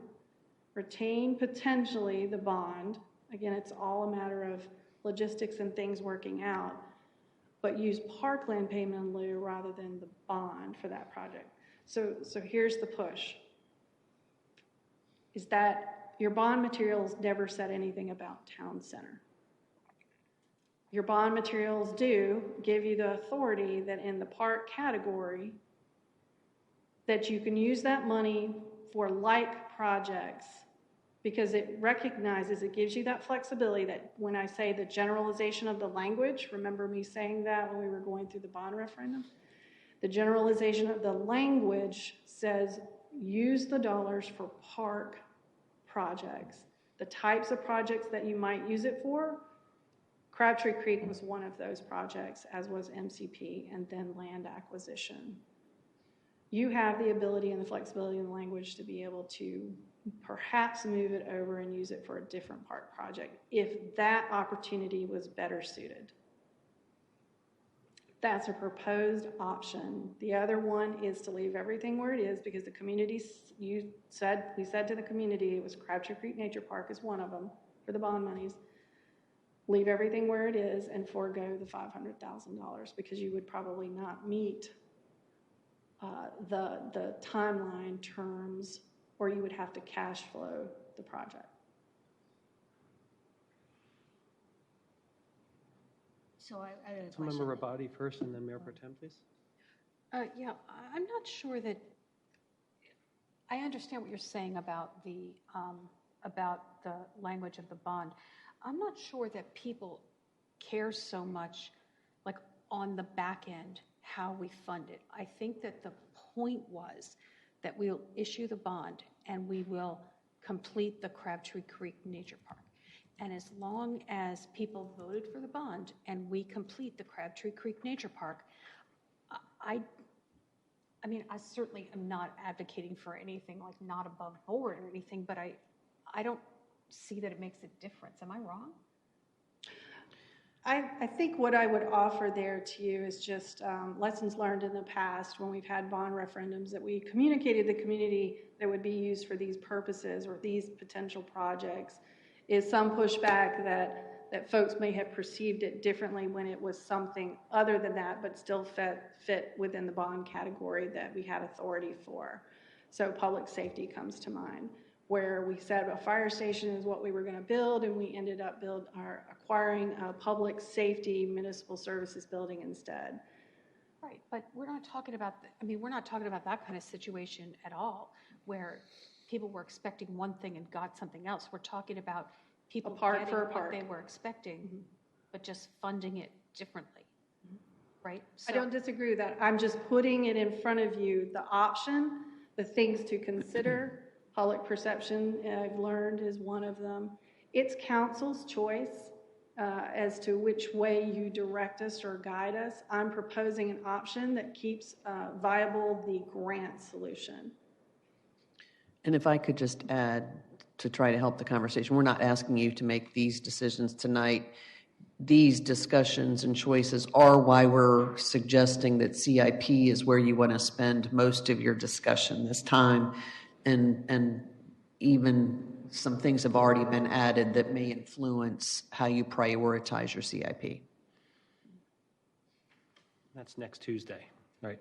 retain potentially the bond. Again, it's all a matter of logistics and things working out, but use parkland payment in lieu rather than the bond for that project. So here's the push, is that your bond materials never said anything about town center. Your bond materials do give you the authority that in the park category, that you can use that money for like projects because it recognizes, it gives you that flexibility that when I say the generalization of the language, remember me saying that when we were going through the bond referendum? The generalization of the language says use the dollars for park projects. The types of projects that you might use it for, Crabtree Creek was one of those projects, as was MCP, and then land acquisition. You have the ability and the flexibility in the language to be able to perhaps move it over and use it for a different park project if that opportunity was better suited. That's a proposed option. The other one is to leave everything where it is because the community, we said to the community, it was Crabtree Creek Nature Park is one of them for the bond monies. Leave everything where it is and forego the $500,000 because you would probably not meet the timeline terms, or you would have to cash flow the project. So I have a Councilmember question. Rabadi first, and then Mayor Pro Tem, please. Yeah, I'm not sure that, I understand what you're saying about the language of the bond. I'm not sure that people care so much, like on the back end, how we fund it. I think that the point was that we'll issue the bond and we will complete the Crabtree Creek Nature Park. And as long as people voted for the bond and we complete the Crabtree Creek Nature Park, I mean, I certainly am not advocating for anything like not above board or anything, but I don't see that it makes a difference. Am I wrong? I think what I would offer there to you is just lessons learned in the past when we've had bond referendums that we communicated to the community that would be used for these purposes or these potential projects is some pushback that folks may have perceived it differently when it was something other than that, but still fit within the bond category that we had authority for. So public safety comes to mind, where we said a fire station is what we were going to build, and we ended up acquiring a public safety municipal services building instead. Right, but we're not talking about, we're not talking about that kind of situation at all, where people were expecting one thing and got something else. We're talking about people getting what they were expecting, but just funding it differently, right? I don't disagree with that. I'm just putting it in front of you, the option, the things to consider. Public perception, I've learned, is one of them. It's council's choice as to which way you direct us or guide us. I'm proposing an option that keeps viable the grant solution. And if I could just add to try to help the conversation, we're not asking you to make these decisions tonight. These discussions and choices are why we're suggesting that CIP is where you want to spend most of your discussion this time. And even some things have already been added that may influence how you prioritize your CIP. That's next Tuesday, right?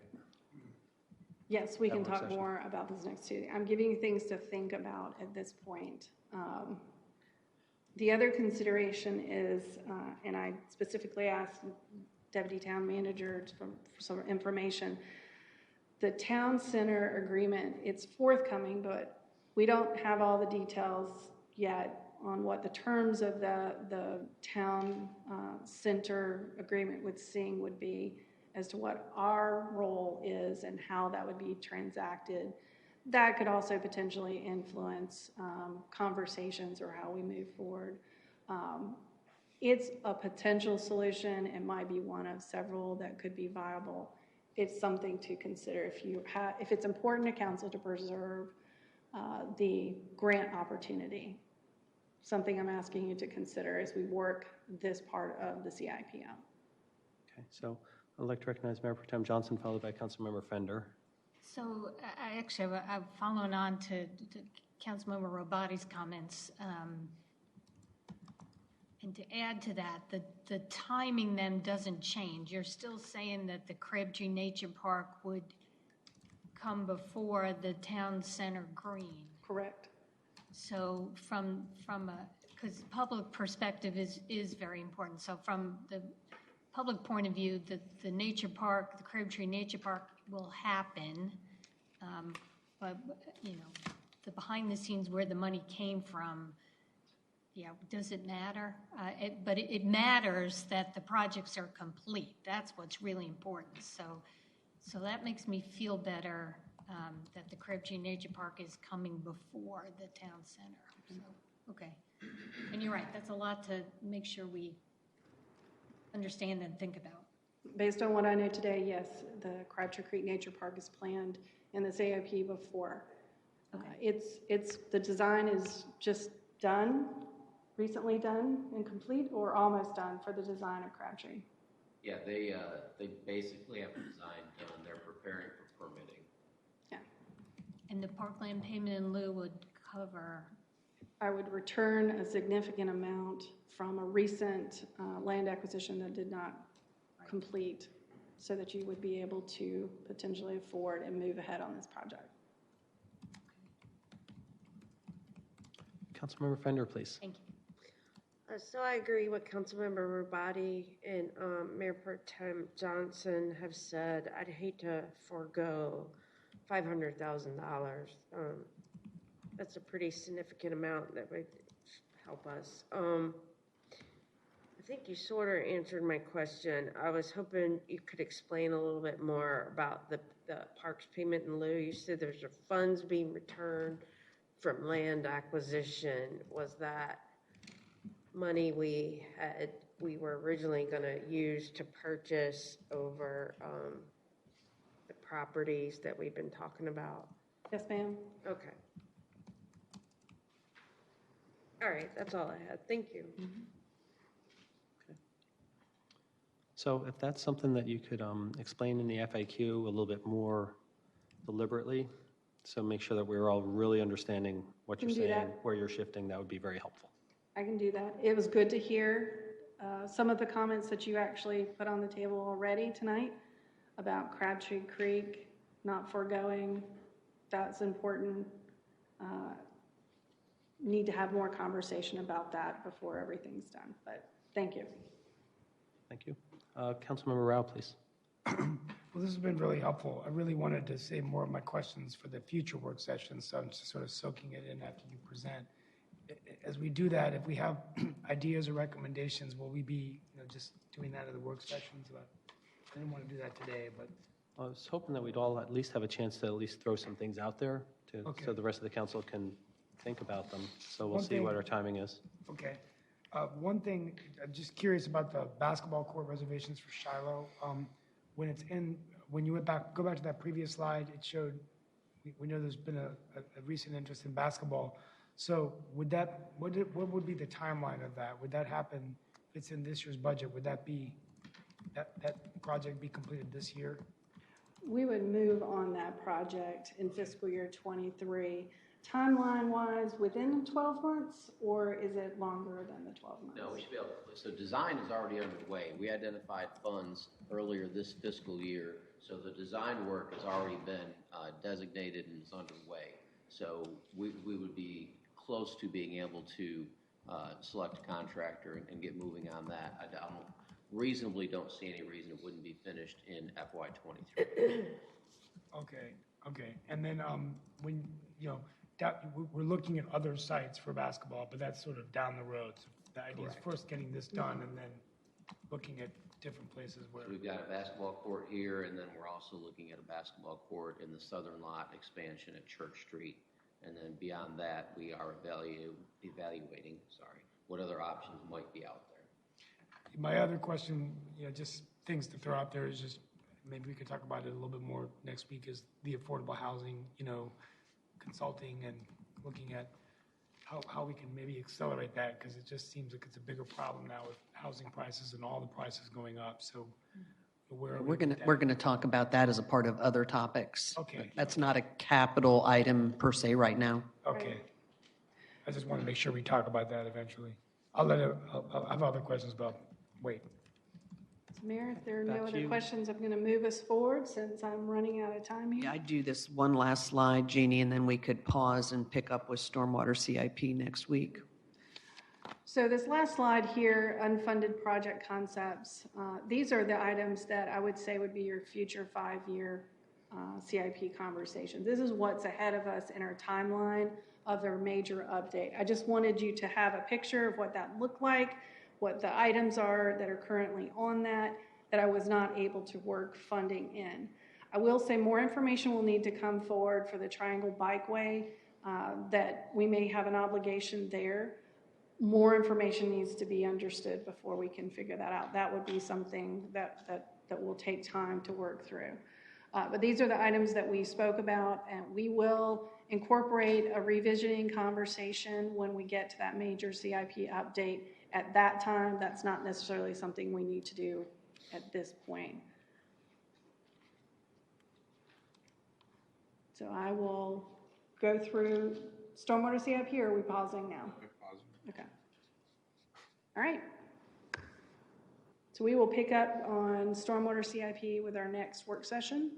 Yes, we can That work talk session. more about this next Tuesday. I'm giving you things to think about at this point. The other consideration is, and I specifically asked Deputy Town Manager for some information, the town center agreement, it's forthcoming, but we don't have all the details yet on what the terms of the town center agreement with Sing would be as to what our role is and how that would be transacted. That could also potentially influence conversations or how we move forward. It's a potential solution. It might be one of several that could be viable. It's something to consider if it's important to council to preserve the grant opportunity. Something I'm asking you to consider as we work this part of the CIP out. Okay, so I'd like to recognize Mayor Pro Tem Johnson, followed by Councilmember Fender. So I've followed on to Councilmember Robati's comments. And to add to that, the timing then doesn't change. You're still saying that the Crabtree Nature Park would come before the town center green. Correct. So from because public perspective is very important. So from the public point of view, the nature park, the Crabtree Nature Park will happen, but the behind the scenes where the money came from, yeah, does it matter? But it matters that the projects are complete. That's what's really important. So that makes me feel better that the Krebs Nature Park is coming before the town center. So, okay. And you're right, that's a lot to make sure we understand and think about. Based on what I know today, yes, the Crabtree Creek Nature Park is planned in this AIP before. Okay. The design is just done, recently done and complete, or almost done for the design of Crabtree? Yeah, they basically have the design done. They're preparing for permitting. Yeah. And the parkland payment in lieu would cover? I would return a significant amount from a recent land acquisition that did not complete, so that you would be able to potentially afford and move ahead on this project. Councilmember Fender, please. Thank you. So I agree with Councilmember Rabati and Mayor Pro Tem Johnson have said. I'd hate to forego $500,000. That's a pretty significant amount that would help us. I think you sort of answered my question. I was hoping you could explain a little bit more about the parks payment in lieu. You said there's funds being returned from land acquisition. Was that money we were originally going to use to purchase over the properties that we've been talking about? Yes, ma'am. Okay. All right, that's all I had. Thank you. Mm-hmm. So if that's something that you could explain in the FAQ a little bit more deliberately, so make sure that we're all really understanding what you're Can do saying, that. where you're shifting, that would be very helpful. I can do that. It was good to hear some of the comments that you actually put on the table already tonight about Crabtree Creek not foregoing. That's important. Need to have more conversation about that before everything's done. But thank you. Thank you. Councilmember Rao, please. Well, this has been really helpful. I really wanted to save more of my questions for the future work sessions, so I'm just sort of soaking it in after you present. As we do that, if we have ideas or recommendations, will we be just doing that at the work sessions? I didn't want to do that today, but I was hoping that we'd all at least have a chance to at least throw some things out there so the rest of the council can think about them. So we'll see what our timing is. Okay. One thing, I'm just curious about the basketball court reservations for Shiloh. When you go back to that previous slide, it showed, we know there's been a recent interest in basketball. So what would be the timeline of that? Would that happen, if it's in this year's budget, would that project be completed this year? We would move on that project in fiscal year 23. Timeline-wise, within 12 months, or is it longer than the 12 months? No, we should be able to. So design is already underway. We identified funds earlier this fiscal year, so the design work has already been designated and is underway. So we would be close to being able to select a contractor and get moving on that. I reasonably don't see any reason it wouldn't be finished in FY23. Okay. And then when, we're looking at other sites for basketball, but that's sort of down the road. So the idea is first getting this done and then looking at different places where. So we've got a basketball court here, and then we're also looking at a basketball court in the southern lot expansion at Church Street. And then beyond that, we are evaluating what other options might be out there. My other question, just things to throw out there is just, maybe we could talk about it a little bit more next week, is the affordable housing, consulting and looking at how we can maybe accelerate that, because it just seems like it's a bigger problem now with housing prices and all the prices going up. So where are We're going to talk about that as a part of other topics. Okay. That's not a capital item per se right now. Okay. I just want to make sure we talk about that eventually. I'll have other questions, but wait. Mayor, if there are no other questions, I'm going to move us forward since I'm running out of time here. Yeah, I'd do this one last slide, Jeannie, and then we could pause and pick up with Stormwater CIP next week. So this last slide here, unfunded project concepts, these are the items that I would say would be your future 5-year CIP conversation. This is what's ahead of us in our timeline of their major update. I just wanted you to have a picture of what that looked like, what the items are that are currently on that I was not able to work funding in. I will say more information will need to come forward for the Triangle Bikeway, that we may have an obligation there. More information needs to be understood before we can figure that out. That would be something that will take time to work through. But these are the items that we spoke about, and we will incorporate a revisiting conversation when we get to that major CIP update. At that time, that's not necessarily something we need to do at this point. So I will go through stormwater CIP, or are we pausing now? Okay. All right. So we will pick up on stormwater CIP with our next work session.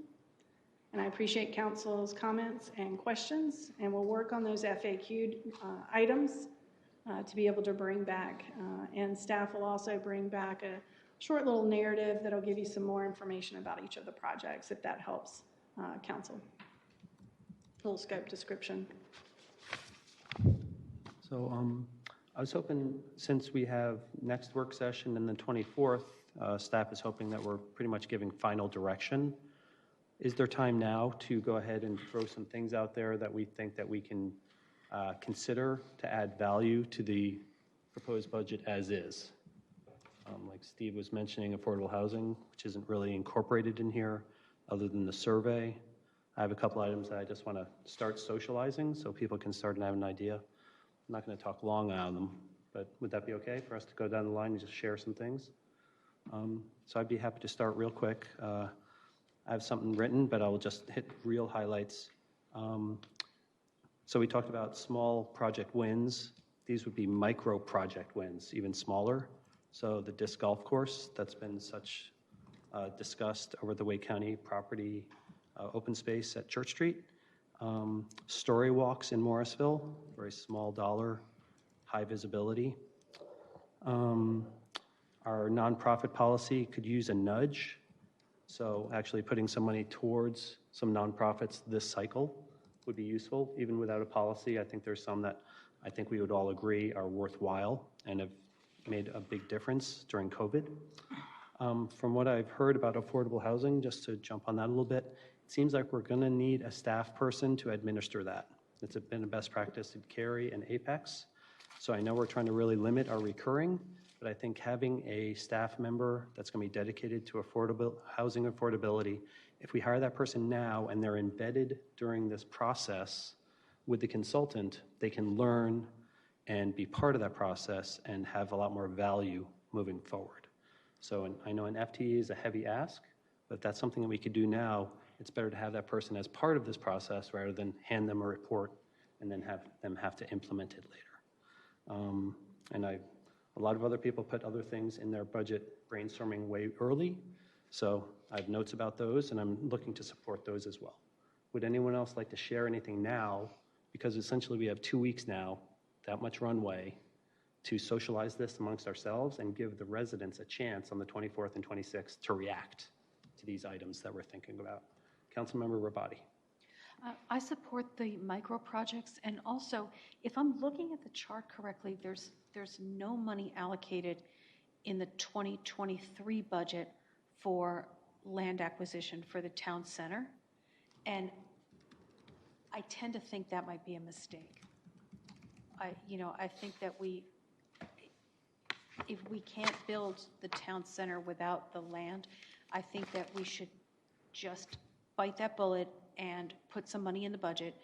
And I appreciate council's comments and questions, and we'll work on those FAQ items to be able to bring back. And staff will also bring back a short little narrative that'll give you some more information about each of the projects, if that helps council. A little scope description. So I was hoping, since we have next work session and the 24th, staff is hoping that we're pretty much giving final direction. Is there time now to go ahead and throw some things out there that we think that we can consider to add value to the proposed budget as is? Like Steve was mentioning, affordable housing, which isn't really incorporated in here other than the survey. I have a couple items that I just want to start socializing so people can start and have an idea. I'm not going to talk long on them, but would that be okay for us to go down the line and just share some things? So I'd be happy to start real quick. I have something written, but I will just hit real highlights. So we talked about small project wins. These would be micro project wins, even smaller. So the disc golf course that's been such discussed over the Wake County property open space at Church Street. Story walks in Morrisville, very small dollar, high visibility. Our nonprofit policy could use a nudge. So actually putting some money towards some nonprofits this cycle would be useful. Even without a policy, I think there's some that I think we would all agree are worthwhile and have made a big difference during COVID. From what I've heard about affordable housing, just to jump on that a little bit, it seems like we're going to need a staff person to administer that. It's been a best practice at Cary and Apex. So I know we're trying to really limit our recurring, but I think having a staff member that's going to be dedicated to housing affordability, if we hire that person now and they're embedded during this process with the consultant, they can learn and be part of that process and have a lot more value moving forward. So I know an FTE is a heavy ask, but if that's something that we could do now, it's better to have that person as part of this process rather than hand them a report and then have them have to implement it later. A lot of other people put other things in their budget brainstorming way early, so I have notes about those, and I'm looking to support those as well. Would anyone else like to share anything now? Because essentially we have 2 weeks now, that much runway, to socialize this amongst ourselves and give the residents a chance on the 24th and 26th to react to these items that we're thinking about. Councilmember Rabati. I support the micro projects, and also, if I'm looking at the chart correctly, there's no money allocated in the 2023 budget for land acquisition for the town center, and I tend to think that might be a mistake. I think that if we can't build the town center without the land, I think that we should just bite that bullet and put some money in the budget.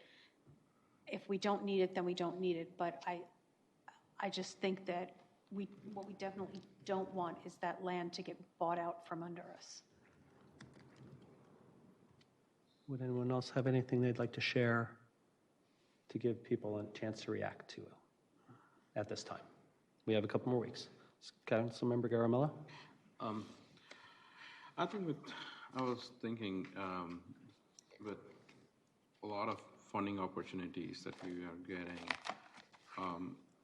If we don't need it, then we don't need it. But I just think that what we definitely don't want is that land to get bought out from under us. Would anyone else have anything they'd like to share to give people a chance to react to at this time? We have a couple more weeks. Councilmember Garamella? I was thinking with a lot of funding opportunities that we are getting,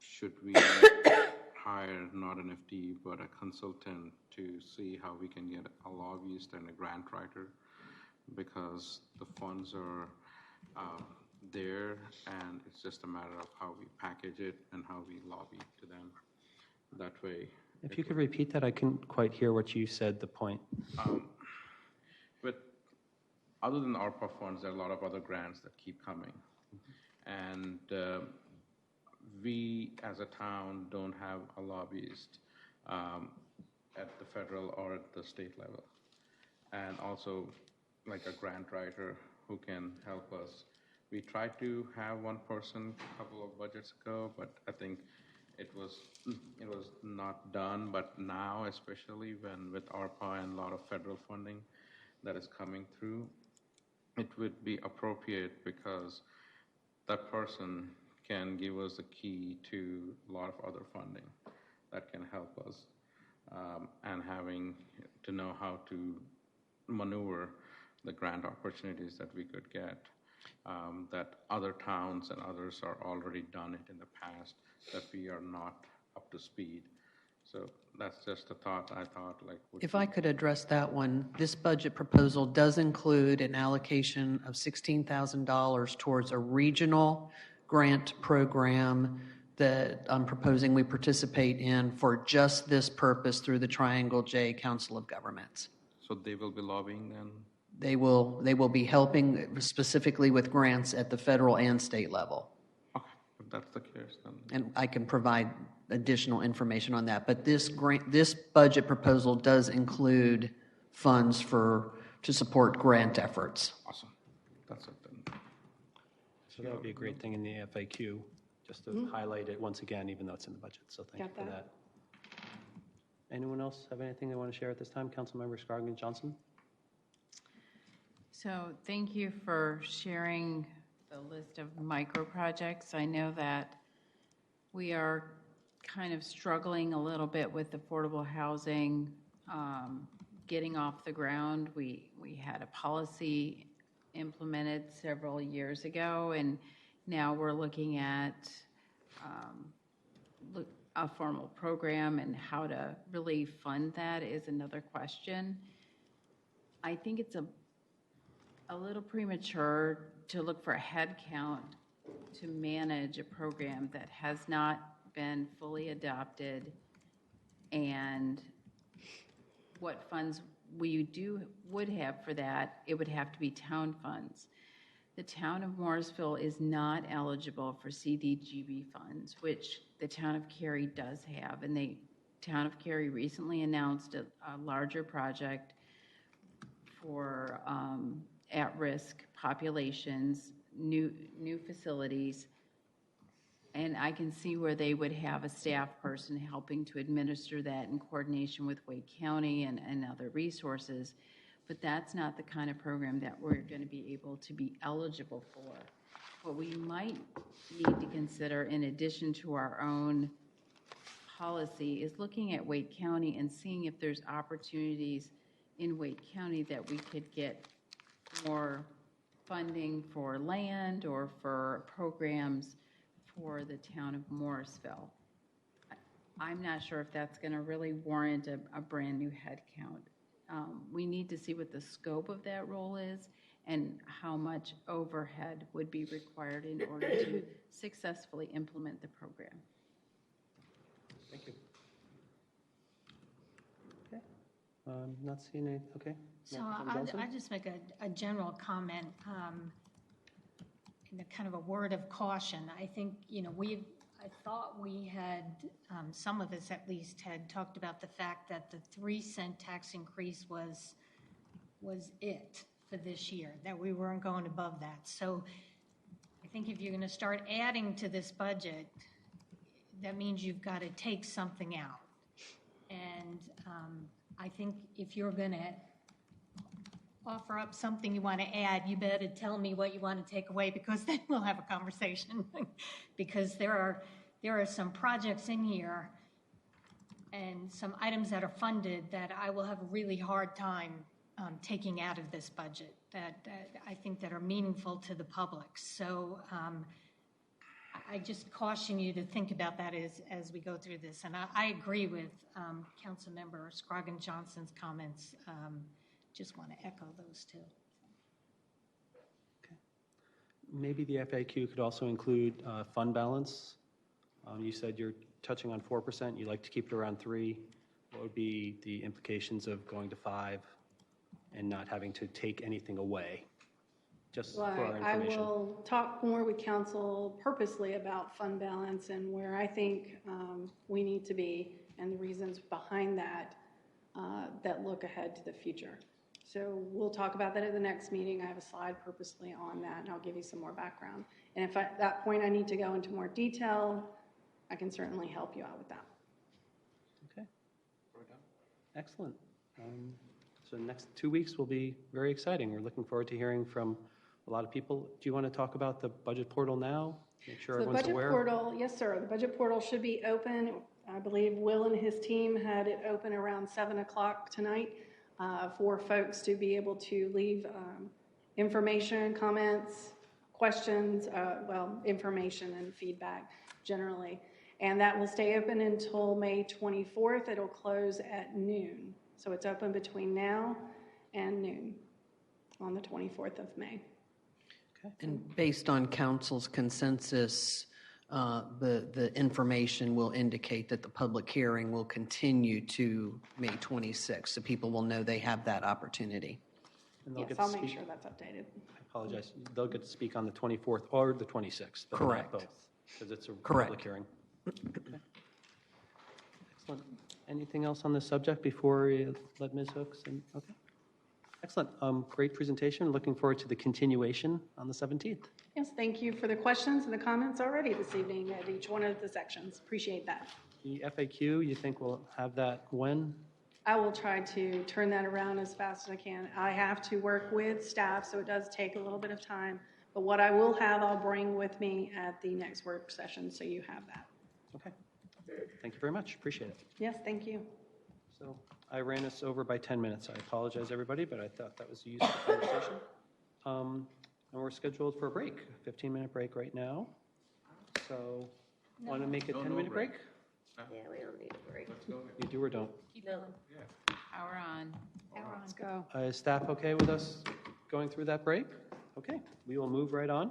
should we hire not an FTE but a consultant to see how we can get a lobbyist and a grant writer because the funds are there, and it's just a matter of how we package it and how we lobby to them. That way. If you could repeat that, I couldn't quite hear what you said, the point. But other than ARPA funds, there are a lot of other grants that keep coming. And we, as a town, don't have a lobbyist at the federal or at the state level. And also, like a grant writer who can help us. We tried to have one person a couple of budgets ago, but I think it was not done. But now, especially when with ARPA and a lot of federal funding that is coming through, it would be appropriate because that person can give us the key to a lot of other funding that can help us, and having to know how to maneuver the grant opportunities that we could get, that other towns and others are already done it in the past, that we are not up to speed. So that's just a thought I thought like. If I could address that one, this budget proposal does include an allocation of $16,000 towards a regional grant program that I'm proposing we participate in for just this purpose through the Triangle J Council of Governments. So they will be lobbying then? They will be helping specifically with grants at the federal and state level. Okay, if that's the case then. And I can provide additional information on that. But this budget proposal does include funds to support grant efforts. Awesome. That's it then. So that would be a great thing in the FAQ, just to highlight it once again, even though it's in the budget. So thank you for that. Anyone else have anything they want to share at this time? Councilmember Scroggins Johnson? So thank you for sharing the list of micro projects. I know that we are kind of struggling a little bit with affordable housing getting off the ground. We had a policy implemented several years ago, and now we're looking at a formal program, and how to really fund that is another question. I think it's a little premature to look for a head count to manage a program that has not been fully adopted, and what funds we would have for that. It would have to be town funds. The town of Morrisville is not eligible for CDGB funds, which the town of Cary does have, and the town of Cary recently announced a larger project for at-risk populations, new facilities, and I can see where they would have a staff person helping to administer that in coordination with Wake County and other resources, but that's not the kind of program that we're going to be able to be eligible for. What we might need to consider, in addition to our own policy, is looking at Wake County and seeing if there's opportunities in Wake County that we could get more funding for land or for programs for the town of Morrisville. I'm not sure if that's going to really warrant a brand new head count. We need to see what the scope of that role is and how much overhead would be required in order to successfully implement the program. Thank you. Okay. Not seeing any. Okay. So I just make a general comment, and a kind of a word of caution. I think, I thought we had, some of us at least had talked about the fact that the 3-cent tax increase was it for this year, that we weren't going above that. So I think if you're going to start adding to this budget, that means you've got to take something out. And I think if you're going to offer up something you want to add, you better tell me what you want to take away, because then we'll have a conversation. Because there are some projects in here and some items that are funded that I will have a really hard time taking out of this budget that I think that are meaningful to the public. So I just caution you to think about that as we go through this. And I agree with Councilmember Scroggins Johnson's comments. Just want to echo those two. Maybe the FAQ could also include fund balance. You said you're touching on 4%. You like to keep it around 3. What would be the implications of going to 5 and not having to take anything away? Just for our I information. will talk more with council purposely about fund balance and where I think we need to be and the reasons behind that that look ahead to the future. So we'll talk about that at the next meeting. I have a slide purposely on that, and I'll give you some more background. And if at that point I need to go into more detail, I can certainly help you out with that. Okay. Excellent. So the next 2 weeks will be very exciting. We're looking forward to hearing from a lot of people. Do you want to talk about the budget portal now? Make sure So the everyone's budget aware. portal, yes, sir. The budget portal should be open. I believe Will and his team had it open around 7 o'clock tonight for folks to be able to leave information, comments, questions, information and feedback generally. And that will stay open until May 24th. It'll close at noon. So it's open between now and noon on the 24th of May. And based on council's consensus, the information will indicate that the public hearing will continue to May 26th, so people will know they have that opportunity. And they'll Yes, get to I'll make speak- sure that's updated. I apologize. They'll get to speak on the 24th or the 26th, but Correct. not both, because it's a Correct. public hearing. Okay. Excellent. Anything else on this subject before we let Ms. Hooks in? Okay. Excellent. Great presentation. Looking forward to the continuation on the 17th. Yes, thank you for the questions and the comments already this evening at each one of the sections. Appreciate that. The FAQ, you think we'll have that when? I will try to turn that around as fast as I can. I have to work with staff, so it does take a little bit of time. But what I will have, I'll bring with me at the next work session, so you have that. Okay. Thank you very much. Appreciate it. Yes, thank you. So I ran us over by 10 minutes. I apologize, everybody, but I thought that was a useful conversation. And we're scheduled for a break, a 15-minute break right now. So want to make a 10-minute break? Yeah, we don't need a break. You do or don't? No. Power on. Let's go. Is staff okay with us going through that break? Okay, we will move right on.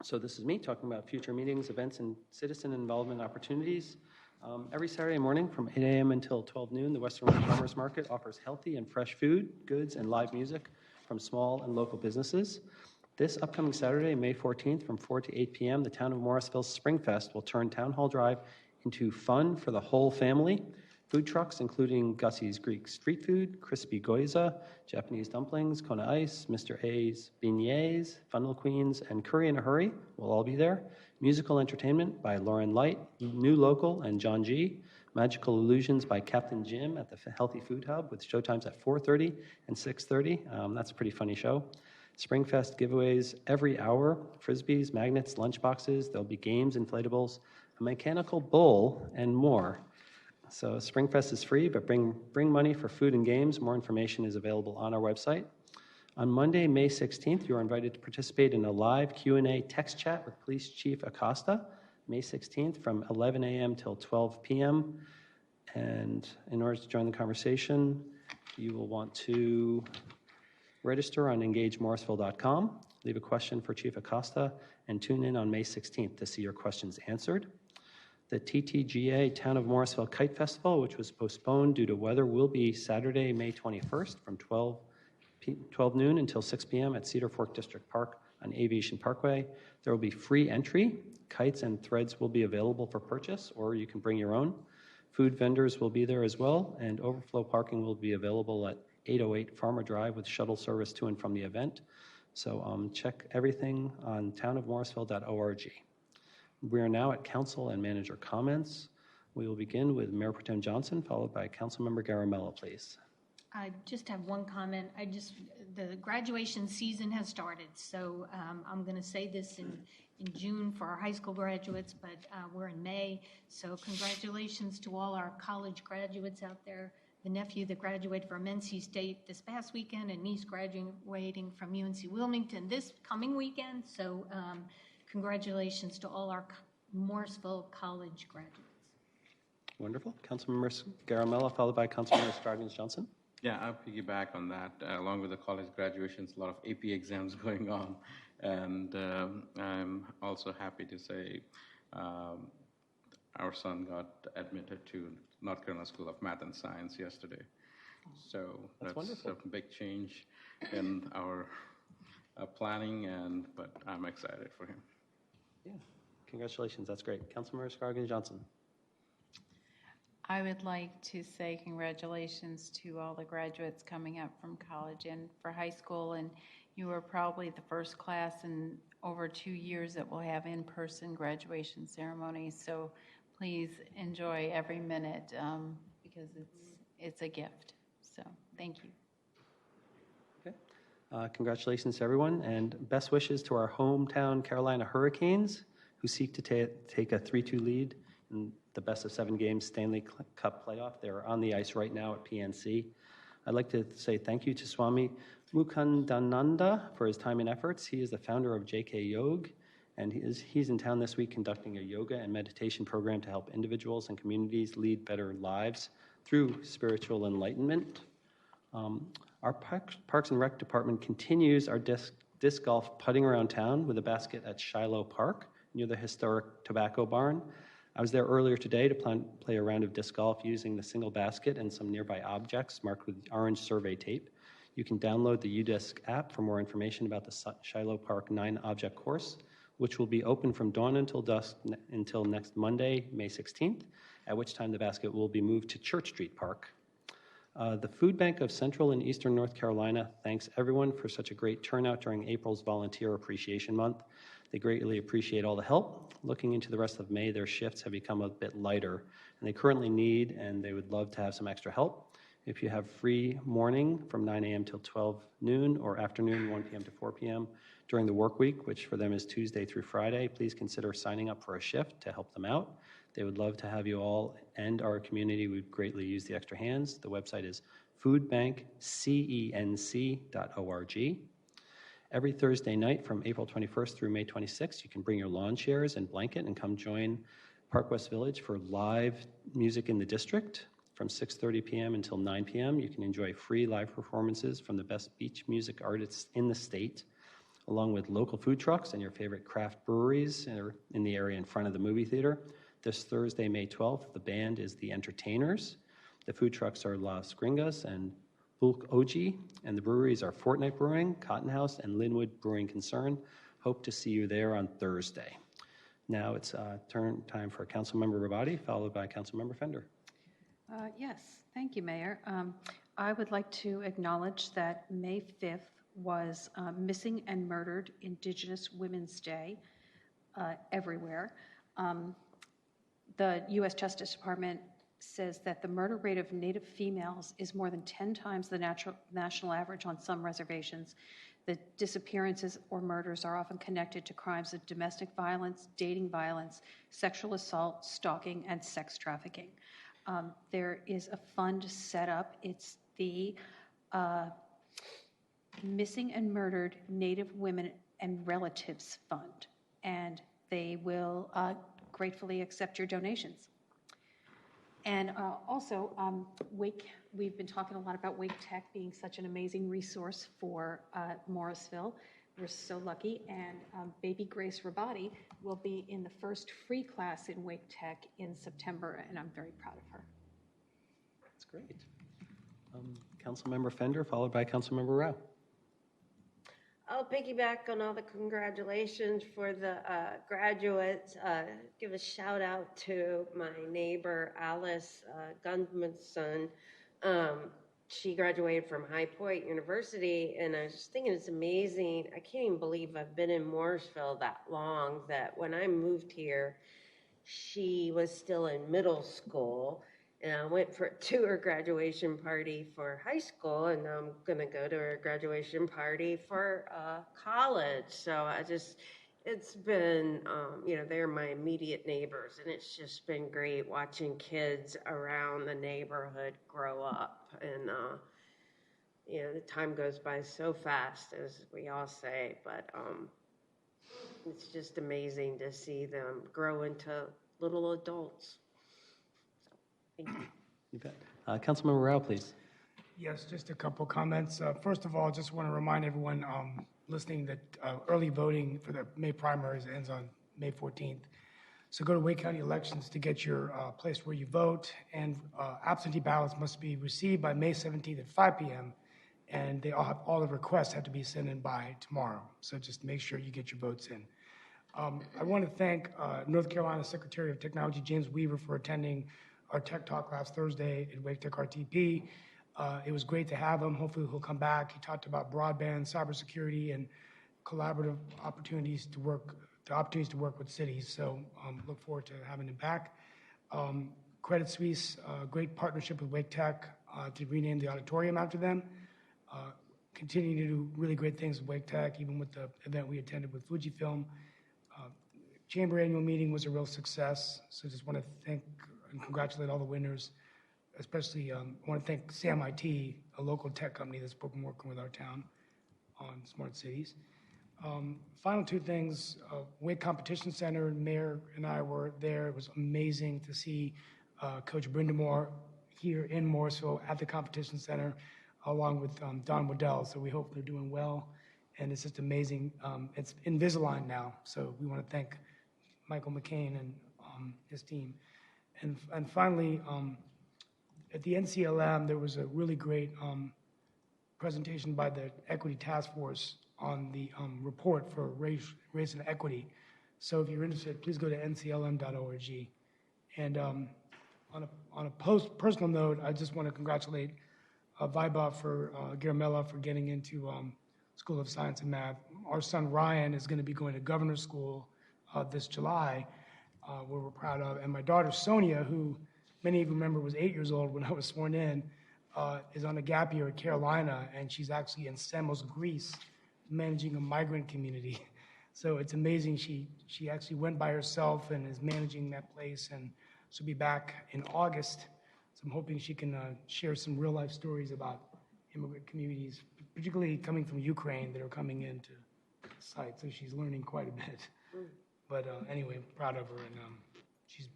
So this is me talking about future meetings, events, and citizen involvement opportunities. Every Saturday morning from 8 a.m. until 12 noon, the Western West Farmers Market offers healthy and fresh food, goods, and live music from small and local businesses. This upcoming Saturday, May 14th, from 4 to 8 p.m., the town of Morrisville's Spring Fest will turn Town Hall Drive into fun for the whole family. Food trucks, including Gussie's Greek Street Food, Crispy Goiza, Japanese Dumplings, Kona Ice, Mr. A's Beignets, Funnel Queens, and Curry in a Hurry will all be there. Musical entertainment by Lauren Light, New Local, and John G. Magical Illusions by Captain Jim at the Healthy Food Hub with showtimes at 4:30 and 6:30. That's a pretty funny show. Springfest giveaways every hour, Frisbees, magnets, lunchboxes. There'll be games, inflatables, a mechanical bull, and more. So Springfest is free, but bring money for food and games. More information is available on our website. On Monday, May 16th, you are invited to participate in a live Q&A text chat with Police Chief Acosta, May 16th from 11 a.m. till 12 p.m. And in order to join the conversation, you will want to register on engagemorrisville.com, leave a question for Chief Acosta, and tune in on May 16th to see your questions answered. The TTGA Town of Morrisville Kite Festival, which was postponed due to weather, will be Saturday, May 21st from 12 noon until 6 p.m. at Cedar Fork District Park on Aviation Parkway. There will be free entry. Kites and threads will be available for purchase, or you can bring your own. Food vendors will be there as well, and overflow parking will be available at 808 Farmer Drive with shuttle service to and from the event. So check everything on townofmorrisville.org. We are now at council and manager comments. We will begin with Mayor Pro Tem Johnson, followed by Councilmember Garamella, please. I just have one comment. The graduation season has started, so I'm going to say this in June for our high school graduates, but we're in May, so congratulations to all our college graduates out there. The nephew that graduated from NC State this past weekend, and niece graduating from UNC Wilmington this coming weekend, so congratulations to all our Morrisville College graduates. Wonderful. Councilmember Garamella, followed by Councilmember Scrivens Johnson. Yeah, I'll piggyback on that. Along with the college graduations, a lot of AP exams going on. And I'm also happy to say our son got admitted to North Carolina School of Math and Science yesterday. So that's wonderful. a big change in our planning, but I'm excited for him. Yeah, congratulations. That's great. Councilmember Scargan Johnson. I would like to say congratulations to all the graduates coming up from college and for high school. And you are probably the first class in over 2 years that will have in-person graduation ceremonies. So please enjoy every minute because it's a gift. So thank you. Okay. Congratulations to everyone, and best wishes to our hometown Carolina Hurricanes, who seek to take a 3-2 lead in the best-of-7 games Stanley Cup playoff. They're on the ice right now at PNC. I'd like to say thank you to Swami Mukundananda for his time and efforts. He is the founder of JK Yoga, and he's in town this week conducting a yoga and meditation program to help individuals and communities lead better lives through spiritual enlightenment. Our Parks and Rec department continues our disc golf putting around town with a basket at Shiloh Park near the historic tobacco barn. I was there earlier today to play a round of disc golf using the single basket and some nearby objects marked with orange survey tape. You can download the UDisc app for more information about the Shiloh Park 9-object course, which will be open from dawn until dusk until next Monday, May 16th, at which time the basket will be moved to Church Street Park. The Food Bank of Central and Eastern North Carolina thanks everyone for such a great turnout during April's Volunteer Appreciation Month. They greatly appreciate all the help. Looking into the rest of May, their shifts have become a bit lighter, and they currently need and they would love to have some extra help. If you have free morning from 9 a.m. till 12 noon or afternoon 1 p.m. to 4 p.m. during the work week, which for them is Tuesday through Friday, please consider signing up for a shift to help them out. They would love to have you all, and our community would greatly use the extra hands. The website is foodbankcenc.org. Every Thursday night from April 21st through May 26th, you can bring your lawn chairs and blanket and come join Park West Village for live music in the district. From 6:30 p.m. until 9 p.m., you can enjoy free live performances from the best beach music artists in the state, along with local food trucks and your favorite craft breweries in the area in front of the movie theater. This Thursday, May 12th, the band is The Entertainers. The food trucks are Las Gringas and Bulk Oji, and the breweries are Fortnight Brewing, Cotton House, and Linwood Brewing Concern. Hope to see you there on Thursday. Now it's time for Councilmember Rabati, followed by Councilmember Fender. Yes, thank you, Mayor. I would like to acknowledge that May 5th was Missing and Murdered Indigenous Women's Day everywhere. The U.S. Justice Department says that the murder rate of Native females is more than 10 times the national average on some reservations. The disappearances or murders are often connected to crimes of domestic violence, dating violence, sexual assault, stalking, and sex trafficking. There is a fund set up. It's the Missing and Murdered Native Women and Relatives Fund, and they will gratefully accept your donations. And also, we've been talking a lot about Wake Tech being such an amazing resource for Morrisville. We're so lucky, and baby Grace Rabati will be in the first free class in Wake Tech in September, and I'm very proud of her. That's great. Councilmember Fender, followed by Councilmember Rao. I'll piggyback on all the congratulations for the graduates. Give a shout out to my neighbor, Alice Gundmanson. She graduated from High Point University, and I was just thinking it's amazing. I can't even believe I've been in Morrisville that long, that when I moved here, she was still in middle school. And I went to her graduation party for high school, and now I'm going to go to her graduation party for college. So it's been, they're my immediate neighbors, and it's just been great watching kids around the neighborhood grow up. And, the time goes by so fast, as we all say, but it's just amazing to see them grow into little adults. Thank you. You bet. Councilmember Rao, please. Yes, just a couple comments. First of all, just want to remind everyone listening that early voting for the May primaries ends on May 14th. So go to Wake County Elections to get your place where you vote, and absentee ballots must be received by May 17th at 5 p.m., and all the requests have to be sent in by tomorrow. So just make sure you get your votes in. I want to thank North Carolina Secretary of Technology James Weaver for attending our Tech Talk last Thursday at Wake Tech RTP. It was great to have him. Hopefully he'll come back. He talked about broadband, cybersecurity, and collaborative opportunities to work with cities. So look forward to having him back. Credit Suisse, great partnership with Wake Tech to rename the auditorium after them. Continuing to do really great things with Wake Tech, even with the event we attended with Fujifilm. Chamber annual meeting was a real success. So just want to thank and congratulate all the winners. Especially, I want to thank Sam IT, a local tech company that's been working with our town on smart cities. Final two things, Wake Competition Center, Mayor and I were there. It was amazing to see Coach Brindamore here in Morrisville at the Competition Center, along with Don Waddell. So we hope they're doing well. And it's just amazing. It's Invisalign now. So we want to thank Michael McCain and his team. And finally, at the NCLM, there was a really great presentation by the Equity Task Force on the report for race and equity. So if you're interested, please go to nclm.org. And on a personal note, I just want to congratulate Viba for Garamella for getting into School of Science and Math. Our son Ryan is going to be going to governor's school this July, where we're proud of. And my daughter Sonia, who many of you remember was 8 years old when I was sworn in, is on a gap year at Carolina, and she's actually in Samos, Greece, managing a migrant community. So it's amazing. She actually went by herself and is managing that place, and she'll be back in August. So I'm hoping she can share some real life stories about immigrant communities, particularly coming from Ukraine that are coming into the site. So she's learning quite a bit. But anyway, proud of her, and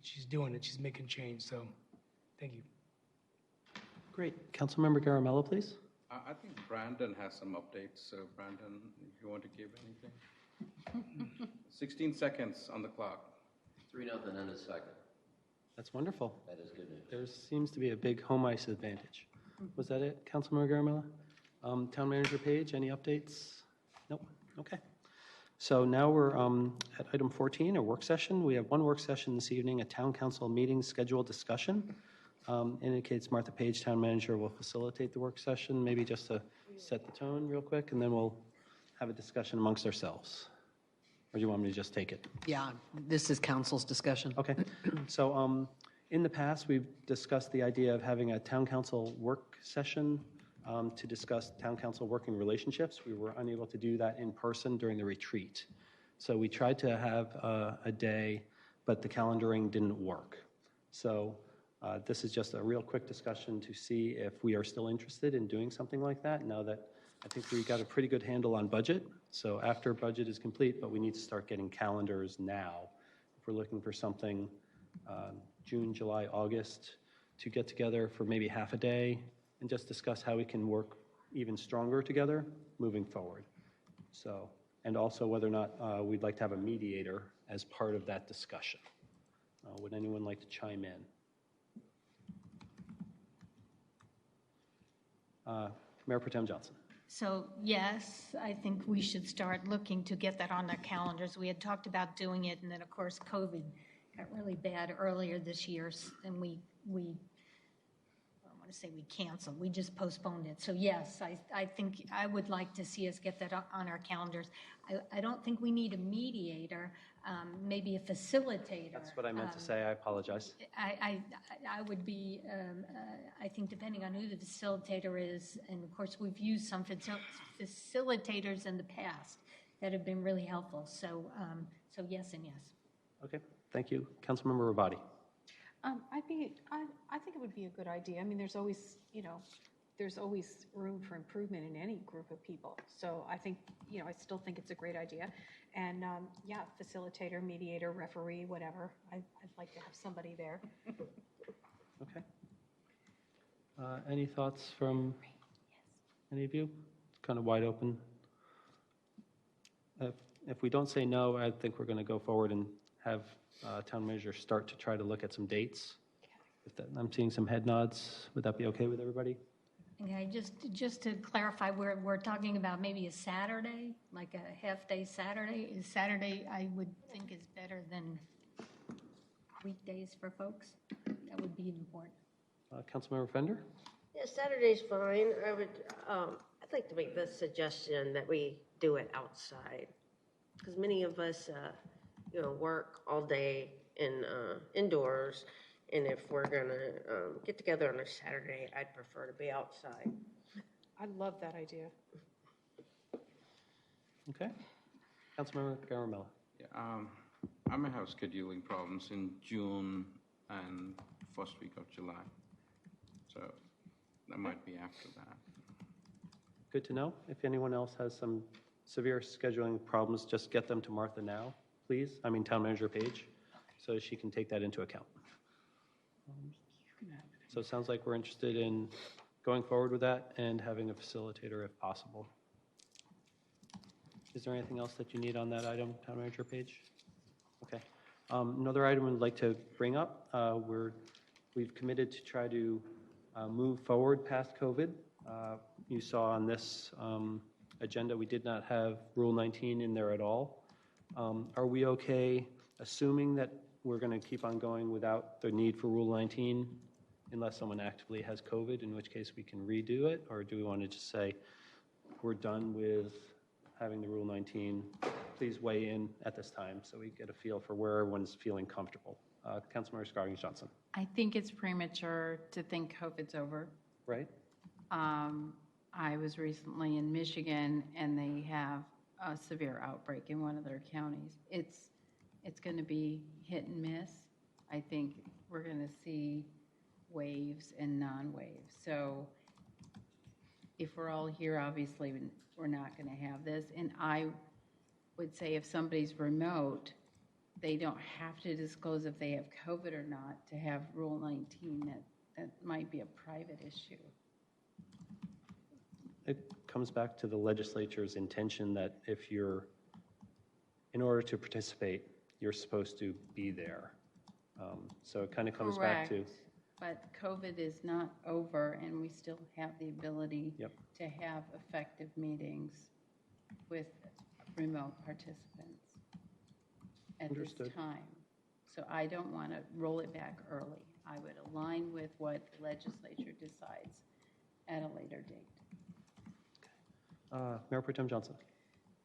she's doing it. She's making change. So thank you. Great. Councilmember Garamella, please. I think Brandon has some updates. So Brandon, if you want to give anything. 16 seconds on the clock. 3-0 in a second. That's wonderful. That is good news. There seems to be a big home ice advantage. Was that it, Councilmember Garamella? Town Manager Page, any updates? Nope. Okay. So now we're at item 14, a work session. We have one work session this evening, a town council meeting schedule discussion. Indicates Martha Page, town manager, will facilitate the work session, maybe just to set the tone real quick, and then we'll have a discussion amongst ourselves. Or do you want me to just take it? Yeah, this is council's discussion. Okay. So in the past, we've discussed the idea of having a town council work session to discuss town council working relationships. We were unable to do that in person during the retreat. So we tried to have a day, but the calendaring didn't work. So this is just a real quick discussion to see if we are still interested in doing something like that now that I think we got a pretty good handle on budget. So after budget is complete, but we need to start getting calendars now. If we're looking for something June, July, August to get together for maybe half a day and just discuss how we can work even stronger together moving forward. So, and also whether or not we'd like to have a mediator as part of that discussion. Would anyone like to chime in? Mayor Pro Tem Johnson. So yes, I think we should start looking to get that on our calendars. We had talked about doing it, and then of course COVID got really bad earlier this year, and we I want to say we canceled. We just postponed it. So yes, I think I would like to see us get that on our calendars. I don't think we need a mediator, maybe a facilitator. That's what I meant to say. I apologize. I would be, I think depending on who the facilitator is, and of course we've used some facilitators in the past that have been really helpful. So, so yes and yes. Okay, thank you. Councilmember Rabati. I think it would be a good idea. I mean, there's always, there's always room for improvement in any group of people. So I think, I still think it's a great idea. And yeah, facilitator, mediator, referee, whatever. I'd like to have somebody there. Okay. Any thoughts from Any of you? It's kind of wide open. If we don't say no, I think we're going to go forward and have town manager start to try to look at some dates. I'm seeing some head nods. Would that be okay with everybody? Okay, just to clarify, we're talking about maybe a Saturday, like a half-day Saturday. Is Saturday, I would think, is better than weekdays for folks. That would be important. Councilmember Fender? Yeah, Saturday's fine. I'd like to make the suggestion that we do it outside. Because many of us, work all day indoors. And if we're gonna get together on a Saturday, I'd prefer to be outside. I love that idea. Okay. Councilmember Garamella. Yeah, I may have scheduling problems in June and first week of July. So that might be after that. Good to know. If anyone else has some severe scheduling problems, just get them to Martha now, please. Town Manager Page, so she can take that into account. So it sounds like we're interested in going forward with that and having a facilitator if possible. Is there anything else that you need on that item, Town Manager Page? Okay. Another item I'd like to bring up, we've committed to try to move forward past COVID. You saw on this agenda, we did not have Rule 19 in there at all. Are we okay assuming that we're going to keep on going without the need for Rule 19 unless someone actively has COVID, in which case we can redo it? Or do we want to just say we're done with having the Rule 19? Please weigh in at this time so we get a feel for where everyone's feeling comfortable. Councilmember Scoggins-Johnson. I think it's premature to think COVID's over. Right. I was recently in Michigan, and they have a severe outbreak in one of their counties. It's going to be hit and miss. I think we're going to see waves and non-waves. So if we're all here, obviously we're not going to have this. And I would say if somebody's remote, they don't have to disclose if they have COVID or not to have Rule 19. That might be a private issue. It comes back to the legislature's intention that in order to participate, you're supposed to be there. So it kind of comes back to... But COVID is not over, and we still have the ability to have effective meetings with remote participants at this time. So I don't want to roll it back early. I would align with what the legislature decides at a later date. Mayor Pro Tem Johnson.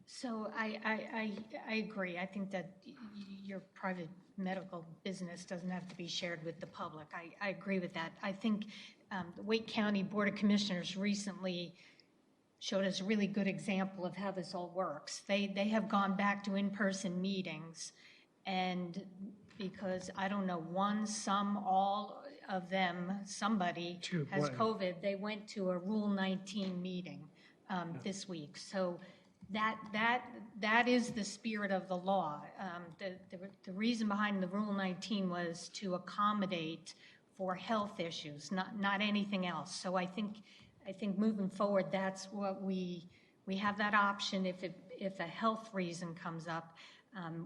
So I agree. I think that your private medical business doesn't have to be shared with the public. I agree with that. I think the Wake County Board of Commissioners recently showed us a really good example of how this all works. They have gone back to in-person meetings, and because, I don't know, one, some, all of them, somebody has COVID, they went to a Rule 19 meeting this week. So that is the spirit of the law. The reason behind the Rule 19 was to accommodate for health issues, not anything else. So I think moving forward, that's what we have that option. If a health reason comes up,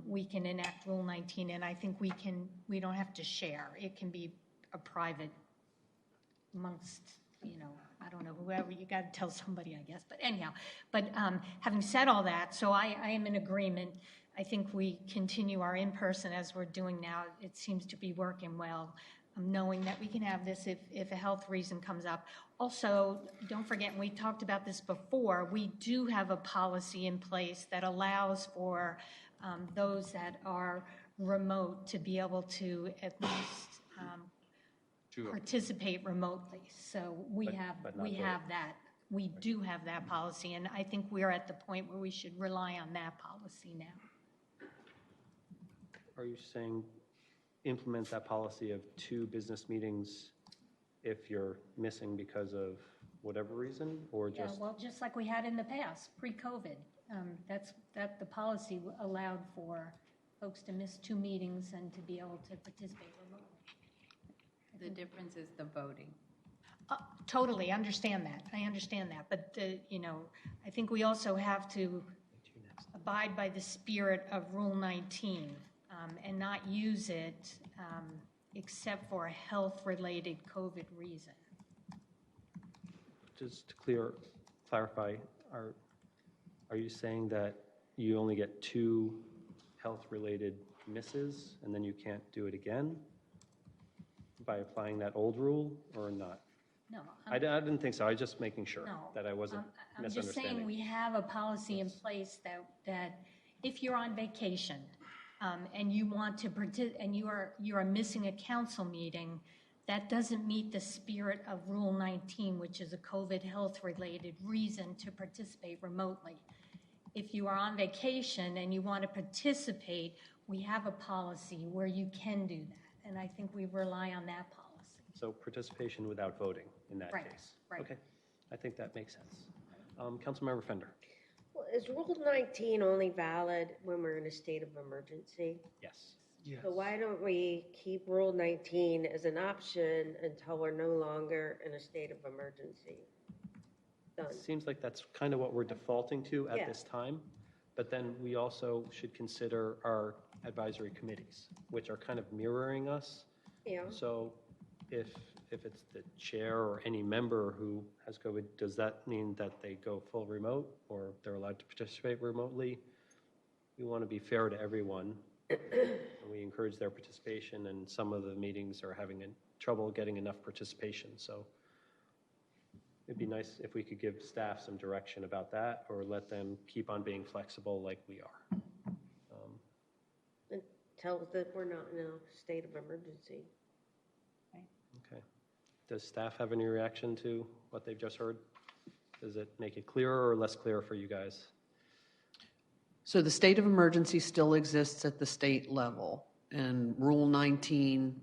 we can enact Rule 19, and I think we don't have to share. It can be a private amongst, I don't know, whoever. You got to tell somebody, I guess. But anyhow, having said all that, so I am in agreement. I think we continue our in-person as we're doing now. It seems to be working well, knowing that we can have this if a health reason comes up. Also, don't forget, and we talked about this before, we do have a policy in place that allows for those that are remote to be able to at least participate remotely. So we have that. We do have that policy, and I think we're at the point where we should rely on that policy now. Are you saying implement that policy of 2 business meetings if you're missing because of whatever reason, or just? Yeah, well, just like we had in the past, pre-COVID. The policy allowed for folks to miss 2 meetings and to be able to participate remotely. The difference is the voting. Totally understand that. I understand that. But, I think we also have to abide by the spirit of Rule 19 and not use it except for a health-related COVID reason. Just to clarify, are you saying that you only get 2 health-related misses and then you can't do it again by applying that old rule or not? No. I didn't think so. I was just making sure No. that I wasn't I'm just misunderstanding. saying we have a policy in place that if you're on vacation and you want to and you are missing a council meeting, that doesn't meet the spirit of Rule 19, which is a COVID health-related reason to participate remotely. If you are on vacation and you want to participate, we have a policy where you can do that, and I think we rely on that policy. So participation without voting in that Right, case? right. Okay, I think that makes sense. Councilmember Fender? Well, is Rule 19 only valid when we're in a state of emergency? Yes. So why don't we keep Rule 19 as an option until we're no longer in a state of emergency? Done. It seems like that's kind of what we're defaulting to at Yeah. this time, but then we also should consider our advisory committees, which are kind of mirroring us. Yeah. So if it's the chair or any member who has COVID, does that mean that they go full remote or they're allowed to participate remotely? We want to be fair to everyone. And we encourage their participation, and some of the meetings are having trouble getting enough participation. So it'd be nice if we could give staff some direction about that, or let them keep on being flexible like we are. And tell us that we're not in a state of emergency. Okay. Does staff have any reaction to what they've just heard? Does it make it clearer or less clear for you guys? So the state of emergency still exists at the state level, and Rule 19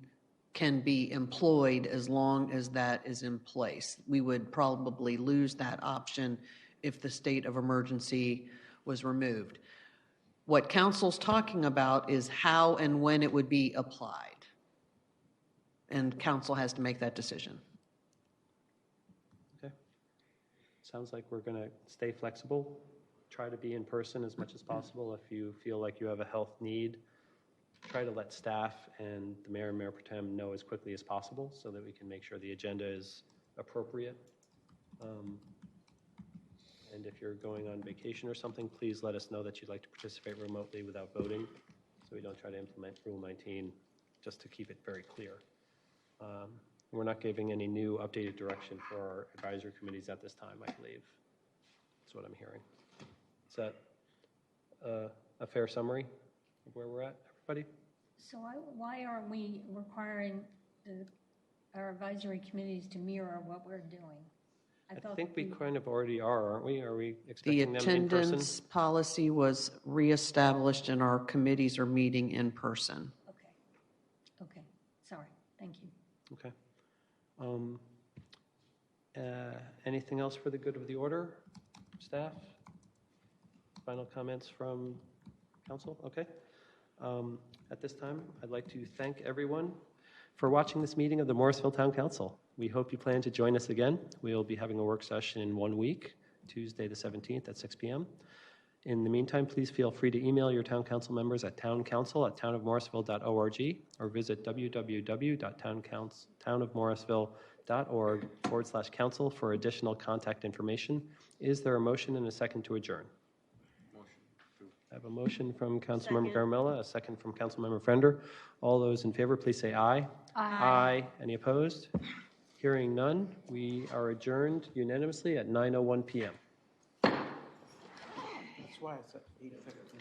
can be employed as long as that is in place. We would probably lose that option if the state of emergency was removed. What council's talking about is how and when it would be applied, and council has to make that decision. Okay. Sounds like we're going to stay flexible. Try to be in person as much as possible. If you feel like you have a health need, try to let staff and the mayor and mayor pro tem know as quickly as possible so that we can make sure the agenda is appropriate. And if you're going on vacation or something, please let us know that you'd like to participate remotely without voting, so we don't try to implement Rule 19, just to keep it very clear. We're not giving any new updated direction for our advisory committees at this time, I believe. That's what I'm hearing. Is that a fair summary of where we're at, everybody? So why aren't we requiring our advisory committees to mirror what we're doing? I think we kind of already are, aren't we? Are we The expecting them in person? attendance policy was reestablished and our committees are meeting in person. Okay, sorry, thank you. Okay. Anything else for the good of the order? Staff? Final comments from council? Okay. At this time, I'd like to thank everyone for watching this meeting of the Morrisville Town Council. We hope you plan to join us again. We'll be having a work session in 1 week, Tuesday the 17th at 6 p.m. In the meantime, please feel free to email your town council members at towncouncil@townofmorrisville.org or visit www.townofmorrisville.org/council for additional contact information. Is there a motion and a second to adjourn? I have a motion from Councilmember Garamella, a second from Councilmember Frender. All those in favor, please say aye. Aye. Any opposed? Hearing none, we are adjourned unanimously at 9:01 p.m. That's why it's at 8:15.